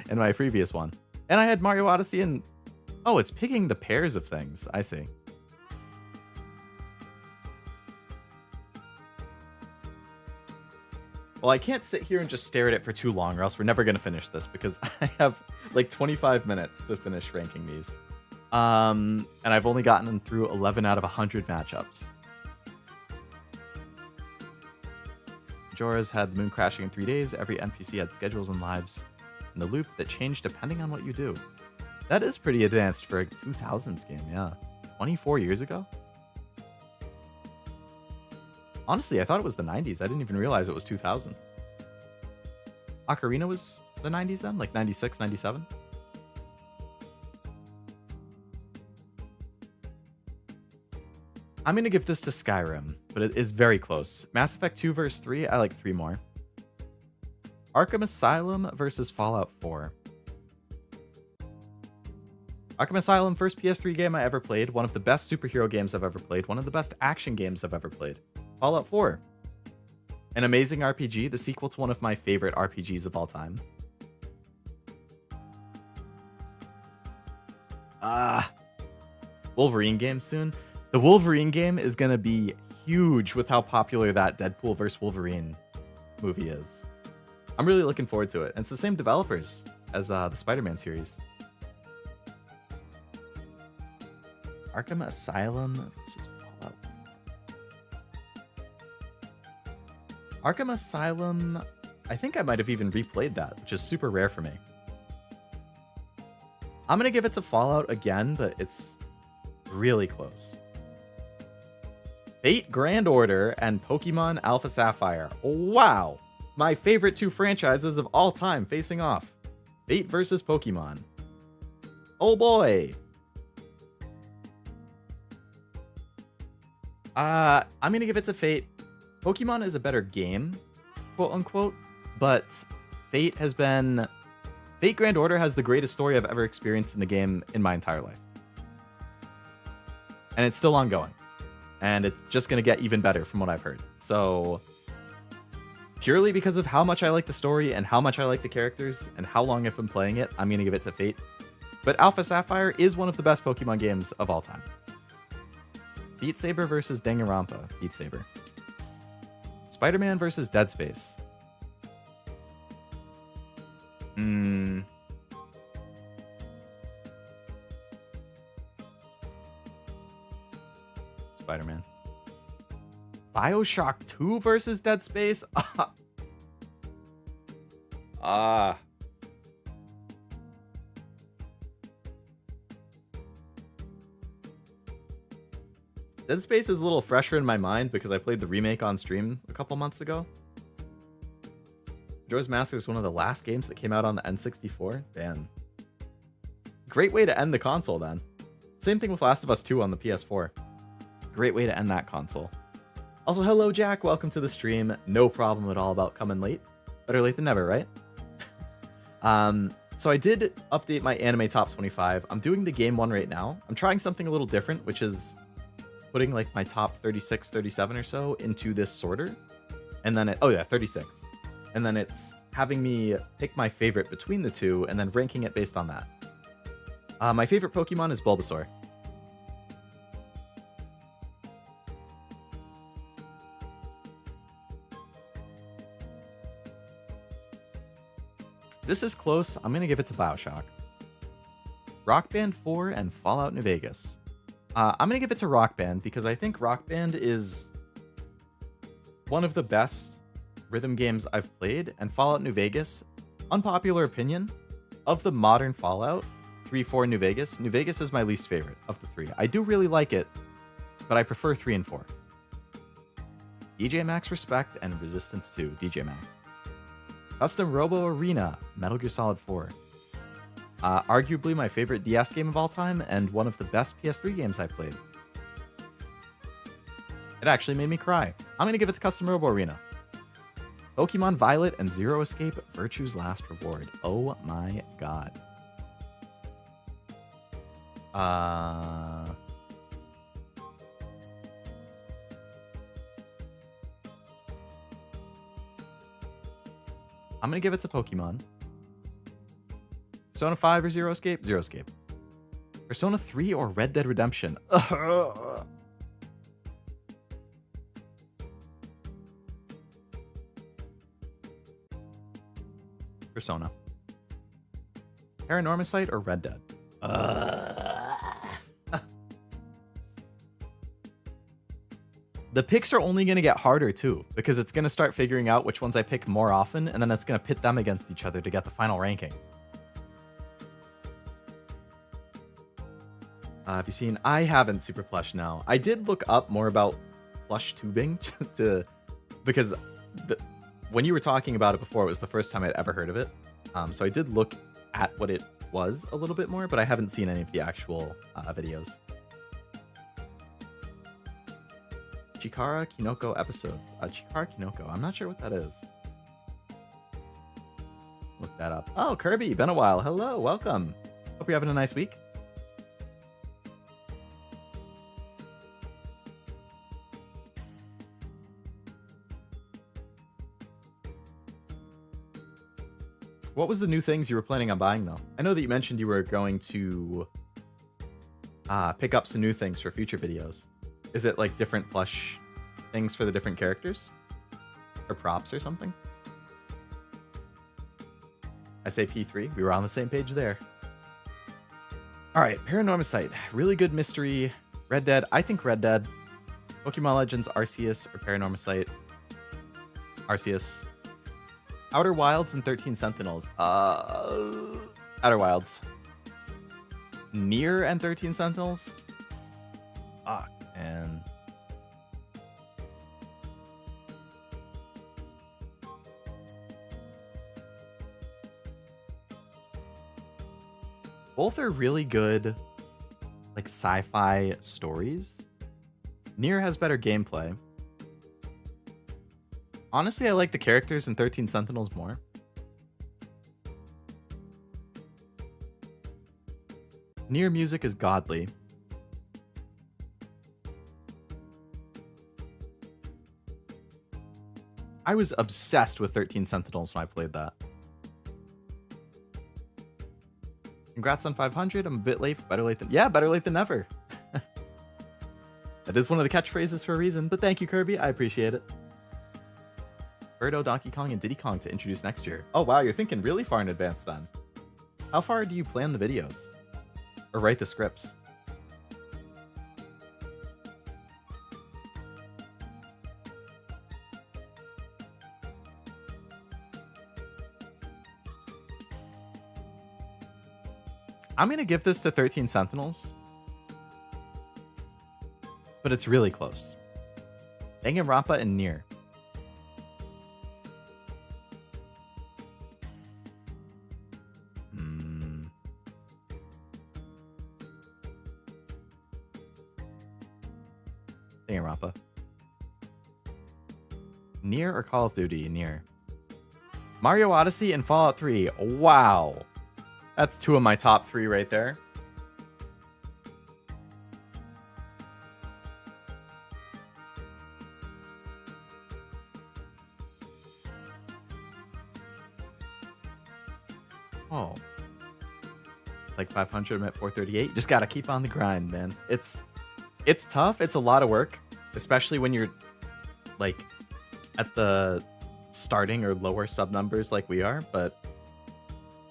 in my previous one. And I had Mario Odyssey and... Oh, it's picking the pairs of things. I see. Well, I can't sit here and just stare at it for too long or else we're never going to finish this because I have like 25 minutes to finish ranking these. And I've only gotten them through 11 out of 100 matchups. Majora's had the moon crashing in 3 days. Every NPC had schedules and lives in the loop that changed depending on what you do. That is pretty advanced for a 2000s game, yeah. 24 years ago? Honestly, I thought it was the 90s. I didn't even realize it was 2000. Ocarina was the 90s then? Like 96, 97? I'm going to give this to Skyrim, but it is very close. Mass Effect 2 versus 3, I like 3 more. Arkham Asylum versus Fallout 4. Arkham Asylum, first PS3 game I ever played, one of the best superhero games I've ever played, one of the best action games I've ever played. Fallout 4. An amazing RPG, the sequel to one of my favorite RPGs of all time. Wolverine game soon. The Wolverine game is going to be huge with how popular that Deadpool vs. Wolverine movie is. I'm really looking forward to it. And it's the same developers as the Spider-Man series. Arkham Asylum versus Fallout. Arkham Asylum, I think I might have even replayed that, which is super rare for me. I'm going to give it to Fallout again, but it's really close. Fate Grand Order and Pokemon Alpha Sapphire. Wow! My favorite 2 franchises of all time facing off. Fate versus Pokemon. Oh boy! I'm gonna give it to Fate. Pokemon is a better game, quote unquote, but Fate Grand Order has the greatest story I've ever experienced in the game in my entire life. And it's still ongoing. And it's just going to get even better from what I've heard. So, purely because of how much I like the story and how much I like the characters and how long I've been playing it, I'm going to give it to Fate. But Alpha Sapphire is one of the best Pokemon games of all time. Beat Saber versus Danganronpa. Beat Saber. Spider-Man versus Dead Space. Spider-Man. BioShock 2 versus Dead Space? Dead Space is a little fresher in my mind because I played the remake on stream a couple months ago. Majora's Mask is one of the last games that came out on the N64. Damn. Great way to end the console then. Same thing with Last of Us 2 on the PS4. Great way to end that console. Also, hello Jack, welcome to the stream. No problem at all about coming late. Better late than never, right? So I did update my anime top 25. I'm doing the game one right now. I'm trying something a little different, which is putting like my top 36, 37 or so into this sorter. And then 36. And then it's having me pick my favorite between the two and then ranking it based on that. My favorite Pokemon is Bulbasaur. This is close. I'm going to give it to BioShock. Rock Band 4 and Fallout New Vegas. I'm going to give it to Rock Band because I think Rock Band is one of the best rhythm games I've played, and Fallout New Vegas, unpopular opinion, of the modern Fallout, 3, 4, New Vegas is my least favorite of the 3. I do really like it, but I prefer 3 and 4. DJ Max Respect and Resistance 2, DJ Max. Custom Robo Arena, Metal Gear Solid 4. Arguably my favorite DS game of all time and one of the best PS3 games I played. It actually made me cry. I'm gonna give it to Custom Robo Arena. Pokemon Violet and Zero Escape, Virtue's Last Reward. Oh my god. I'm gonna give it to Pokemon. Persona 5 or Zero Escape? Zero Escape. Persona 3 or Red Dead Redemption? Persona. Paranormicite or Red Dead? The picks are only going to get harder too, because it's going to start figuring out which ones I pick more often, and then it's going to pit them against each other to get the final ranking. Have you seen? I haven't Super Plush now. I did look up more about plush tubing because when you were talking about it before, it was the first time I'd ever heard of it. So I did look at what it was a little bit more, but I haven't seen any of the actual videos. Chikara Kinoko episode. Chikara Kinoko. I'm not sure what that is. Look that up. Oh, Kirby, been a while. Hello, welcome. Hope you're having a nice week. What was the new things you were planning on buying, though? I know that you mentioned you were going to pick up some new things for future videos. Is it like different plush things for the different characters? Or props or something? I say P3. We were on the same page there. Alright, Paranormicite. Really good mystery. Red Dead. I think Red Dead. Pokemon Legends, Arceus, or Paranormicite. Arceus. Outer Wilds and 13 Sentinels. Outer Wilds. Nier and 13 Sentinels? Fuck, man. Both are really good, like, sci-fi stories. Nier has better gameplay. Honestly, I like the characters in 13 Sentinels more. Nier music is godly. I was obsessed with 13 Sentinels when I played that. Congrats on 500. I'm a bit late, but better late than... Yeah, better late than never. That is one of the catchphrases for a reason, but thank you, Kirby. I appreciate it. Birdo, Donkey Kong, and Diddy Kong to introduce next year. Oh wow, you're thinking really far in advance then. How far do you plan the videos? Or write the scripts? I'm gonna give this to 13 Sentinels. But it's really close. Danganronpa and Nier. Danganronpa. Nier or Call of Duty? Nier. Mario Odyssey and Fallout 3. Wow. That's two of my top three right there. Oh. Like 500, I'm at 438. Just gotta keep on the grind, man. It's tough. It's a lot of work, especially when you're like at the starting or lower sub numbers like we are. But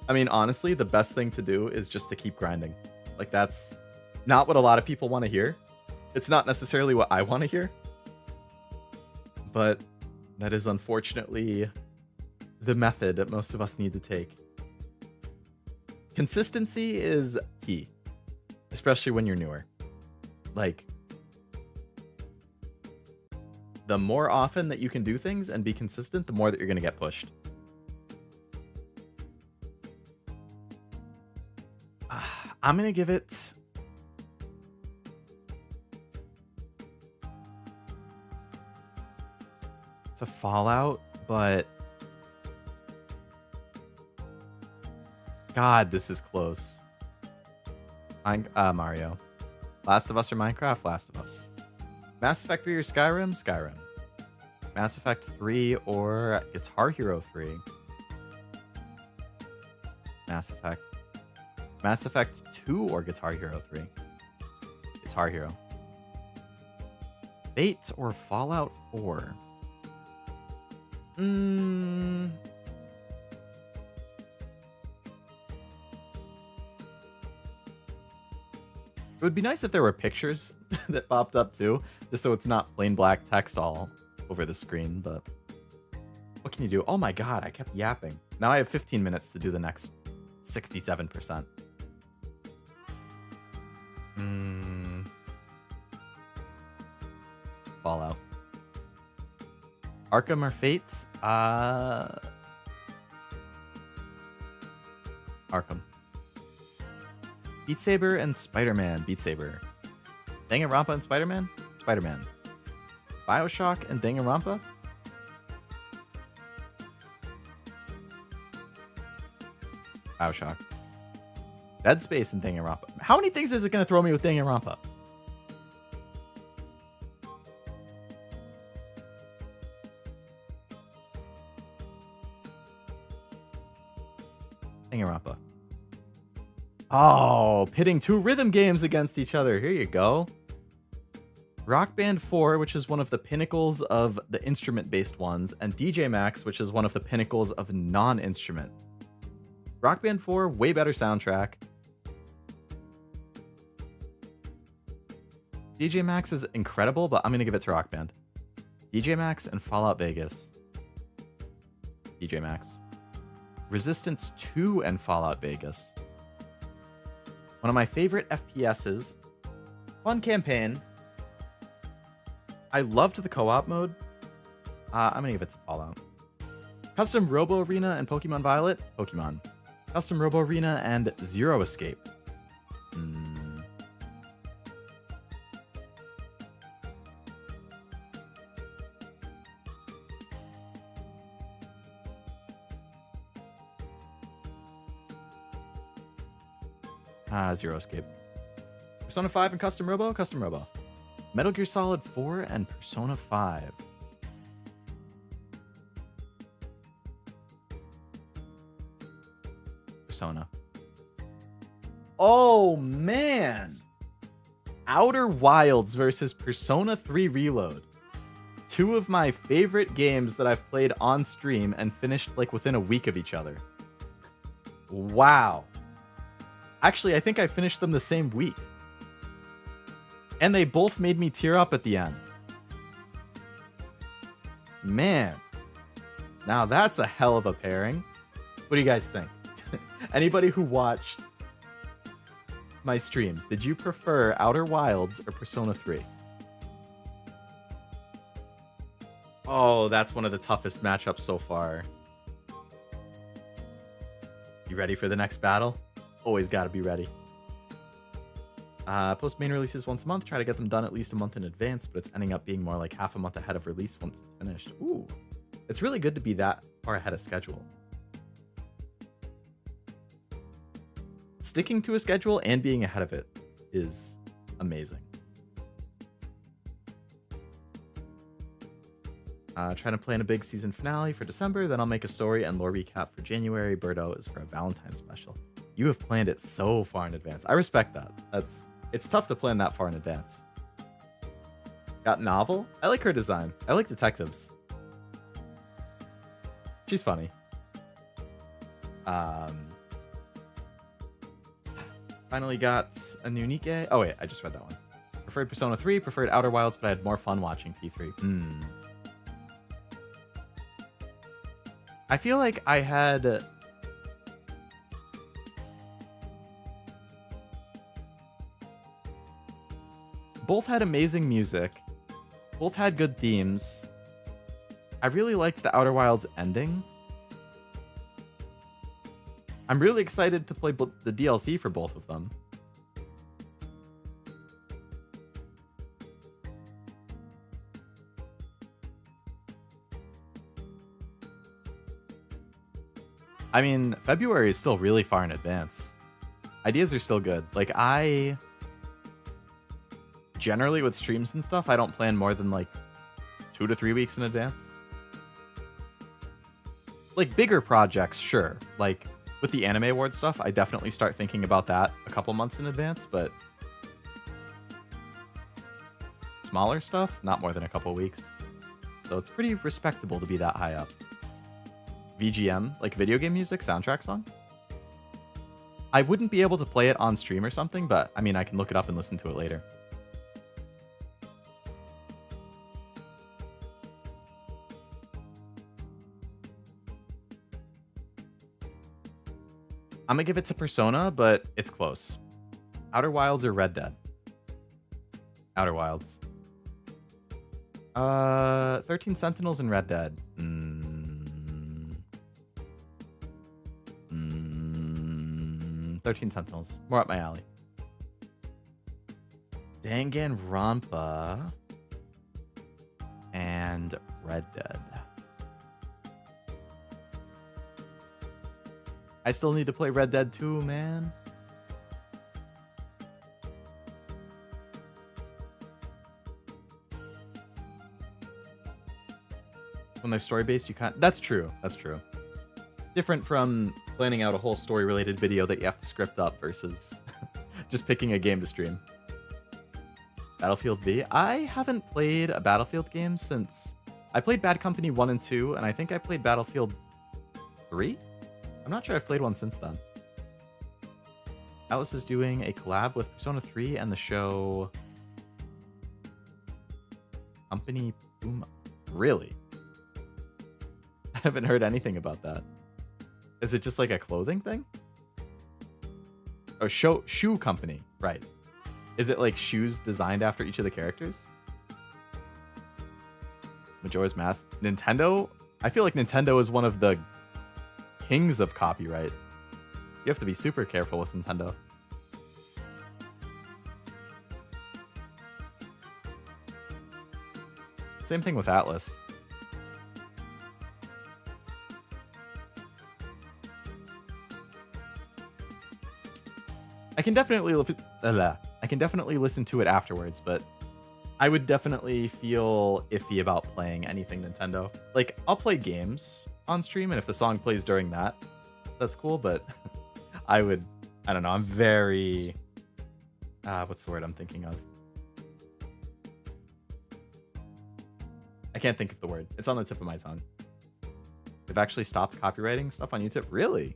I mean, honestly, the best thing to do is just to keep grinding. Like, that's not what a lot of people want to hear. It's not necessarily what I want to hear. But that is unfortunately the method that most of us need to take. Consistency is key, especially when you're newer. Like, the more often that you can do things and be consistent, the more that you're going to get pushed. I'm gonna give it to Fallout, but God, this is close. Mario. Last of Us or Minecraft? Last of Us. Mass Effect 3 or Skyrim? Skyrim. Mass Effect 3 or Guitar Hero 3? Mass Effect. Mass Effect 2 or Guitar Hero 3? Guitar Hero. Fate or Fallout 4? It would be nice if there were pictures that popped up too, just so it's not plain black text all over the screen, but what can you do? Oh my god, I kept yapping. Now I have 15 minutes to do the next 67%. Fallout. Arkham or Fates? Arkham. Beat Saber and Spider-Man. Beat Saber. Danganronpa and Spider-Man? Spider-Man. Bioshock and Danganronpa? Bioshock. Dead Space and Danganronpa. How many things is it going to throw me with Danganronpa? Danganronpa. Oh, pitting two rhythm games against each other. Here you go. Rock Band 4, which is one of the pinnacles of the instrument-based ones, and DJ Max, which is one of the pinnacles of non-instrument. Rock Band 4, way better soundtrack. DJ Max is incredible, but I'm going to give it to Rock Band. DJ Max and Fallout Vegas. DJ Max. Resistance 2 and Fallout Vegas. One of my favorite FPSs. Fun campaign. I loved the co-op mode. I'm going to give it to Fallout. Custom Robo Arena and Pokemon Violet. Pokemon. Custom Robo Arena and Zero Escape. Zero Escape. Persona 5 and Custom Robo? Custom Robo. Metal Gear Solid 4 and Persona 5. Persona. Oh, man! Outer Wilds versus Persona 3 Reload. Two of my favorite games that I've played on stream and finished like within a week of each other. Wow. Actually, I think I finished them the same week. And they both made me tear up at the end. Man. Now that's a hell of a pairing. What do you guys think? Anybody who watched my streams, did you prefer Outer Wilds or Persona 3? Oh, that's one of the toughest matchups so far. You ready for the next battle? Always gotta be ready. Post main releases once a month. Try to get them done at least a month in advance, but it's ending up being more like half a month ahead of release once it's finished. Ooh, it's really good to be that far ahead of schedule. Sticking to a schedule and being ahead of it is amazing. Trying to plan a big season finale for December, then I'll make a story and lore recap for January. Birdo is for a Valentine's special. You have planned it so far in advance. I respect that. It's tough to plan that far in advance. Got Novel? I like her design. I like detectives. She's funny. Finally got a new Nike. Oh wait, I just read that one. Preferred Persona 3, preferred Outer Wilds, but I had more fun watching P3. I feel like I had... Both had amazing music. Both had good themes. I really liked the Outer Wilds ending. I'm really excited to play the DLC for both of them. I mean, February is still really far in advance. Ideas are still good. Like, I generally with streams and stuff, I don't plan more than like 2 to 3 weeks in advance. Like bigger projects, sure. Like with the Anime Award stuff, I definitely start thinking about that a couple months in advance, but smaller stuff, not more than a couple weeks. So it's pretty respectable to be that high up. VGM, like video game music, soundtrack song. I wouldn't be able to play it on stream or something, but I mean, I can look it up and listen to it later. I'm gonna give it to Persona, but it's close. Outer Wilds or Red Dead? Outer Wilds. 13 Sentinels and Red Dead. 13 Sentinels. More up my alley. Danganronpa and Red Dead. I still need to play Red Dead 2, man. When they're story-based, you can't... That's true. That's true. Different from planning out a whole story-related video that you have to script up versus just picking a game to stream. Battlefield V. I haven't played a Battlefield game since... I played Bad Company 1 and 2, and I think I played Battlefield 3? I'm not sure I've played one since then. Atlas is doing a collab with Persona 3 and the show... Company Boom. Really? I haven't heard anything about that. Is it just like a clothing thing? Oh, shoe company. Right. Is it like shoes designed after each of the characters? Majora's Mask. Nintendo? I feel like Nintendo is one of the kings of copyright. You have to be super careful with Nintendo. Same thing with Atlas. I can definitely listen to it afterwards, but I would definitely feel iffy about playing anything Nintendo. Like, I'll play games on stream, and if the song plays during that, that's cool, but I don't know, I'm very... what's the word I'm thinking of? I can't think of the word. It's on the tip of my tongue. They've actually stopped copywriting stuff on YouTube? Really?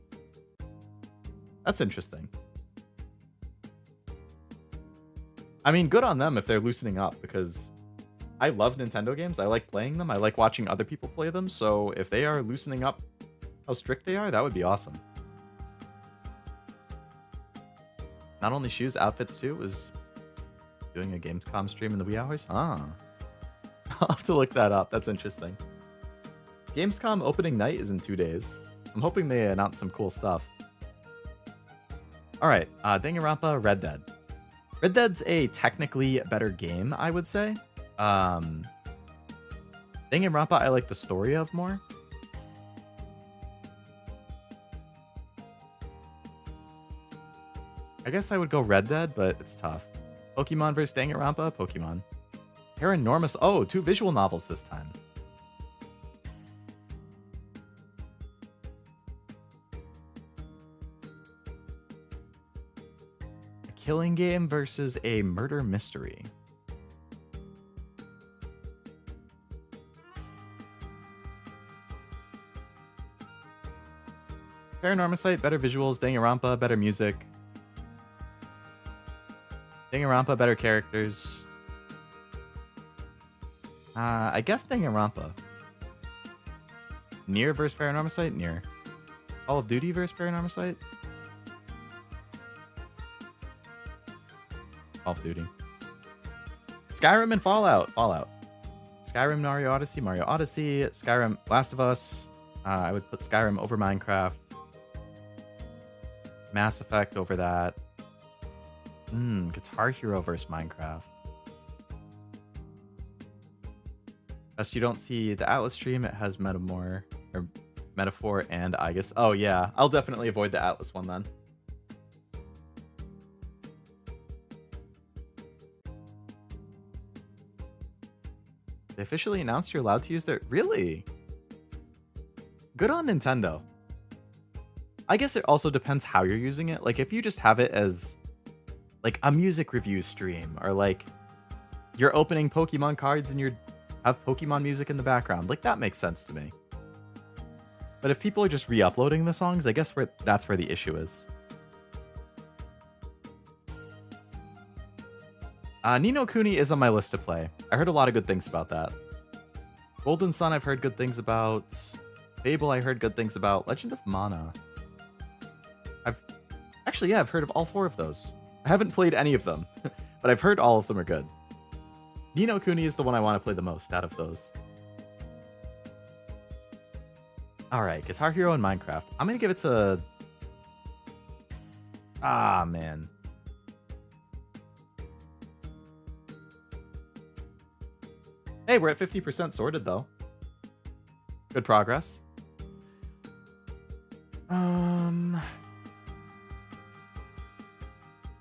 That's interesting. I mean, good on them if they're loosening up, because I love Nintendo games. I like playing them. I like watching other people play them. So if they are loosening up how strict they are, that would be awesome. Not only shoes, outfits too. Was doing a Gamescom stream in the wee hours? Huh. I'll have to look that up. That's interesting. Gamescom opening night is in 2 days. I'm hoping they announce some cool stuff. Alright, Danganronpa, Red Dead. Red Dead's a technically better game, I would say. Danganronpa I like the story of more. I guess I would go Red Dead, but it's tough. Pokemon vs. Danganronpa, Pokemon. Paranormous, oh, 2 visual novels this time. Killing game versus a murder mystery. Paranormous, better visuals. Danganronpa, better music. Danganronpa, better characters. I guess Danganronpa. Nier versus Paranormous, Nier. Call of Duty versus Paranormous. Call of Duty. Skyrim and Fallout. Skyrim, Mario Odyssey, Skyrim, Last of Us. I would put Skyrim over Minecraft. Mass Effect over that. Guitar Hero versus Minecraft. Best you don't see the Atlas stream, it has Metamore, or Metaphor, and I guess. Oh, yeah. I'll definitely avoid the Atlas one then. They officially announced you're allowed to use their... Really? Good on Nintendo. I guess it also depends how you're using it. Like, if you just have it as, like, a music review stream, or, like, you're opening Pokemon cards and you have Pokemon music in the background, like, that makes sense to me. But if people are just re-uploading the songs, I guess that's where the issue is. Ni no Kuni is on my list to play. I heard a lot of good things about that. Golden Sun I've heard good things about. Fable I heard good things about. Legend of Mana. I've heard of all 4 of those. I haven't played any of them, but I've heard all of them are good. Ni no Kuni is the one I want to play the most out of those. Alright, Guitar Hero and Minecraft. I'm gonna give it to... Ah, man. Hey, we're at 50% sorted, though. Good progress.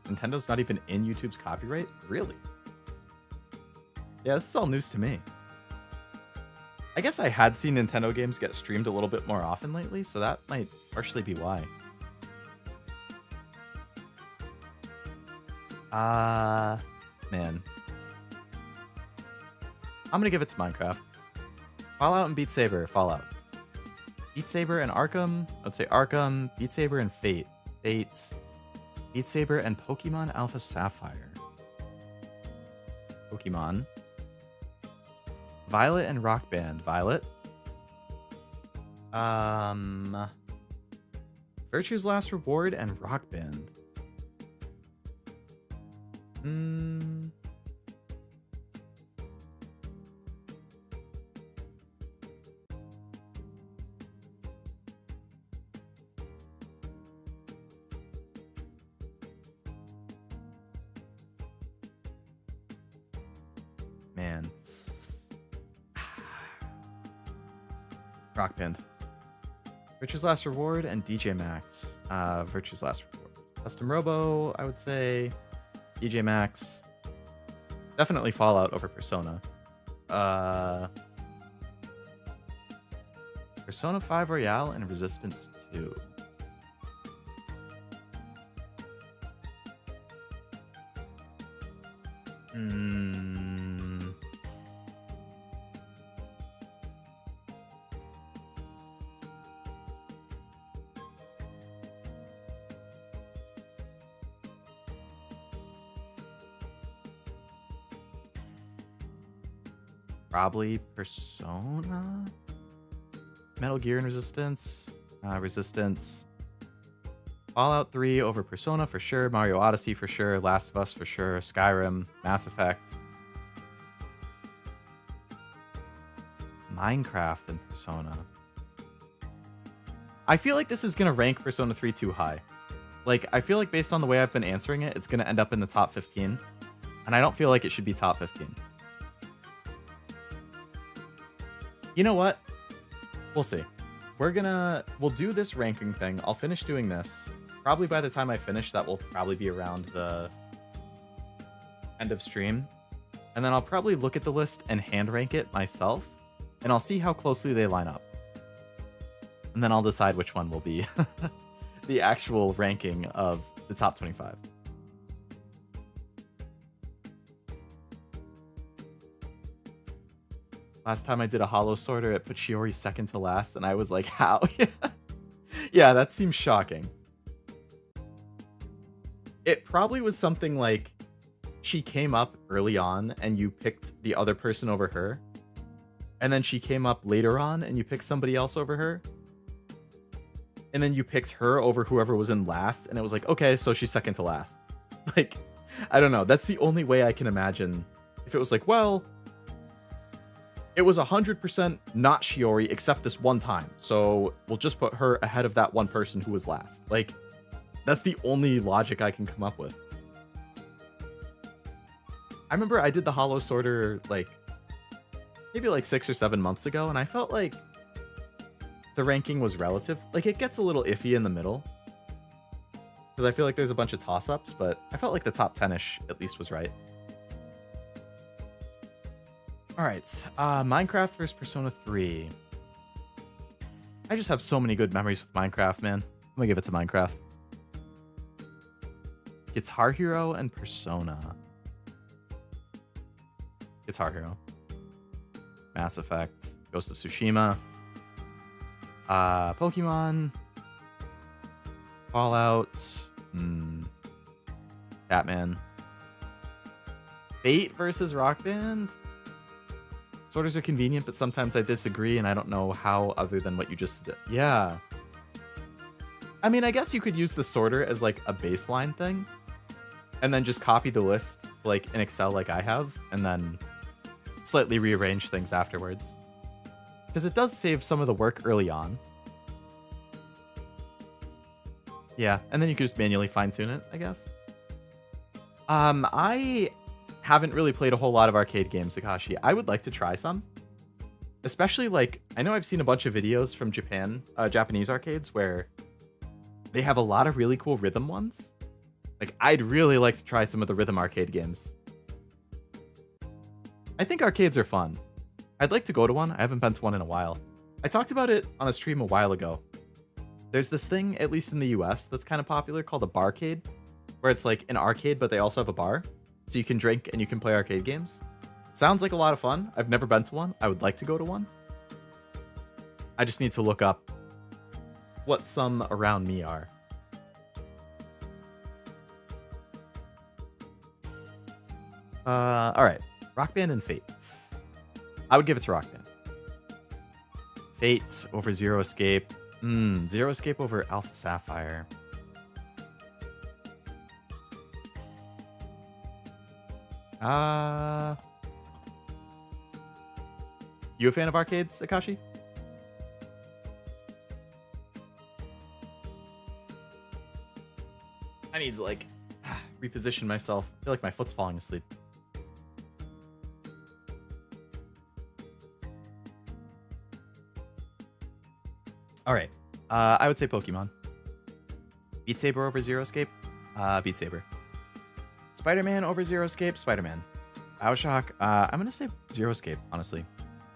Nintendo's not even in YouTube's copyright? Really? Yeah, this is all news to me. I guess I had seen Nintendo games get streamed a little bit more often lately, so that might partially be why. Man. I'm gonna give it to Minecraft. Fallout and Beat Saber. Fallout. Beat Saber and Arkham. I'd say Arkham, Beat Saber, and Fate. Fate. Beat Saber and Pokemon Alpha Sapphire. Pokemon. Violet and Rock Band. Violet. Virtue's Last Reward and Rock Band. Man. Rock Band. Virtue's Last Reward and DJ Max. Virtue's Last Reward. Custom Robo, I would say. DJ Max. Definitely Fallout over Persona. Persona 5 Royale and Resistance 2. Probably Persona? Metal Gear and Resistance? Resistance. Fallout 3 over Persona for sure. Mario Odyssey for sure. Last of Us for sure. Skyrim. Mass Effect. Minecraft and Persona. I feel like this is going to rank Persona 3 too high. Like, I feel like based on the way I've been answering it, it's going to end up in the top 15. And I don't feel like it should be top 15. You know what? We'll see. We'll do this ranking thing. I'll finish doing this. Probably by the time I finish, that will probably be around the end of stream. And then I'll probably look at the list and hand rank it myself. And I'll see how closely they line up. And then I'll decide which one will be the actual ranking of the top 25. Last time I did a Hollow Sorter, it put Shiori second to last, and I was like, how? Yeah, that seems shocking. It probably was something like she came up early on and you picked the other person over her. And then she came up later on and you picked somebody else over her. And then you picked her over whoever was in last. And it was like, okay, so she's second to last. Like, I don't know. That's the only way I can imagine. If it was like, well, it was 100% not Shiori except this one time. So we'll just put her ahead of that one person who was last. Like, that's the only logic I can come up with. I remember I did the Hollow Sorter, like, maybe like 6 or 7 months ago, and I felt like the ranking was relative. Like, it gets a little iffy in the middle. Because I feel like there's a bunch of toss-ups, but I felt like the top 10-ish at least was right. Alright, Minecraft versus Persona 3. I just have so many good memories with Minecraft, man. I'm gonna give it to Minecraft. Guitar Hero and Persona. Guitar Hero. Mass Effect. Ghost of Tsushima. Pokemon. Fallout. Batman. Fate versus Rock Band. Sorters are convenient, but sometimes I disagree, and I don't know how other than what you just did. Yeah. I mean, I guess you could use the sorter as, like, a baseline thing, and then just copy the list, like, in Excel like I have, and then slightly rearrange things afterwards. Because it does save some of the work early on. Yeah, and then you can just manually fine-tune it, I guess. I haven't really played a whole lot of arcade games, Akashi. I would like to try some. Especially, like, I know I've seen a bunch of videos from Japanese arcades where they have a lot of really cool rhythm ones. Like, I'd really like to try some of the rhythm arcade games. I think arcades are fun. I'd like to go to one. I haven't been to one in a while. I talked about it on a stream a while ago. There's this thing, at least in the US, that's kind of popular called a barcade, where it's like an arcade, but they also have a bar. So you can drink and you can play arcade games. Sounds like a lot of fun. I've never been to one. I would like to go to one. I just need to look up what some around me are. Alright. Rock Band and Fate. I would give it to Rock Band. Fate over Zero Escape. Zero Escape over Alpha Sapphire. You a fan of arcades, Akashi? I need to, like, reposition myself. I feel like my foot's falling asleep. Alright. I would say Pokemon. Beat Saber over Zero Escape? Beat Saber. Spider-Man over Zero Escape? Spider-Man. Bioshock? I'm gonna say Zero Escape, honestly.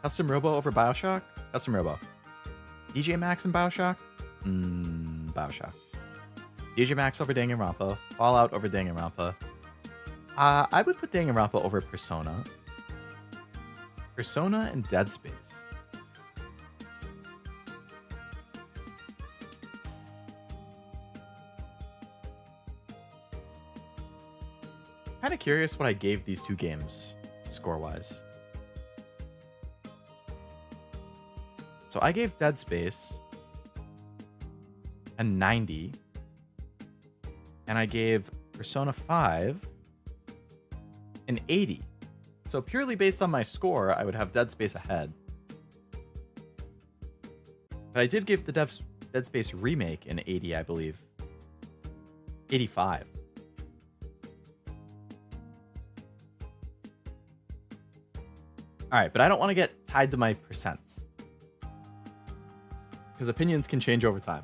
Custom Robo over Bioshock? Custom Robo. DJ Max and Bioshock? Bioshock. DJ Max over Danganronpa. Fallout over Danganronpa. I would put Danganronpa over Persona. Persona and Dead Space. Kind of curious what I gave these two games score-wise. So I gave Dead Space a 90, and I gave Persona 5 an 80. So purely based on my score, I would have Dead Space ahead. But I did give the Dead Space remake an 80, I believe. 85. Alright, but I don't want to get tied to my percents. Because opinions can change over time.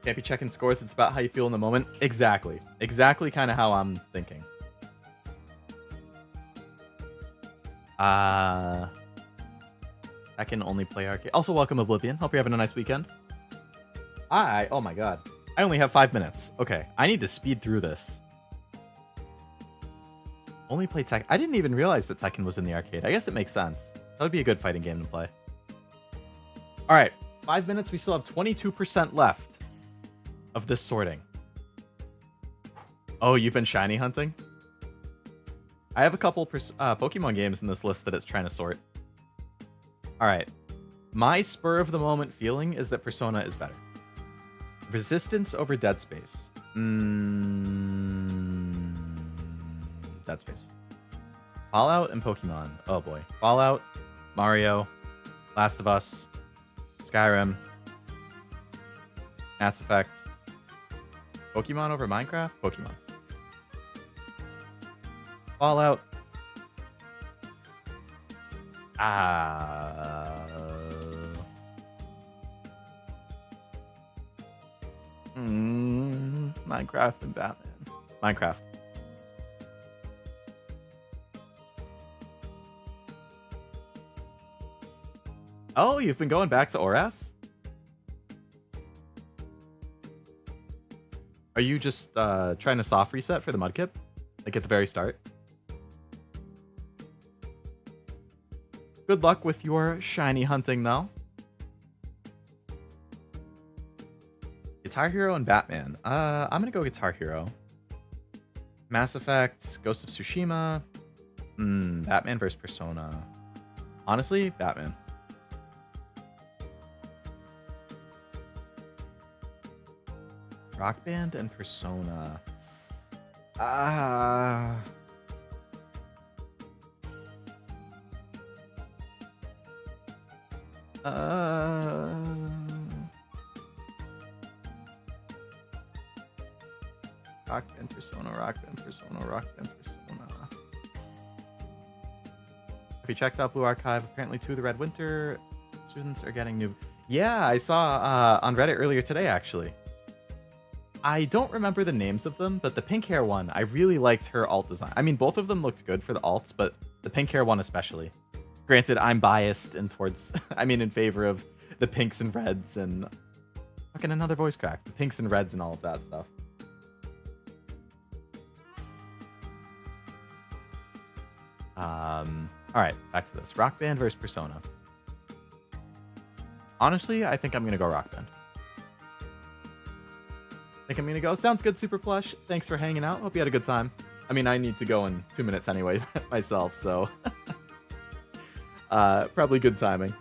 Can't be checking scores, it's about how you feel in the moment. Exactly. Exactly kind of how I'm thinking. I can only play arcade. Also, welcome Oblivion. Hope you're having a nice weekend. Oh my god. I only have 5 minutes. Okay, I need to speed through this. Only play Tekken. I didn't even realize that Tekken was in the arcade. I guess it makes sense. That would be a good fighting game to play. Alright, 5 minutes. We still have 22% left of this sorting. Oh, you've been shiny hunting? I have a couple Pokemon games in this list that it's trying to sort. Alright. My spur of the moment feeling is that Persona is better. Resistance over Dead Space. Dead Space. Fallout and Pokemon. Oh boy. Fallout, Mario, Last of Us, Skyrim, Mass Effect. Pokemon over Minecraft? Pokemon. Fallout. Minecraft and Batman. Minecraft. Oh, you've been going back to Oras? Are you just trying to soft reset for the Mudkip? Like at the very start? Good luck with your shiny hunting, though. Guitar Hero and Batman. I'm gonna go Guitar Hero. Mass Effect, Ghost of Tsushima. Batman vs. Persona. Honestly, Batman. Rock Band and Persona. Rock Band Persona, Rock Band Persona, Rock Band Persona. Have you checked out Blue Archive? Apparently 2 of the Red Winter students are getting new... Yeah, I saw on Reddit earlier today, actually. I don't remember the names of them, but the pink hair one, I really liked her alt design. I mean, both of them looked good for the alts, but the pink hair one especially. Granted, I'm biased and towards, I mean, in favor of the pinks and reds and fucking another voice crack. The pinks and reds and all of that stuff. All right, back to this. Rock Band versus Persona. Honestly, I think I'm gonna go Rock Band. I think I'm gonna go. Sounds good, Super Plush. Thanks for hanging out. Hope you had a good time. I mean, I need to go in 2 minutes anyway myself, so probably good timing.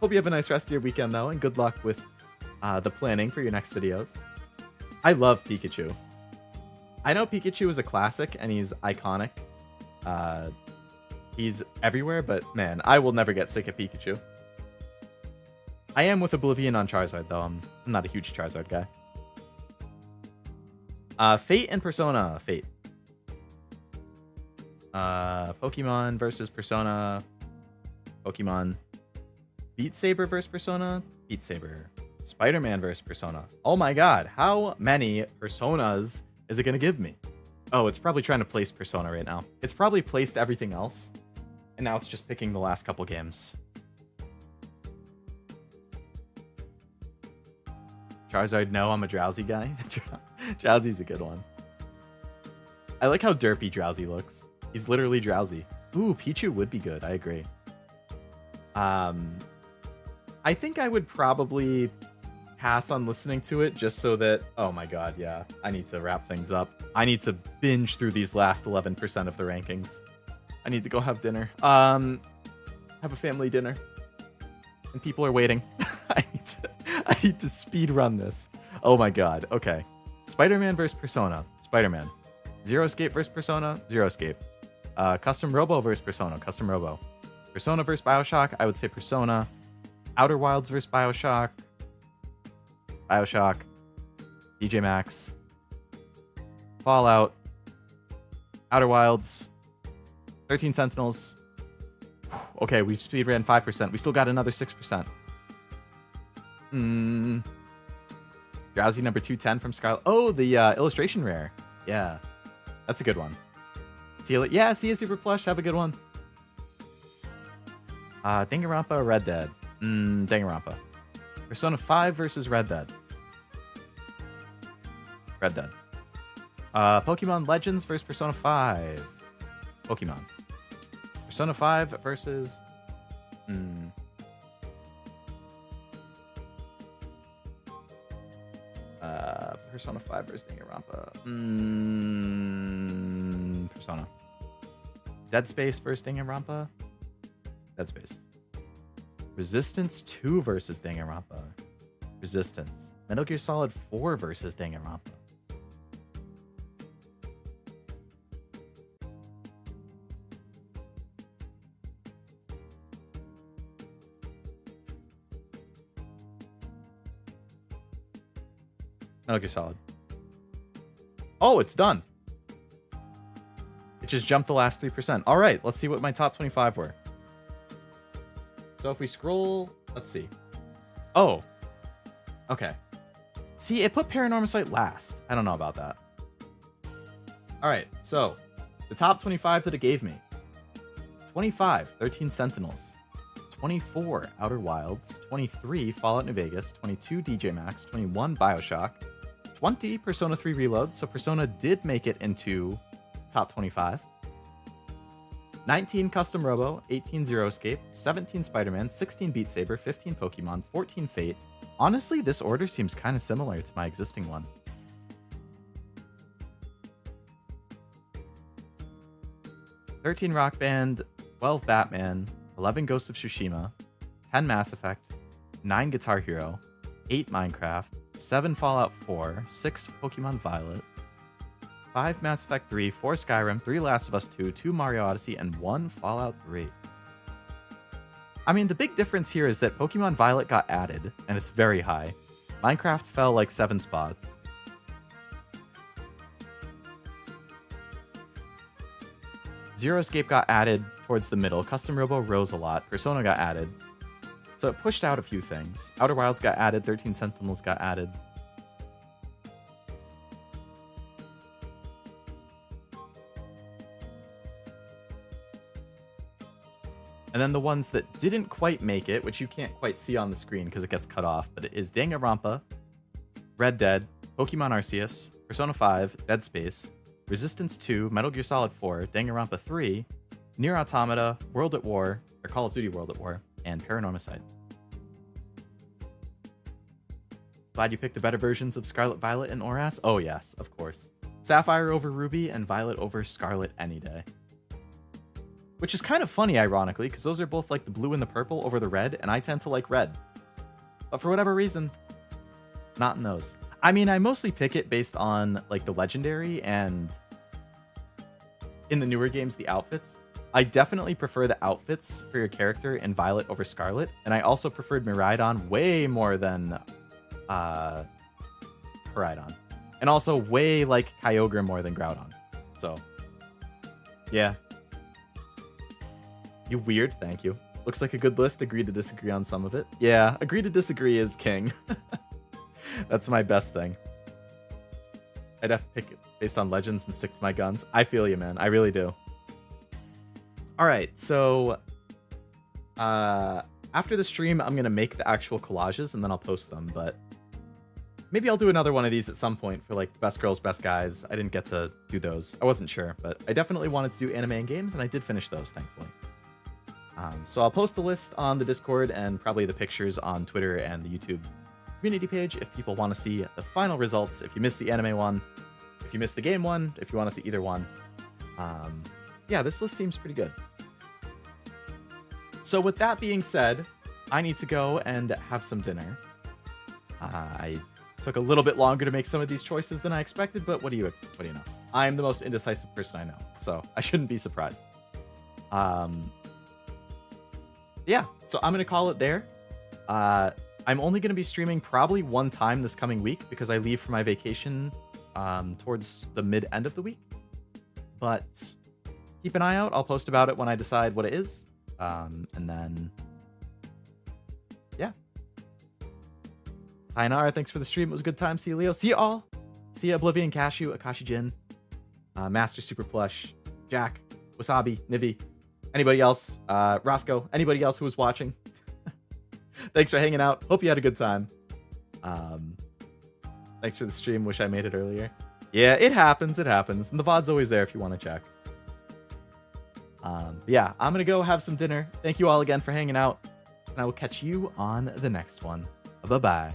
Hope you have a nice rest of your weekend though, and good luck with the planning for your next videos. I love Pikachu. I know Pikachu is a classic and he's iconic. He's everywhere, but man, I will never get sick of Pikachu. I am with Oblivion on Charizard though. I'm not a huge Charizard guy. Fate and Persona. Fate. Pokemon versus Persona. Pokemon. Beat Saber versus Persona. Beat Saber. Spider-Man versus Persona. Oh my god, how many Personas is it gonna give me? Oh, it's probably trying to place Persona right now. It's probably placed everything else, and now it's just picking the last couple games. Charizard, no, I'm a Drowsy guy. Drowsy's a good one. I like how derpy Drowsy looks. He's literally Drowsy. Ooh, Pichu would be good. I agree. I think I would probably pass on listening to it just so that... Oh my god, yeah. I need to wrap things up. I need to binge through these last 11% of the rankings. I need to go have dinner. Have a family dinner. And people are waiting. I need to speed run this. Oh my god. Okay. Spider-Man vs. Persona. Spider-Man. Zero Escape vs. Persona. Zero Escape. Custom Robo vs. Persona. Custom Robo. Persona vs. Bioshock. I would say Persona. Outer Wilds vs. Bioshock. Bioshock. DJ Max. Fallout. Outer Wilds. 13 Sentinels. Okay, we've speedran 5%. We still got another 6%. Drowsy number 210 from Scarlet. Oh, the illustration rare. Yeah, that's a good one. See you. Yeah, see you, Super Plush. Have a good one. Danganronpa, Red Dead. Danganronpa. Persona 5 versus Red Dead. Red Dead. Pokemon Legends versus Persona 5. Pokemon. Persona 5 versus... Persona 5 versus Danganronpa. Persona. Dead Space versus Danganronpa. Dead Space. Resistance 2 versus Danganronpa. Resistance. Metal Gear Solid 4 versus Danganronpa. Metal Gear Solid. Oh, it's done. It just jumped the last 3%. All right, let's see what my top 25 were. So if we scroll, let's see. Oh, okay. See, it put Paranormal Sight last. I don't know about that. All right, so the top 25 that it gave me. 25, 13 Sentinels. 24, Outer Wilds. 23, Fallout New Vegas. 22, DJ Max. 21, Bioshock. 20, Persona 3 Reload. So Persona did make it into top 25. 19, Custom Robo. 18, Zero Escape. 17, Spider-Man. 16, Beat Saber. 15, Pokemon. 14, Fate. Honestly, this order seems kind of similar to my existing one. 13 Rock Band, 12 Batman, 11 Ghost of Tsushima, 10 Mass Effect, 9 Guitar Hero, 8 Minecraft, 7 Fallout 4, 6 Pokemon Violet, 5 Mass Effect 3, 4 Skyrim, 3 Last of Us 2, 2 Mario Odyssey, and 1 Fallout 3. I mean, the big difference here is that Pokemon Violet got added, and it's very high. Minecraft fell like 7 spots. Zero Escape got added towards the middle. Custom Robo rose a lot. Persona got added. So it pushed out a few things. Outer Wilds got added. 13 Sentinels got added. And then the ones that didn't quite make it, which you can't quite see on the screen because it gets cut off, but it is Danganronpa, Red Dead, Pokemon Arceus, Persona 5, Dead Space, Resistance 2, Metal Gear Solid 4, Danganronpa 3, Nier Automata, World at War, or Call of Duty World at War, and Paranormal Sight. Glad you picked the better versions of Scarlet Violet and Oras? Oh yes, of course. Sapphire over Ruby and Violet over Scarlet any day. Which is kind of funny, ironically, because those are both like the blue and the purple over the red, and I tend to like red. But for whatever reason, not in those. I mean, I mostly pick it based on like the legendary and in the newer games, the outfits. I definitely prefer the outfits for your character in Violet over Scarlet, and I also preferred Miraidon way more than Miraidon. And also way like Kyogre more than Groudon. So, yeah. You weird, thank you. Looks like a good list. Agree to disagree on some of it. Yeah, agree to disagree is king. That's my best thing. I'd have to pick it based on legends and stick to my guns. I feel you, man. I really do. All right, so after the stream, I'm going to make the actual collages and then I'll post them. But maybe I'll do another one of these at some point for like best girls, best guys. I didn't get to do those. I wasn't sure, but I definitely wanted to do anime and games, and I did finish those, thankfully. So I'll post the list on the Discord and probably the pictures on Twitter and the YouTube community page if people want to see the final results. If you missed the anime one, if you missed the game one, if you want to see either one. Yeah, this list seems pretty good. So with that being said, I need to go and have some dinner. I took a little bit longer to make some of these choices than I expected, but what do you know? I'm the most indecisive person I know, so I shouldn't be surprised. Yeah, so I'm going to call it there. I'm only going to be streaming probably one time this coming week because I leave for my vacation towards the mid-end of the week. But keep an eye out. I'll post about it when I decide what it is. And then, yeah. Sayonara, thanks for the stream. It was a good time. See you, Leo. See you all. See you, Oblivion Cashew, Akashi Jin, Master Super Plush, Jack, Wasabi, Nivi. Anybody else? Roscoe, anybody else who was watching? Thanks for hanging out. Hope you had a good time. Thanks for the stream. Wish I made it earlier. Yeah, it happens. It happens. And the VOD's always there if you want to check. Yeah, I'm going to go have some dinner. Thank you all again for hanging out. And I will catch you on the next one. Bye-bye.